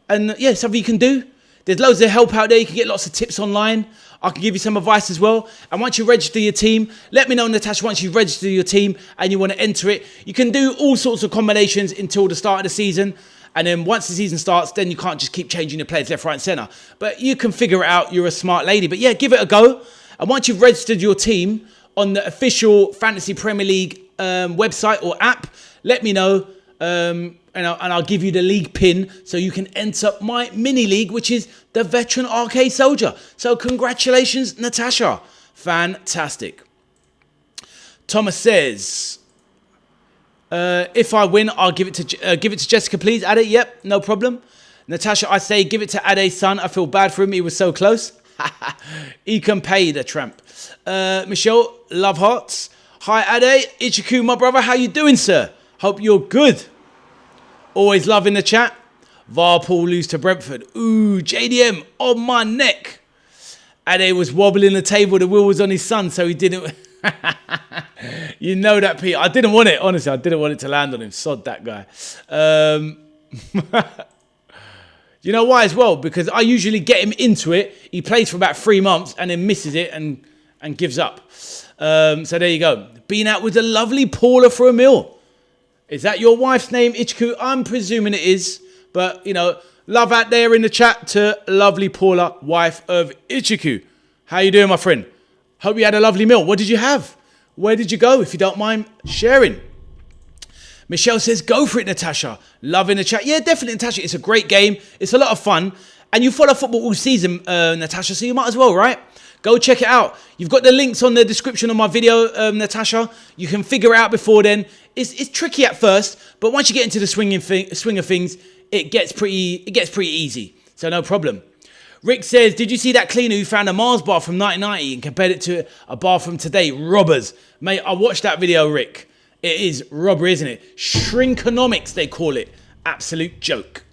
Speaker 1: And yeah, something you can do. There's loads of help out there. You can get lots of tips online. I can give you some advice as well. And once you register your team, let me know, Natasha, once you've registered your team and you want to enter it. You can do all sorts of combinations until the start of the season. And then once the season starts, then you can't just keep changing your players left, right, and centre. But you can figure it out. You're a smart lady. But yeah, give it a go. And once you've registered your team on the official Fantasy Premier League website or app, let me know. And I'll give you the league pin so you can enter my mini league, which is the Veteran Arcade Soldier. So congratulations, Natasha. Fantastic. Thomas says, if I win, I'll give it to Jessica, please. Ade, yep, no problem. Natasha, I say give it to Ade's son. I feel bad for him. He was so close. He can pay the tramp. Michelle, love hearts. Hi, Ade. Ichiku, my brother. How you doing, sir? Hope you're good. Always love in the chat. Varpool lose to Brentford. Ooh, JDM on my neck. Ade was wobbling the table. The wheel was on his son, so he didn't. You know that, Pete. I didn't want it. Honestly, I didn't want it to land on him. Sod that guy. You know why as well? Because I usually get him into it. He plays for about 3 months and then misses it and gives up. So there you go. Been out with a lovely Paula for a meal. Is that your wife's name, Ichiku? I'm presuming it is. But, you know, love out there in the chat to lovely Paula, wife of Ichiku. How you doing, my friend? Hope you had a lovely meal. What did you have? Where did you go, if you don't mind sharing? Michelle says, go for it, Natasha. Love in the chat. Yeah, definitely, Natasha. It's a great game. It's a lot of fun. And you follow football all season, Natasha, so you might as well, right? Go check it out. You've got the links on the description of my video, Natasha. You can figure it out before then. It's tricky at first, but once you get into the swing of things, it gets pretty easy. So no problem. Rick says, did you see that cleaner who found a Mars bar from 1990 and compared it to a bar from today? Robbers. Mate, I watched that video, Rick. It is robbery, isn't it? Shrinkonomics, they call it. Absolute joke.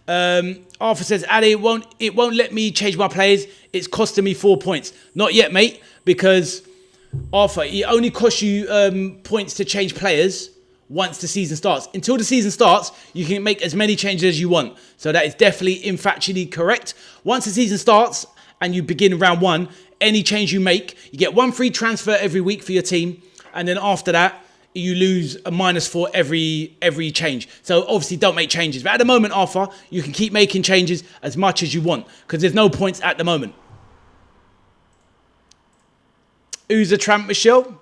Speaker 1: Arthur says, Ali, it won't let me change my players. It's costing me 4 points. Not yet, mate, because Arthur, it only costs you points to change players once the season starts. Until the season starts, you can make as many changes as you want. So that is definitely factually correct. Once the season starts and you begin round 1, any change you make, you get 1 free transfer every week for your team. And then after that, you lose a -4 every change. So obviously don't make changes. But at the moment, Arthur, you can keep making changes as much as you want because there's no points at the moment. Who's a tramp, Michelle?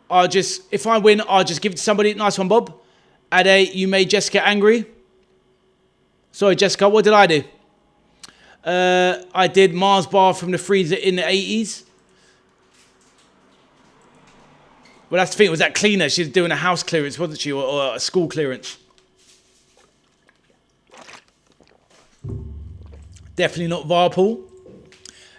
Speaker 1: if I win, I'll just give it to somebody. Nice one, Bob. Ade, you made Jessica angry. Sorry, Jessica, what did I do? I did Mars bar from the freezer in the 80s. Well, that's the thing. It was that cleaner. She was doing a house clearance, wasn't she? Or a school clearance. Definitely not Varpool.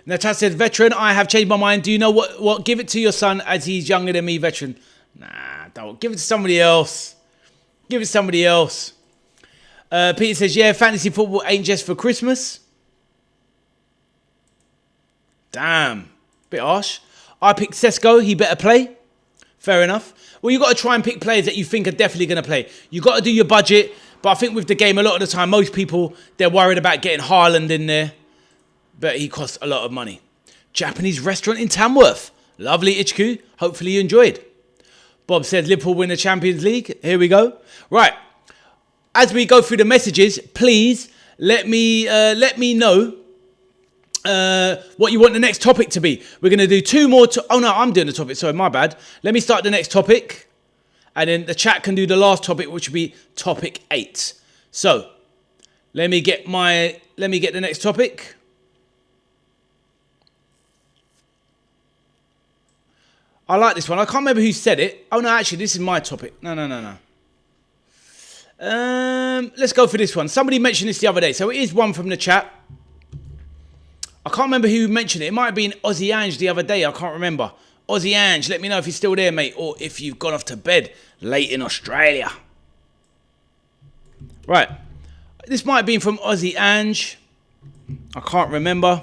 Speaker 1: Natasha said, veteran, I have changed my mind. Do you know what? Give it to your son as he's younger than me, veteran. Nah, don't. Give it to somebody else. Give it to somebody else. Peter says, yeah, fantasy football ain't just for Christmas. Damn. Bit harsh. I picked Sesko. He better play. Fair enough. Well, you've got to try and pick players that you think are definitely going to play. You've got to do your budget. But I think with the game, a lot of the time, most people, they're worried about getting Haaland in there. But he costs a lot of money. Japanese restaurant in Tamworth. Lovely, Ichiku. Hopefully you enjoyed. Bob said Liverpool win the Champions League. Here we go. Right. As we go through the messages, please let me know what you want the next topic to be. We're going to do two more. Oh, no, I'm doing the topic. Sorry, my bad. Let me start the next topic. And then the chat can do the last topic, which will be topic 8. So, let me get the next topic. I like this one. I can't remember who said it. Oh, no, actually, this is my topic. No. Let's go for this one. Somebody mentioned this the other day. So, it is one from the chat. I can't remember who mentioned it. It might have been Aussie Ange the other day. I can't remember. Aussie Ange, let me know if you're still there, mate. Or if you've gone off to bed late in Australia. Right. This might have been from Aussie Ange. I can't remember.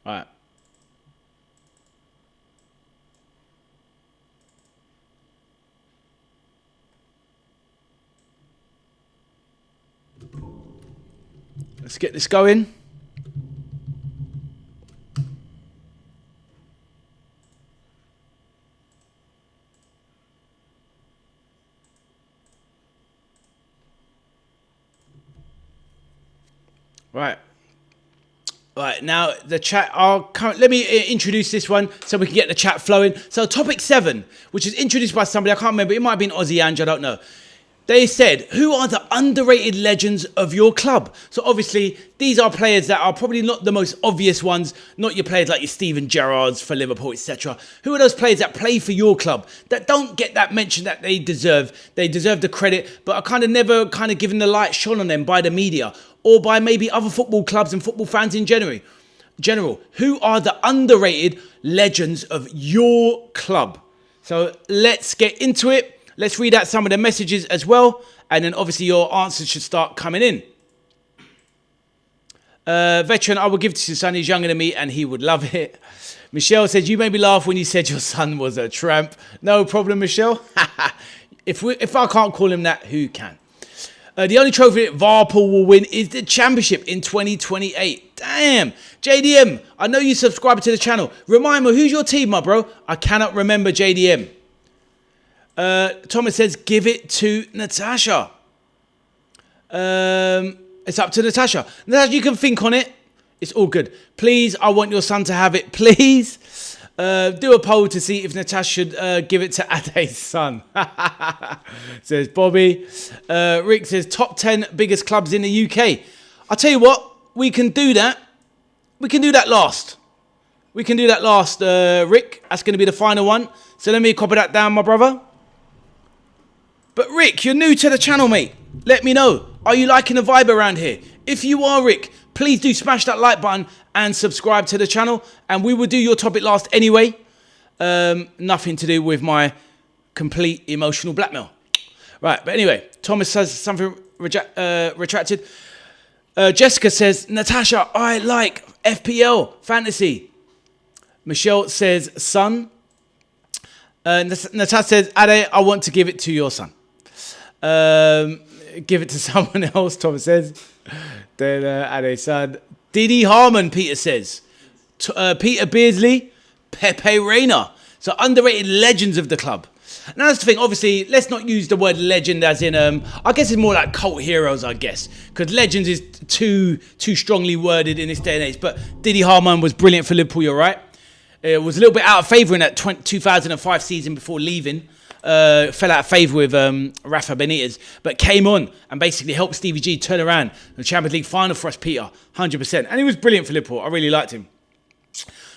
Speaker 1: All right. Let's get this going. Right. Right, now the chat, let me introduce this one so we can get the chat flowing. So topic 7, which is introduced by somebody, I can't remember, it might have been Aussie Ange, I don't know. They said, who are the underrated legends of your club? So obviously, these are players that are probably not the most obvious ones, not your players like your Steven Gerrards for Liverpool, etc. Who are those players that play for your club that don't get that mention that they deserve? They deserve the credit, but are kind of never kind of given the light shone on them by the media or by maybe other football clubs and football fans in general. Who are the underrated legends of your club? So let's get into it. Let's read out some of the messages as well. And then obviously your answers should start coming in. Veteran, I will give it to your son. He's younger than me and he would love it. Michelle said, you made me laugh when you said your son was a tramp. No problem, Michelle. If I can't call him that, who can? The only trophy that Varpool will win is the championship in 2028. Damn. JDM, I know you subscribe to the channel. Remind me, who's your team, my bro? I cannot remember JDM. Thomas says, give it to Natasha. It's up to Natasha. Natasha, you can think on it. It's all good. Please, I want your son to have it. Please. Do a poll to see if Natasha should give it to Ade's son. Says Bobby. Rick says, top 10 biggest clubs in the UK. I'll tell you what, we can do that. We can do that last. Rick. That's going to be the final one. So let me copy that down, my brother. But Rick, you're new to the channel, mate. Let me know. Are you liking the vibe around here? If you are, Rick, please do smash that like button and subscribe to the channel. And we will do your topic last anyway. Nothing to do with my complete emotional blackmail. Right, but anyway, Thomas says something retracted. Jessica says, Natasha, I like FPL fantasy. Michelle says, son. Natasha says, Ade, I want to give it to your son. Give it to someone else, Thomas says. Then Ade's son. Diddy Harmon, Peter says. Peter Beardsley, Pepe Reina. So underrated legends of the club. Now that's the thing, obviously, let's not use the word legend as in, I guess it's more like cult heroes, I guess. Because legends is too strongly worded in this day and age. But Diddy Harmon was brilliant for Liverpool, you're right. It was a little bit out of favour in that 2005 season before leaving. Fell out of favour with Rafa Benitez, but came on and basically helped Stevie G turn around the Champions League final for us, Peter, 100%. And he was brilliant for Liverpool. I really liked him.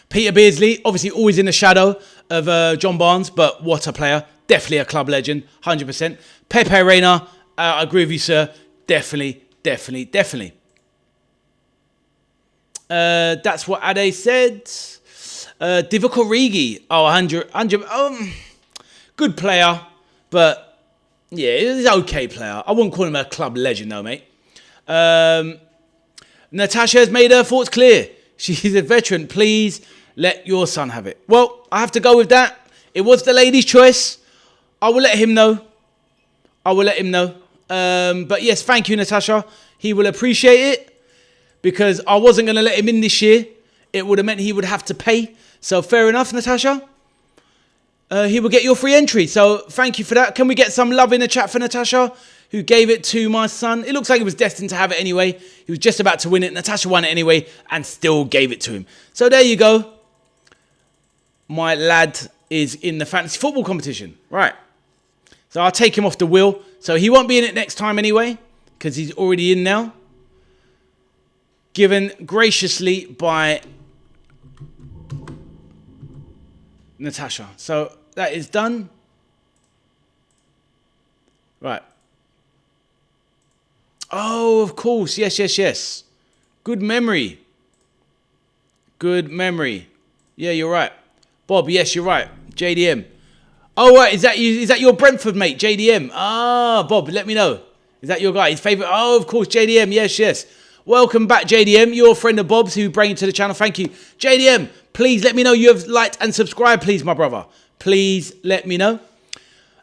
Speaker 1: Peter Beardsley, obviously always in the shadow of John Barnes, but what a player. Definitely a club legend, 100%. Pepe Reina, I agree with you, sir. Definitely. That's what Ade said. Divock Origi, 100. Good player, but yeah, he's an okay player. I wouldn't call him a club legend though, mate. Natasha has made her thoughts clear. She's a veteran. Please let your son have it. Well, I have to go with that. It was the lady's choice. I will let him know. But yes, thank you, Natasha. He will appreciate it because I wasn't going to let him in this year. It would have meant he would have to pay. So fair enough, Natasha. He will get your free entry. So thank you for that. Can we get some love in the chat for Natasha, who gave it to my son? It looks like he was destined to have it anyway. He was just about to win it. Natasha won it anyway and still gave it to him. So there you go. My lad is in the fantasy football competition. Right. So I'll take him off the wheel. So he won't be in it next time anyway, because he's already in now. Given graciously by Natasha. So that is done. Right. Oh, of course. Yes. Good memory. Yeah, you're right. Bob, yes, you're right. JDM. Oh, right. Is that you? Is that your Brentford mate, JDM? Ah, Bob, let me know. Is that your guy? His favourite? Oh, of course, JDM. Yes. Welcome back, JDM. You're a friend of Bob's who bring you to the channel. Thank you. JDM, please let me know you have liked and subscribed, please, my brother. Please let me know.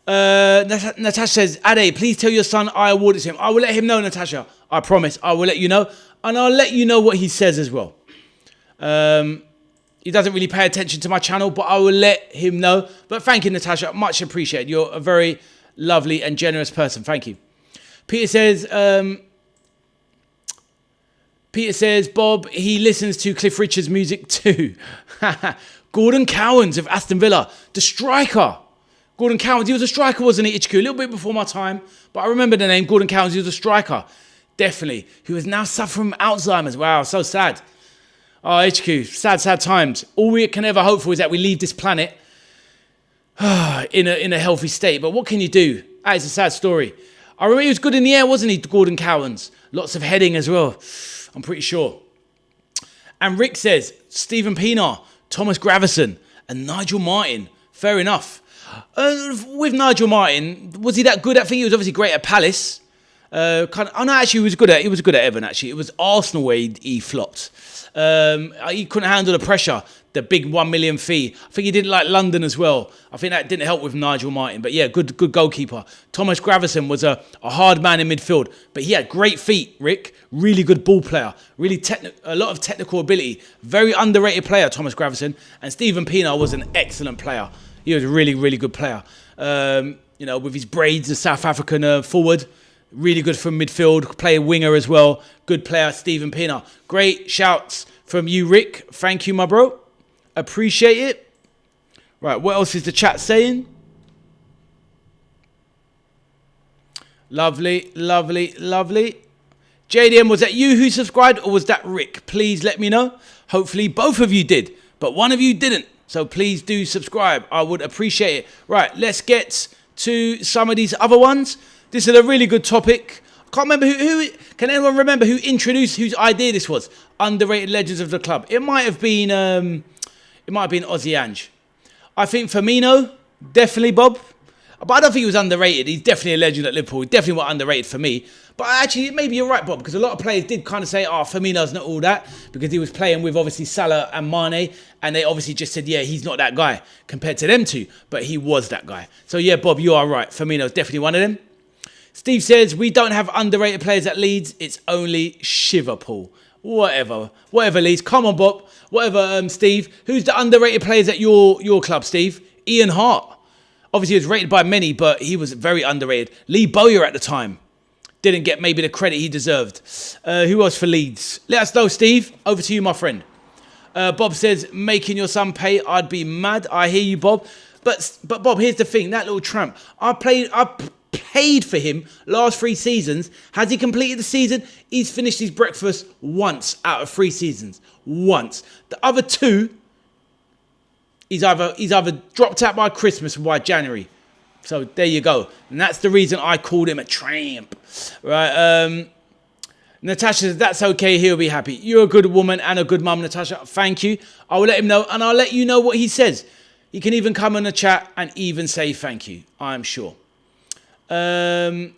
Speaker 1: Natasha says, Ade, please tell your son I awarded him. I will let him know, Natasha. I promise. I will let you know. And I'll let you know what he says as well. He doesn't really pay attention to my channel, but I will let him know. But thank you, Natasha. Much appreciated. You're a very lovely and generous person. Thank you. Peter says, Bob, he listens to Cliff Richard's music too. Gordon Cowans of Aston Villa, the striker. Gordon Cowans, he was a striker, wasn't he, HQ? A little bit before my time, but I remember the name, Gordon Cowans, he was a striker. Definitely. Who is now suffering from Alzheimer's. Wow, so sad. Oh, HQ, sad times. All we can ever hope for is that we leave this planet in a healthy state. But what can you do? That is a sad story. I remember he was good in the air, wasn't he, Gordon Cowans? Lots of heading as well, I'm pretty sure. And Rick says, Stephen Pienaar, Thomas Gravison, and Nigel Martin. Fair enough. With Nigel Martin, was he that good? I think he was obviously great at Palace. Actually, he was good at Everton, actually. It was Arsenal where he flopped. He couldn't handle the pressure, the big 1 million fee. I think he didn't like London as well. I think that didn't help with Nigel Martin. But yeah, good goalkeeper. Thomas Gravison was a hard man in midfield, but he had great feet, Rick. Really good ball player. Really a lot of technical ability. Very underrated player, Thomas Gravison. And Stephen Pienaar was an excellent player. He was a really, really good player. With his braids, the South African forward. Really good from midfield, play winger as well. Good player, Stephen Pienaar. Great shouts from you, Rick. Thank you, my bro. Appreciate it. Right, what else is the chat saying? Lovely. JDM, was that you who subscribed or was that Rick? Please let me know. Hopefully both of you did, but one of you didn't. So please do subscribe. I would appreciate it. Right, let's get to some of these other ones. This is a really good topic. I can't remember who can anyone remember who introduced, whose idea this was? Underrated legends of the club. It might have been Ozzy Ange. I think Firmino, definitely Bob. But I don't think he was underrated. He's definitely a legend at Liverpool. He's definitely not underrated for me. But actually, maybe you're right, Bob, because a lot of players did kind of say, Firmino's not all that, because he was playing with, obviously, Salah and Mane, and they obviously just said, yeah, he's not that guy compared to them two, but he was that guy. So, yeah, Bob, you are right. Firmino's definitely one of them. Steve says, we don't have underrated players at Leeds. It's only Shiverpool. Whatever, Leeds. Come on, Bob. Whatever, Steve. Who's the underrated players at your club, Steve? Ian Hart. Obviously, he was rated by many, but he was very underrated. Lee Bowyer at the time didn't get maybe the credit he deserved. Who else for Leeds? Let us know, Steve. Over to you, my friend. Bob says, making your son pay, I'd be mad. I hear you, Bob. But Bob, here's the thing. That little tramp. I played for him last 3 seasons. Has he completed the season? He's finished his breakfast once out of 3 seasons. Once. The other 2, he's either dropped out by Christmas or by January. So there you go. And that's the reason I called him a tramp. Right. Natasha says, that's okay. He'll be happy. You're a good woman and a good mum, Natasha. Thank you. I will let him know, and I'll let you know what he says. He can even come in the chat and even say thank you, I'm sure. Amakachi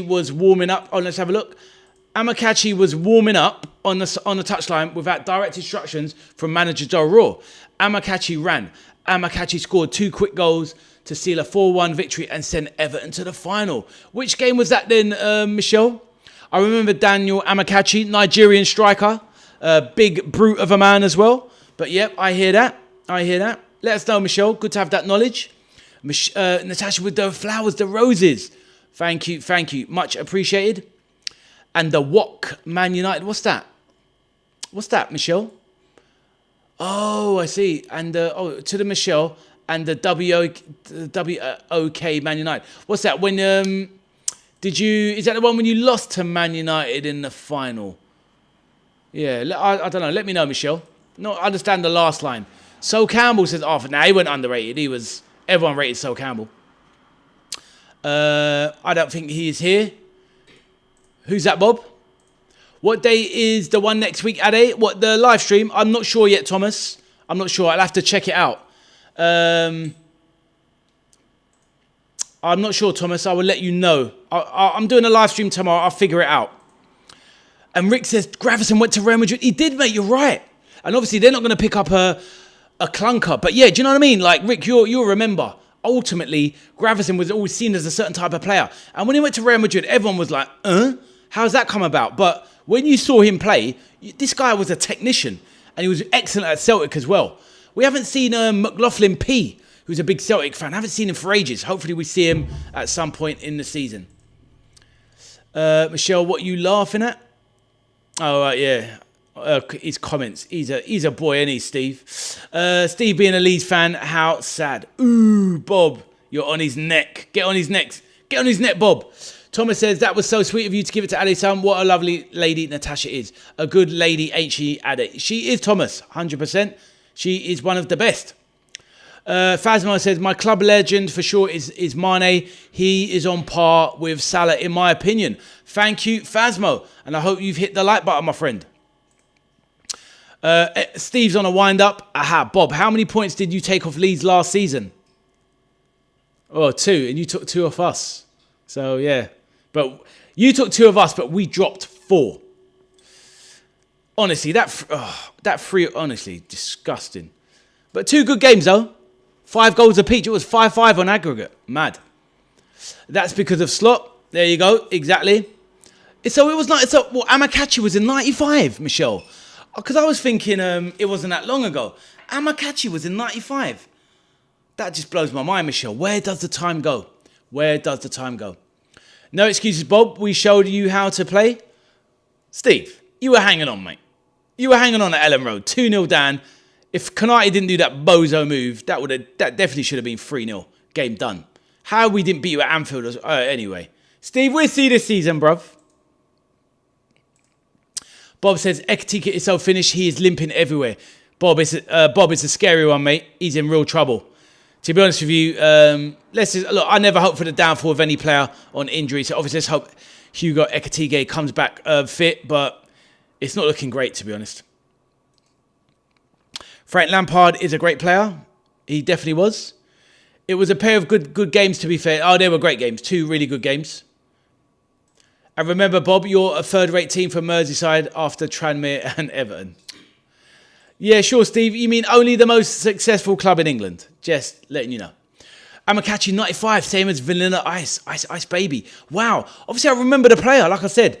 Speaker 1: was warming up. Oh, let's have a look. Amakachi was warming up on the touchline without direct instructions from manager Joe Raw. Amakachi ran. Amakachi scored 2 quick goals to seal a 4-1 victory and send Everton to the final. Which game was that then, Michelle? I remember Daniel Amakachi, Nigerian striker. Big brute of a man as well. But yep, I hear that. Let us know, Michelle. Good to have that knowledge. Natasha with the flowers, the roses. Thank you. Much appreciated. And the WOC Man United. What's that, Michelle? Oh, I see. And to the Michelle and the WOK Man United. What's that? When is that the one when you lost to Man United in the final? Yeah, I don't know. Let me know, Michelle. No, I understand the last line. So Campbell says, oh, nah, he wasn't underrated. Everyone rated So Campbell. I don't think he is here. Who's that, Bob? What day is the one next week, Ade? What, the live stream? I'm not sure yet, Thomas. I'm not sure. I'll have to check it out. I'm not sure, Thomas. I will let you know. I'm doing a live stream tomorrow. I'll figure it out. And Rick says, Gravison went to Real Madrid. He did, mate. You're right. And obviously, they're not going to pick up a clunker. But yeah, do you know what I mean? Like, Rick, you'll remember. Ultimately, Gravison was always seen as a certain type of player. And when he went to Real Madrid, everyone was like, how's that come about? But when you saw him play, this guy was a technician. And he was excellent at Celtic as well. We haven't seen McLaughlin P, who's a big Celtic fan. I haven't seen him for ages. Hopefully we see him at some point in the season. Michelle, what are you laughing at? Oh, right, yeah. His comments. He's a boy, isn't he, Steve? Steve being a Leeds fan, how sad. Ooh, Bob, you're on his neck. Get on his neck. Get on his neck, Bob. Thomas says, that was so sweet of you to give it to Ade-san. What a lovely lady Natasha is. A good lady, ain't she, Ade? She is, Thomas, 100%. She is one of the best. Phasmo says, my club legend for sure is Mane. He is on par with Salah, in my opinion. Thank you, Phasmo. And I hope you've hit the like button, my friend. Steve's on a wind-up. Aha, Bob, how many points did you take off Leeds last season? Oh, 2. And you took 2 off us. So, yeah. But you took 2 of us, but we dropped 4. Honestly, that 3, honestly, disgusting. But 2 good games, though. 5 goals apiece. It was 5-5 on aggregate. Mad. That's because of Slot. There you go. Exactly. So it was not. Well, Amakachi was in 95, Michelle. Because I was thinking it wasn't that long ago. Amakachi was in 95. That just blows my mind, Michelle. Where does the time go? No excuses, Bob. We showed you how to play. Steve, you were hanging on, mate. You were hanging on at Ellen Road. 2-0 down. If Konate didn't do that bozo move, that definitely should have been 3-0. Game done. How we didn't beat you at Anfield. Anyway. Steve, we'll see this season, bruv. Bob says, Ekatike is so finished, he is limping everywhere. Bob is a scary one, mate. He's in real trouble. To be honest with you, look, I never hope for the downfall of any player on injury. So obviously, let's hope Hugo Ekatike comes back fit, but it's not looking great, to be honest. Frank Lampard is a great player. He definitely was. It was a pair of good games, to be fair. Oh, they were great games. 2 really good games. And remember, Bob, you're a third-rate team from Merseyside after Tranmere and Everton. Yeah, sure, Steve. You mean only the most successful club in England? Just letting you know. Amakachi 95, same as Vanilla Ice Baby. Wow. Obviously, I remember the player, like I said.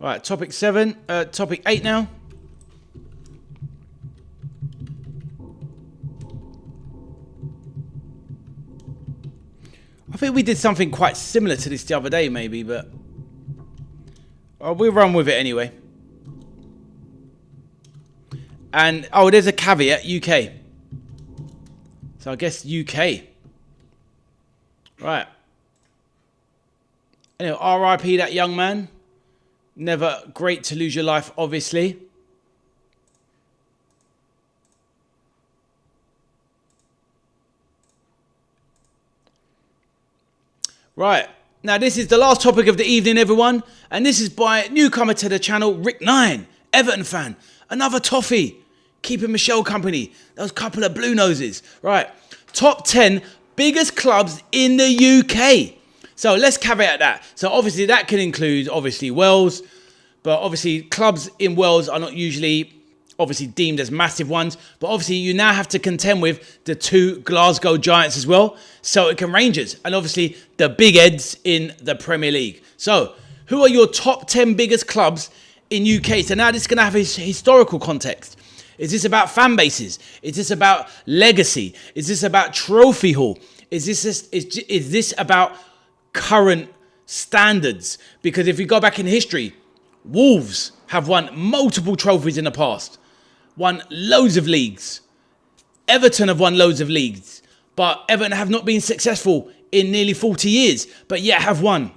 Speaker 1: Right, topic 7. Topic 8 now. I think we did something quite similar to this the other day, maybe, but we'll run with it anyway. And, there's a caveat, UK. So I guess UK. Right. Anyway, RIP that young man. Never great to lose your life, obviously. Right. Now, this is the last topic of the evening, everyone. And this is by newcomer to the channel, Rick9, Everton fan. Another toffee. Keeping Michelle company. Those couple of blue noses. Right. Top 10 biggest clubs in the UK. So let's caveat that. So obviously that can include, Wales. But obviously clubs in Wales are not usually deemed as massive ones. But obviously you now have to contend with the 2 Glasgow Giants as well. Celtic and Rangers. And obviously the big heads in the Premier League. So who are your top 10 biggest clubs in UK? So now this is going to have a historical context. Is this about fan bases? Is this about legacy? Is this about trophy haul? Is this about current standards? Because if we go back in history, Wolves have won multiple trophies in the past. Won loads of leagues. Everton have won loads of leagues. But Everton have not been successful in nearly 40 years. But yet have won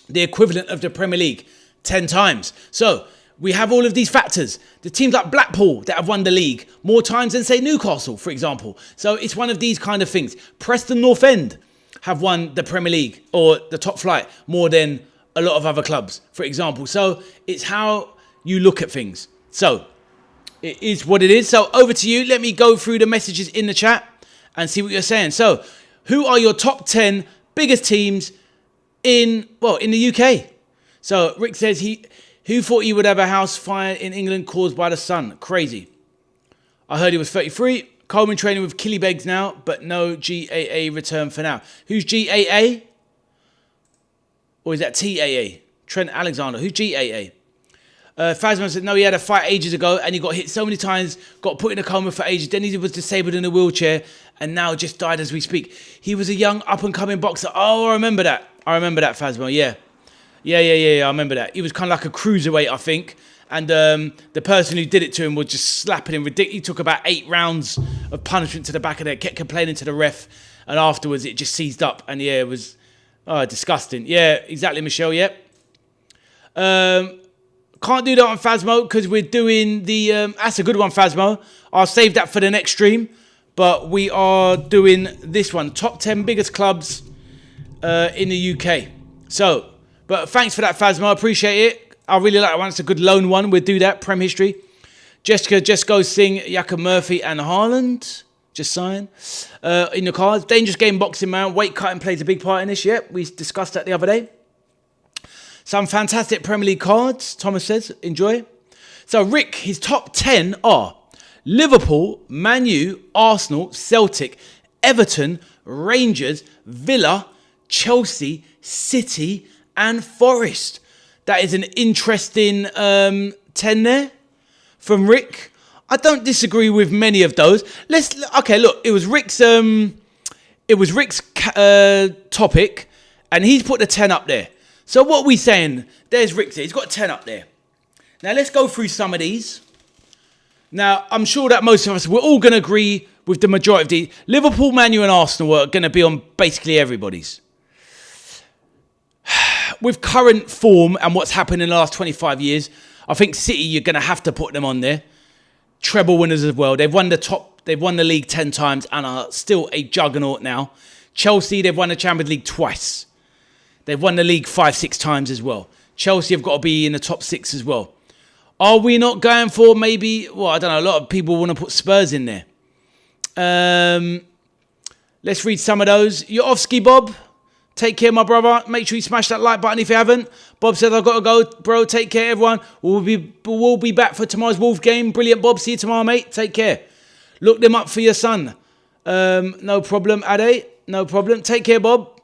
Speaker 1: the equivalent of the Premier League 10 times. So we have all of these factors. The teams like Blackpool that have won the league more times than, say, Newcastle, for example. So it's one of these kind of things. Preston North End have won the Premier League or the top flight more than a lot of other clubs, for example. So it's how you look at things. So it is what it is. So over to you. Let me go through the messages in the chat and see what you're saying. So who are your top 10 biggest teams in the UK? So Rick says who thought he would have a house fire in England caused by the sun? Crazy. I heard he was 33. Coleman training with Killybegs now, but no GAA return for now. Who's GAA? Or is that TAA? Trent Alexander. Who's GAA? Fazman said, no, he had a fight ages ago and he got hit so many times, got put in a coma for ages. Then he was disabled in a wheelchair and now just died as we speak. He was a young up-and-coming boxer. Oh, I remember that. Fazman. Yeah. I remember that. He was kind of like a cruiserweight, I think. And the person who did it to him was just slapping him ridiculous. He took about 8 rounds of punishment to the back of the head, kept complaining to the ref. And afterwards, it just seized up. And yeah, it was disgusting. Yeah, exactly, Michelle, yeah. Can't do that on Phasmo because we're doing the... that's a good one, Phasmo. I'll save that for the next stream. But we are doing this one. Top 10 biggest clubs in the UK. So... But thanks for that, Phasma. I appreciate it. I really like that one. It's a good lone one. We'll do that. Prem history. Jessica, just go sing Jakob Murphy and Haaland. Just sign. In the cards. Dangerous game boxing, man. Weight cutting plays a big part in this. Yep, we discussed that the other day. Some fantastic Premier League cards, Thomas says. Enjoy. So, Rick, his top 10 are Liverpool, Man U, Arsenal, Celtic, Everton, Rangers, Villa, Chelsea, City, and Forest. That is an interesting 10 there from Rick. I don't disagree with many of those. Okay, look, it was Rick's topic, and he's put the 10 up there. So what are we saying? There's Rick there. He's got 10 up there. Now let's go through some of these. Now I'm sure that most of us we're all going to agree with the majority of these. Liverpool, Man U, and Arsenal are going to be on basically everybody's. With current form and what's happened in the last 25 years, I think City, you're going to have to put them on there. Treble winners as well. They've won the league 10 times and are still a juggernaut now. Chelsea, they've won the Champions League twice. They've won the league 5-6 times as well. Chelsea have got to be in the top 6 as well. Are we not going for maybe, I don't know, a lot of people want to put Spurs in there. Let's read some of those. Yotovsky, Bob. Take care, my brother. Make sure you smash that like button if you haven't. Bob says, I've got to go. Bro, take care, everyone. We'll be back for tomorrow's Wolves game. Brilliant, Bob. See you tomorrow, mate. Take care. Look them up for your son. No problem, Ade. No problem. Take care, Bob.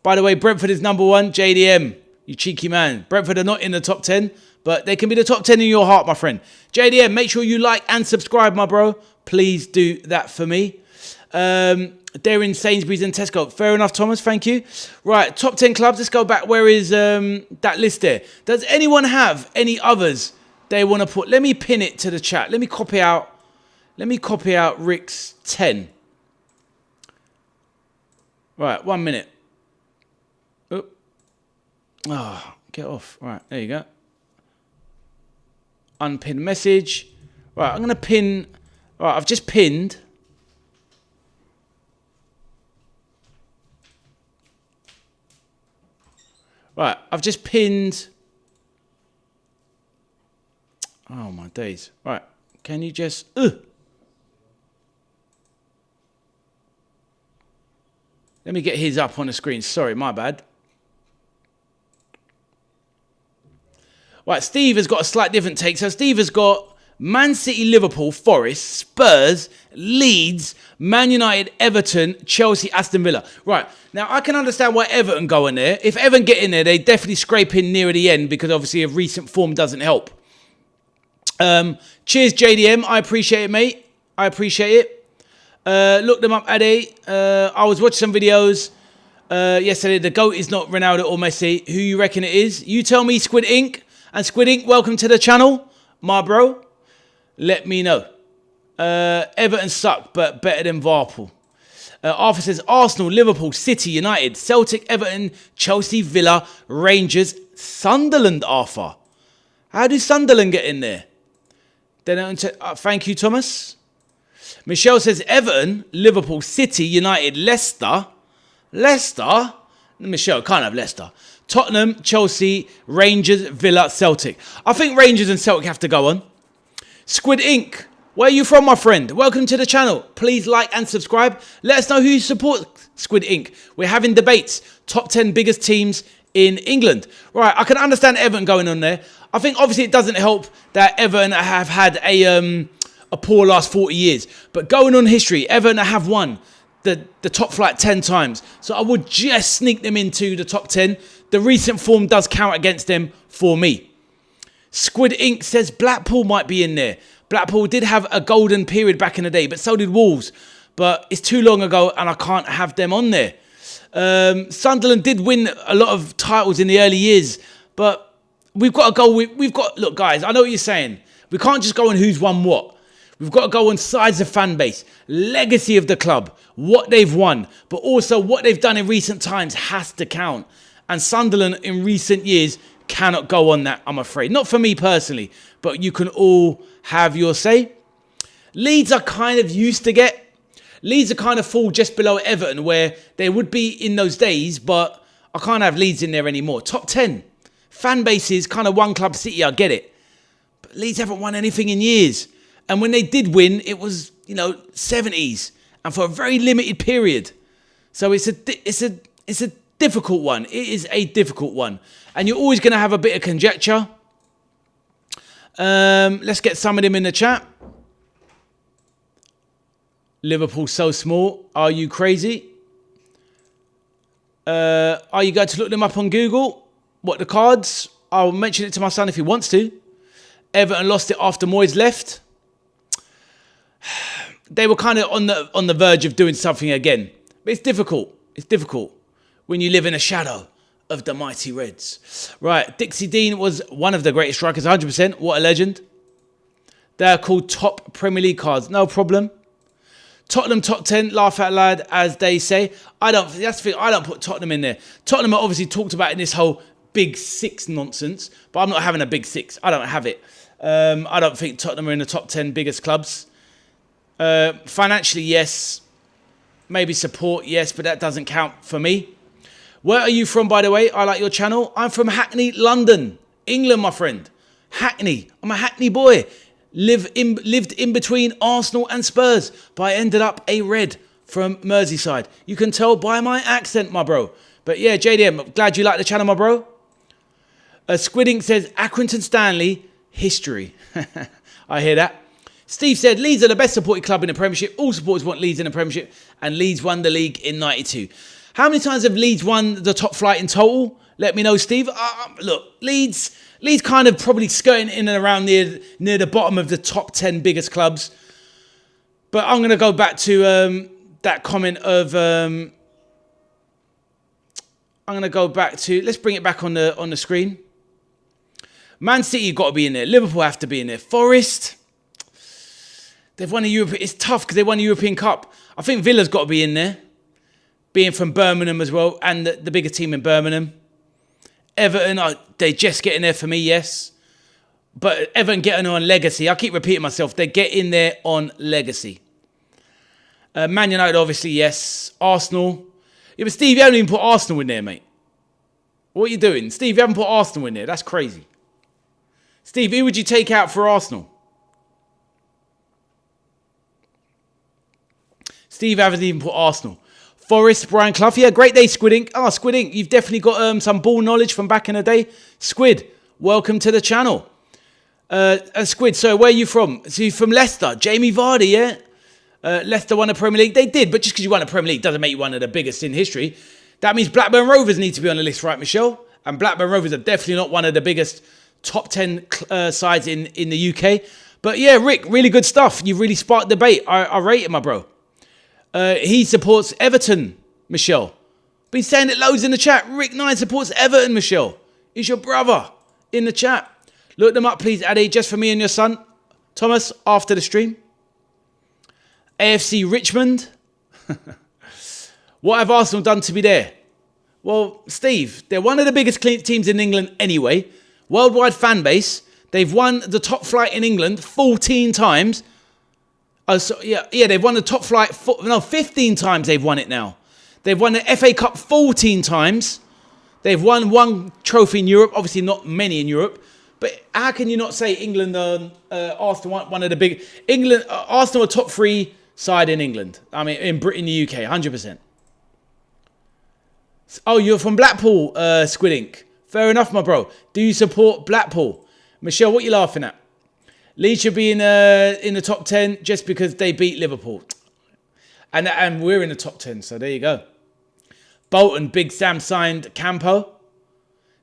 Speaker 1: By the way, Brentford is number 1. JDM. You cheeky man. Brentford are not in the top 10, but they can be the top 10 in your heart, my friend. JDM, make sure you like and subscribe, my bro. Please do that for me. They're in Sainsbury's and Tesco. Fair enough, Thomas. Thank you. Right, top 10 clubs. Let's go back. Where is that list there? Does anyone have any others they want to put? Let me pin it to the chat. Let me copy out Rick's 10. Right, 1 minute. Oh, get off. Right, there you go. Unpin message. Right, I'm going to pin. Right, I've just pinned. Right, I've just pinned. Oh, my days. Right, can you just... Let me get his up on the screen. Sorry, my bad. Right, Steve has got a slight different take. So Steve has got Man City, Liverpool, Forest, Spurs, Leeds, Man United, Everton, Chelsea, Aston Villa. Right, now I can understand why Everton go in there. If Everton get in there, they definitely scrape in near the end because obviously of recent form doesn't help. Cheers, JDM. I appreciate it, mate. I appreciate it. Look them up, Ade. I was watching some videos yesterday. The GOAT is not Ronaldo or Messi. Who you reckon it is? You tell me, Squid Ink. And Squid Ink, welcome to the channel, my bro. Let me know. Everton suck, but better than Varpool. Arthur says Arsenal, Liverpool, City, United, Celtic, Everton, Chelsea, Villa, Rangers, Sunderland, Arthur. How do Sunderland get in there? They don't thank you, Thomas. Michelle says Everton, Liverpool, City, United, Leicester. Leicester? Michelle, can't have Leicester. Tottenham, Chelsea, Rangers, Villa, Celtic. I think Rangers and Celtic have to go on. Squid Ink, where are you from, my friend? Welcome to the channel. Please like and subscribe. Let us know who you support, Squid Ink. We're having debates. Top 10 biggest teams in England. Right, I can understand Everton going on there. I think obviously it doesn't help that Everton have had a poor last 40 years. But going on history, Everton have won the top flight 10 times. So I would just sneak them into the top 10. The recent form does count against them for me. Squid Ink says Blackpool might be in there. Blackpool did have a golden period back in the day, but so did Wolves. But it's too long ago and I can't have them on there. Sunderland did win a lot of titles in the early years, but we've got to go with... Look, guys, I know what you're saying. We can't just go on who's won what. We've got to go on size of fan base, legacy of the club, what they've won, but also what they've done in recent times has to count. And Sunderland in recent years cannot go on that, I'm afraid. Not for me personally, but you can all have your say. Leeds are kind of used to get. Leeds are kind of fall just below Everton, where they would be in those days, but I can't have Leeds in there anymore. Top 10. Fan bases, kind of one club City, I get it. But Leeds haven't won anything in years. And when they did win, it was, 70s. And for a very limited period. So it's a difficult one. It is a difficult one. And you're always going to have a bit of conjecture. Let's get some of them in the chat. Liverpool so small. Are you crazy? Are you going to look them up on Google? What, the cards? I'll mention it to my son if he wants to. Everton lost it after Moyes left. They were kind of on the verge of doing something again. But it's difficult. It's difficult when you live in a shadow of the mighty Reds. Right, Dixie Dean was one of the greatest strikers, 100%. What a legend. They're called top Premier League cards. No problem. Tottenham top 10, laugh out loud, as they say. That's the thing, I don't put Tottenham in there. Tottenham are obviously talked about in this whole Big Six nonsense, but I'm not having a Big Six. I don't have it. I don't think Tottenham are in the top 10 biggest clubs. Financially, yes. Maybe support, yes, but that doesn't count for me. Where are you from, by the way? I like your channel. I'm from Hackney, London, England, my friend. Hackney. I'm a Hackney boy. Lived in between Arsenal and Spurs, but I ended up a Red from Merseyside. You can tell by my accent, my bro. But yeah, JDM, I'm glad you like the channel, my bro. Squidding says, Accrington Stanley, history. I hear that. Steve said, Leeds are the best supported club in the Premiership. All supporters want Leeds in the Premiership, and Leeds won the league in 92. How many times have Leeds won the top flight in total? Let me know, Steve. Look, Leeds kind of probably skirting in and around near the bottom of the top 10 biggest clubs. But I'm going to go back to that comment of... I'm going to go back to... Let's bring it back on the screen. Man City got to be in there. Liverpool have to be in there. Forest... They've won a European... It's tough because they won a European Cup. I think Villa's got to be in there. Being from Birmingham as well. And the bigger team in Birmingham. Everton, they just get in there for me, yes. But Everton getting on legacy. I keep repeating myself. They get in there on legacy. Man United, obviously, yes. Arsenal. Yeah, but Steve, you haven't even put Arsenal in there, mate. What are you doing? Steve, you haven't put Arsenal in there. That's crazy. Steve, who would you take out for Arsenal? Steve hasn't even put Arsenal. Forest, Brian Clough. Yeah, great day, Squid Ink. Squid Ink, you've definitely got some ball knowledge from back in the day. Squid, welcome to the channel. And Squid, so where are you from? So you're from Leicester. Jamie Vardy, yeah? Leicester won the Premier League. They did, but just because you won the Premier League doesn't make you one of the biggest in history. That means Blackburn Rovers need to be on the list, right, Michelle? And Blackburn Rovers are definitely not one of the biggest top 10 sides in the UK. But yeah, Rick, really good stuff. You've really sparked debate. I rate it, my bro. He supports Everton, Michelle. Been saying it loads in the chat. Rick 9 supports Everton, Michelle. He's your brother in the chat. Look them up, please, Addy, just for me and your son. Thomas, after the stream. AFC Richmond. What have Arsenal done to be there? Well, Steve, they're one of the biggest teams in England anyway. Worldwide fan base. They've won the top flight in England 14 times. Oh, so, yeah, they've won the top flight. 15 times they've won it now. They've won the FA Cup 14 times. They've won one trophy in Europe. Obviously, not many in Europe. But how can you not say England, Arsenal, one of the big... Arsenal are top 3 side in England. I mean, in Britain, the UK, 100%. Oh, you're from Blackpool, Squid Ink. Fair enough, my bro. Do you support Blackpool? Michelle, what are you laughing at? Leeds should be in the top 10 just because they beat Liverpool. And we're in the top 10, so there you go. Bolton, Big Sam signed Campo.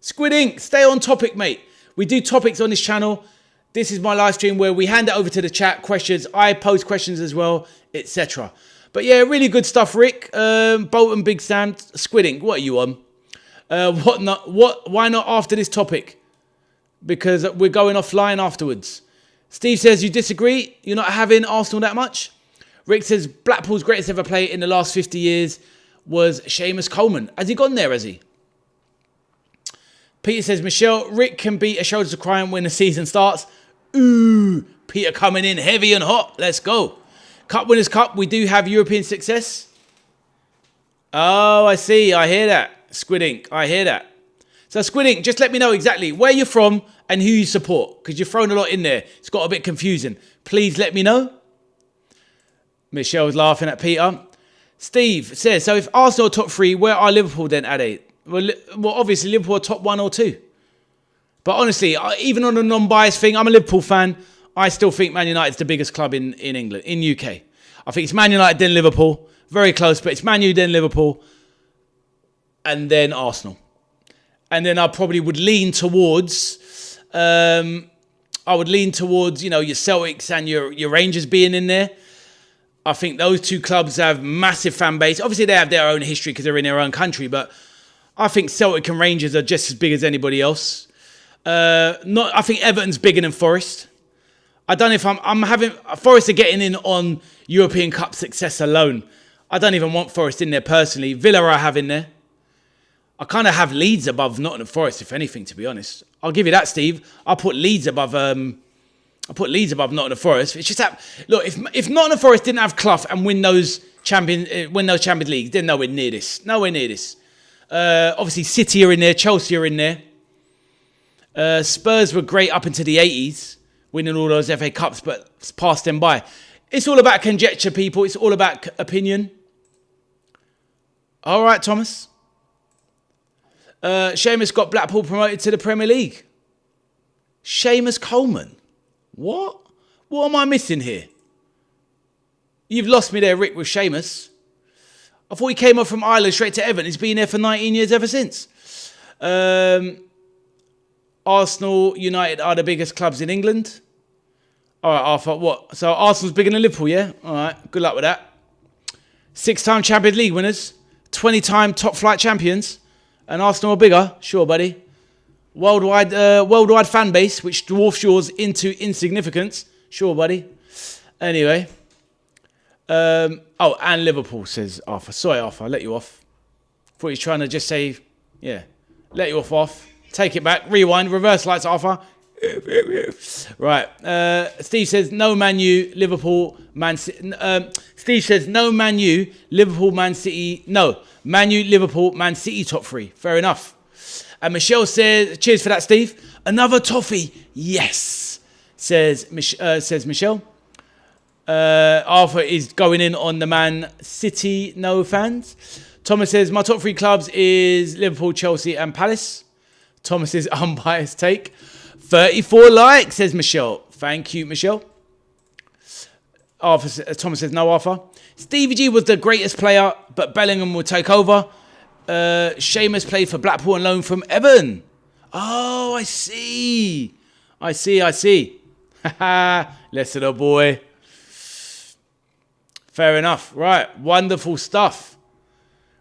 Speaker 1: Squid Ink, stay on topic, mate. We do topics on this channel. This is my live stream where we hand it over to the chat, questions. I pose questions as well, etc. But yeah, really good stuff, Rick. Bolton, Big Sam, Squid Ink, what are you on? Why not after this topic? Because we're going offline afterwards. Steve says, you disagree? You're not having Arsenal that much? Rick says, Blackpool's greatest ever player in the last 50 years was Seamus Coleman. Has he gone there, has he? Peter says, Michelle, Rick can beat a shoulder to cry on when the season starts. Ooh, Peter coming in heavy and hot. Let's go. Cup Winners' Cup, we do have European success. Oh, I see. I hear that. Squid Ink, I hear that. So Squid Ink, just let me know exactly where you're from and who you support, because you've thrown a lot in there. It's got a bit confusing. Please let me know. Michelle's laughing at Peter. Steve says, so if Arsenal are top 3, where are Liverpool then at 8? Well, obviously Liverpool are top 1 or 2. But honestly, even on a non-biased thing, I'm a Liverpool fan. I still think Man United's the biggest club in England, in UK. I think it's Man United, then Liverpool. Very close, but it's Man U, then Liverpool. And then Arsenal. And then I probably would lean towards... your Celtics and your Rangers being in there. I think those two clubs have massive fan base. Obviously, they have their own history because they're in their own country, but I think Celtic and Rangers are just as big as anybody else. I think Everton's bigger than Forest. I don't know if I'm having... Forest are getting in on European Cup success alone. I don't even want Forest in there personally. Villa I have in there. I kind of have Leeds above Nottingham Forest, if anything, to be honest. I'll give you that, Steve. I'll put Leeds above Nottingham Forest. It's just that, look, if Nottingham Forest didn't have Clough and win those Champions Leagues, they're nowhere near this. Nowhere near this. Obviously, City are in there. Chelsea are in there. Spurs were great up into the 80s, winning all those FA Cups, but it's passed them by. It's all about conjecture, people. It's all about opinion. All right, Thomas. Seamus got Blackpool promoted to the Premier League. Seamus Coleman. What? What am I missing here? You've lost me there, Rick, with Seamus. I thought he came up from Ireland straight to Everton. He's been there for 19 years ever since. Arsenal, United are the biggest clubs in England. All right, Arthur, what? So Arsenal's bigger than Liverpool, yeah? All right, good luck with that. 6-time Champions League winners. 20-time top flight champions. And Arsenal are bigger. Sure, buddy. Worldwide fan base, which dwarfs yours into insignificance. Sure, buddy. Anyway. And Liverpool, says Arthur. Sorry, Arthur, I let you off. Thought he was trying to just say, yeah, let you off. Take it back. Rewind. Reverse lights, Arthur. Right. Steve says no Man U, Liverpool, Man City. Steve says no Man U, Liverpool, Man City. No, Man U, Liverpool, Man City top 3. Fair enough. And Michelle says, cheers for that, Steve. Another toffee. Yes, says Michelle. Arthur is going in on the Man City no fans. Thomas says my top 3 clubs is Liverpool, Chelsea, and Palace. Thomas's unbiased take. 34 likes, says Michelle. Thank you, Michelle. Thomas says no, Arthur. Stevie G was the greatest player, but Bellingham will take over. Seamus played for Blackpool on loan from Everton. Oh, I see. Listen, oh boy. Fair enough. Right, wonderful stuff.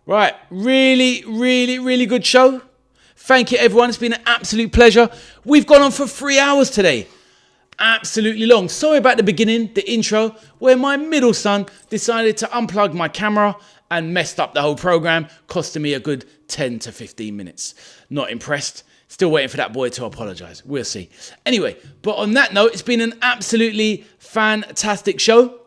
Speaker 1: Right, really, really, really good show. Thank you, everyone. It's been an absolute pleasure. We've gone on for 3 hours today. Absolutely long. Sorry about the beginning, the intro, where my middle son decided to unplug my camera and messed up the whole program, costing me a good 10 to 15 minutes. Not impressed. Still waiting for that boy to apologise. We'll see. Anyway, but on that note, it's been an absolutely fantastic show.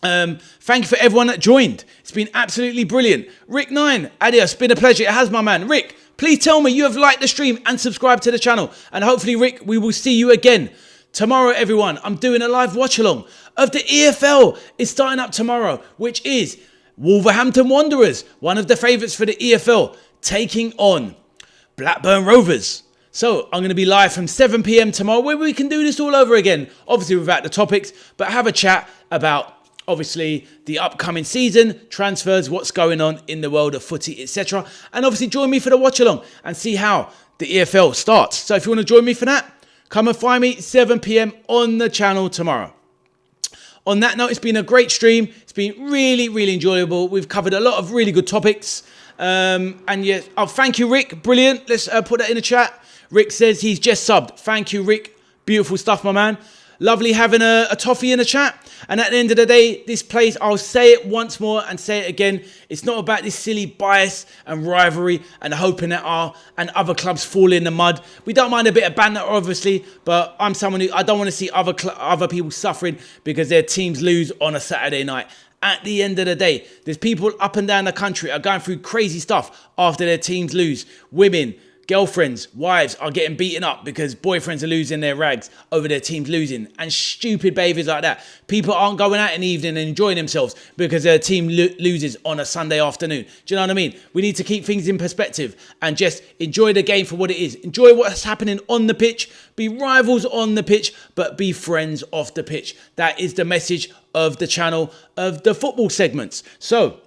Speaker 1: Thank you for everyone that joined. It's been absolutely brilliant. Rick9, adios. Been a pleasure. It has, my man. Rick, please tell me you have liked the stream and subscribed to the channel. And hopefully, Rick, we will see you again tomorrow, everyone. I'm doing a live watch-along of the EFL. It's starting up tomorrow, which is Wolverhampton Wanderers, one of the favourites for the EFL, taking on Blackburn Rovers. So I'm going to be live from 7 p.m. tomorrow, where we can do this all over again. Obviously, without the topics, but have a chat about obviously the upcoming season, transfers, what's going on in the world of footy, etc. And obviously join me for the watch along and see how the EFL starts. So if you want to join me for that, come and find me 7 p.m. on the channel tomorrow. On that note, it's been a great stream. It's been really, really enjoyable. We've covered a lot of really good topics. And yes, thank you, Rick. Brilliant. Let's put that in the chat. Rick says he's just subbed. Thank you, Rick. Beautiful stuff, my man. Lovely having a toffee in the chat. And at the end of the day, this place, I'll say it once more and say it again. It's not about this silly bias and rivalry and hoping that other clubs fall in the mud. We don't mind a bit of banter, obviously, but I'm someone who I don't want to see other people suffering because their teams lose on a Saturday night. At the end of the day, there's people up and down the country are going through crazy stuff after their teams lose. Women, girlfriends, wives are getting beaten up because boyfriends are losing their rags over their teams losing, and stupid behaviours like that. People aren't going out in the evening and enjoying themselves because their team loses on a Sunday afternoon. Do you know what I mean? We need to keep things in perspective and just enjoy the game for what it is. Enjoy what's happening on the pitch. Be rivals on the pitch, but be friends off the pitch. That is the message of the channel, of the football segments. So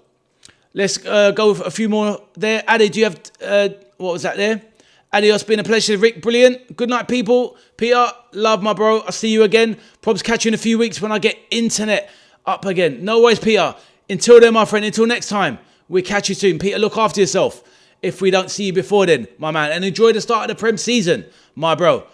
Speaker 1: let's go with a few more there. Adi, do you have... what was that there? Adios, been a pleasure, Rick. Brilliant. Good night, people. Peter, love my bro. I'll see you again. Probs catch you in a few weeks when I get internet up again. No worries, Peter. Until then, my friend, until next time, we'll catch you soon. Peter, look after yourself if we don't see you before then, my man. And enjoy the start of the Prem season, my bro.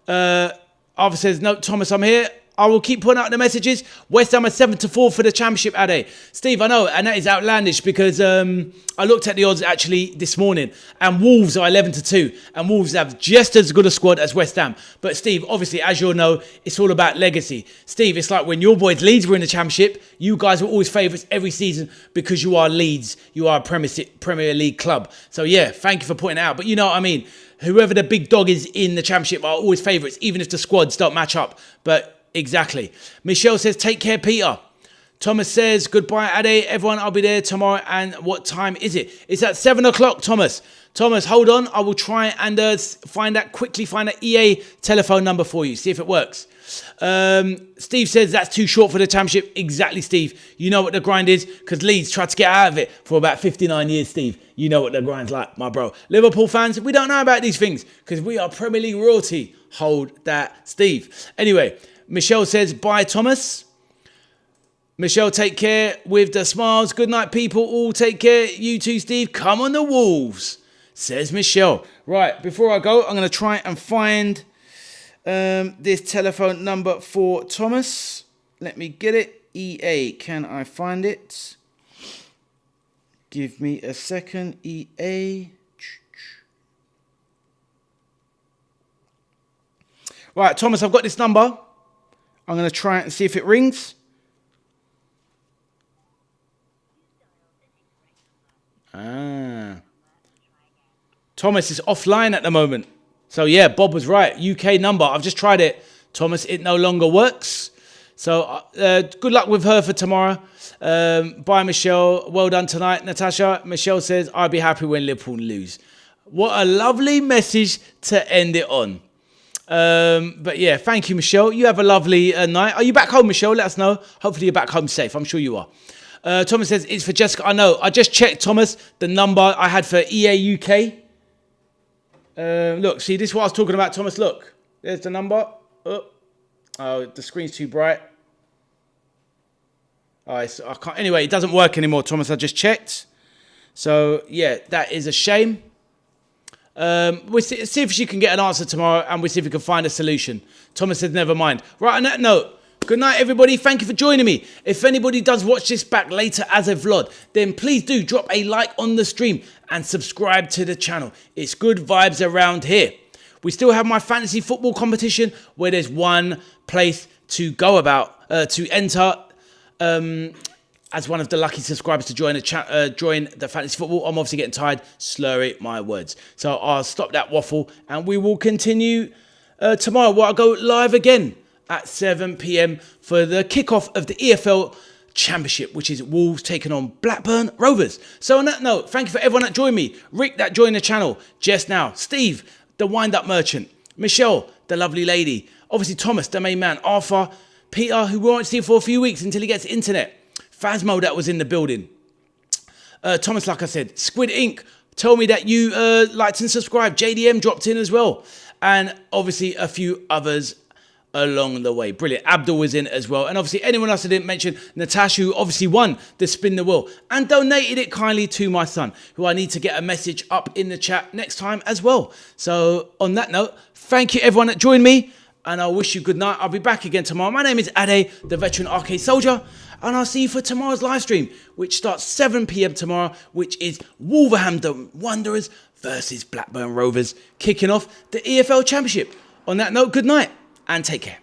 Speaker 1: Arthur says, no, Thomas, I'm here. I will keep putting out the messages. West Ham are 7-4 for the championship, Ade. Steve, I know, and that is outlandish because I looked at the odds actually this morning, and Wolves are 11-2, and Wolves have just as good a squad as West Ham. But Steve, obviously, as you'll know, it's all about legacy. Steve, it's like when your boys Leeds were in the championship, you guys were always favourites every season because you are Leeds. You are a Premier League club. So yeah, thank you for pointing it out. But you know what I mean. Whoever the big dog is in the championship are always favourites, even if the squads don't match up. But exactly. Michelle says, take care, Peter. Thomas says, goodbye, Ade. Everyone, I'll be there tomorrow. And what time is it? It's at 7 o'clock, Thomas. Thomas, hold on. I will try and quickly find that EA telephone number for you. See if it works. Steve says that's too short for the championship. Exactly, Steve. You know what the grind is because Leeds tried to get out of it for about 59 years, Steve. You know what the grind's like, my bro. Liverpool fans, we don't know about these things because we are Premier League royalty. Hold that, Steve. Anyway, Michelle says, bye, Thomas. Michelle, take care with the smiles. Good night, people. All take care. You too, Steve. Come on the Wolves, says Michelle. Right, before I go, I'm going to try and find this telephone number for Thomas. Let me get it. EA, can I find it? Give me a second. EA. Right, Thomas, I've got this number. I'm going to try and see if it rings. Thomas is offline at the moment. So yeah, Bob was right. UK number. I've just tried it. Thomas, it no longer works. So good luck with her for tomorrow. Bye, Michelle. Well done tonight, Natasha. Michelle says, I'll be happy when Liverpool lose. What a lovely message to end it on. But yeah, thank you, Michelle. You have a lovely night. Are you back home, Michelle? Let us know. Hopefully you're back home safe. I'm sure you are. Thomas says, it's for Jessica. I know. I just checked, Thomas, the number I had for EA UK. Look, see, this is what I was talking about, Thomas. Look, there's the number. Oh, the screen's too bright. Oh, I can't. Anyway, it doesn't work anymore, Thomas. I just checked. So, yeah, that is a shame. We'll see if she can get an answer tomorrow, and we'll see if we can find a solution. Thomas said, never mind. Right, on that note, good night, everybody. Thank you for joining me. If anybody does watch this back later as a vlog, then please do drop a like on the stream and subscribe to the channel. It's good vibes around here. We still have my fantasy football competition where there's one place to go about, to enter as one of the lucky subscribers to join the fantasy football. I'm obviously getting tired slurring my words. So I'll stop that waffle and we will continue tomorrow where I'll go live again at 7 p.m. for the kickoff of the EFL Championship, which is Wolves taking on Blackburn Rovers. So on that note, thank you for everyone that joined me. Rick that joined the channel just now. Steve, the wind-up merchant. Michelle, the lovely lady. Obviously Thomas, the main man. Arthur, Peter, who we won't see for a few weeks until he gets internet. Phasmo that was in the building. Thomas, like I said. Squid Inc. Tell me that you liked and subscribed. JDM dropped in as well. And obviously a few others along the way. Brilliant. Abdul was in as well. And obviously anyone else I didn't mention, Natasha, who obviously won the Spin the Wheel and donated it kindly to my son, who I need to get a message up in the chat next time as well. So on that note, thank you everyone that joined me and I wish you good night. I'll be back again tomorrow. My name is Ade, the veteran arcade soldier, and I'll see you for tomorrow's live stream, which starts 7 p.m. tomorrow, which is Wolverhampton Wanderers versus Blackburn Rovers, kicking off the EFL Championship. On that note, good night and take care.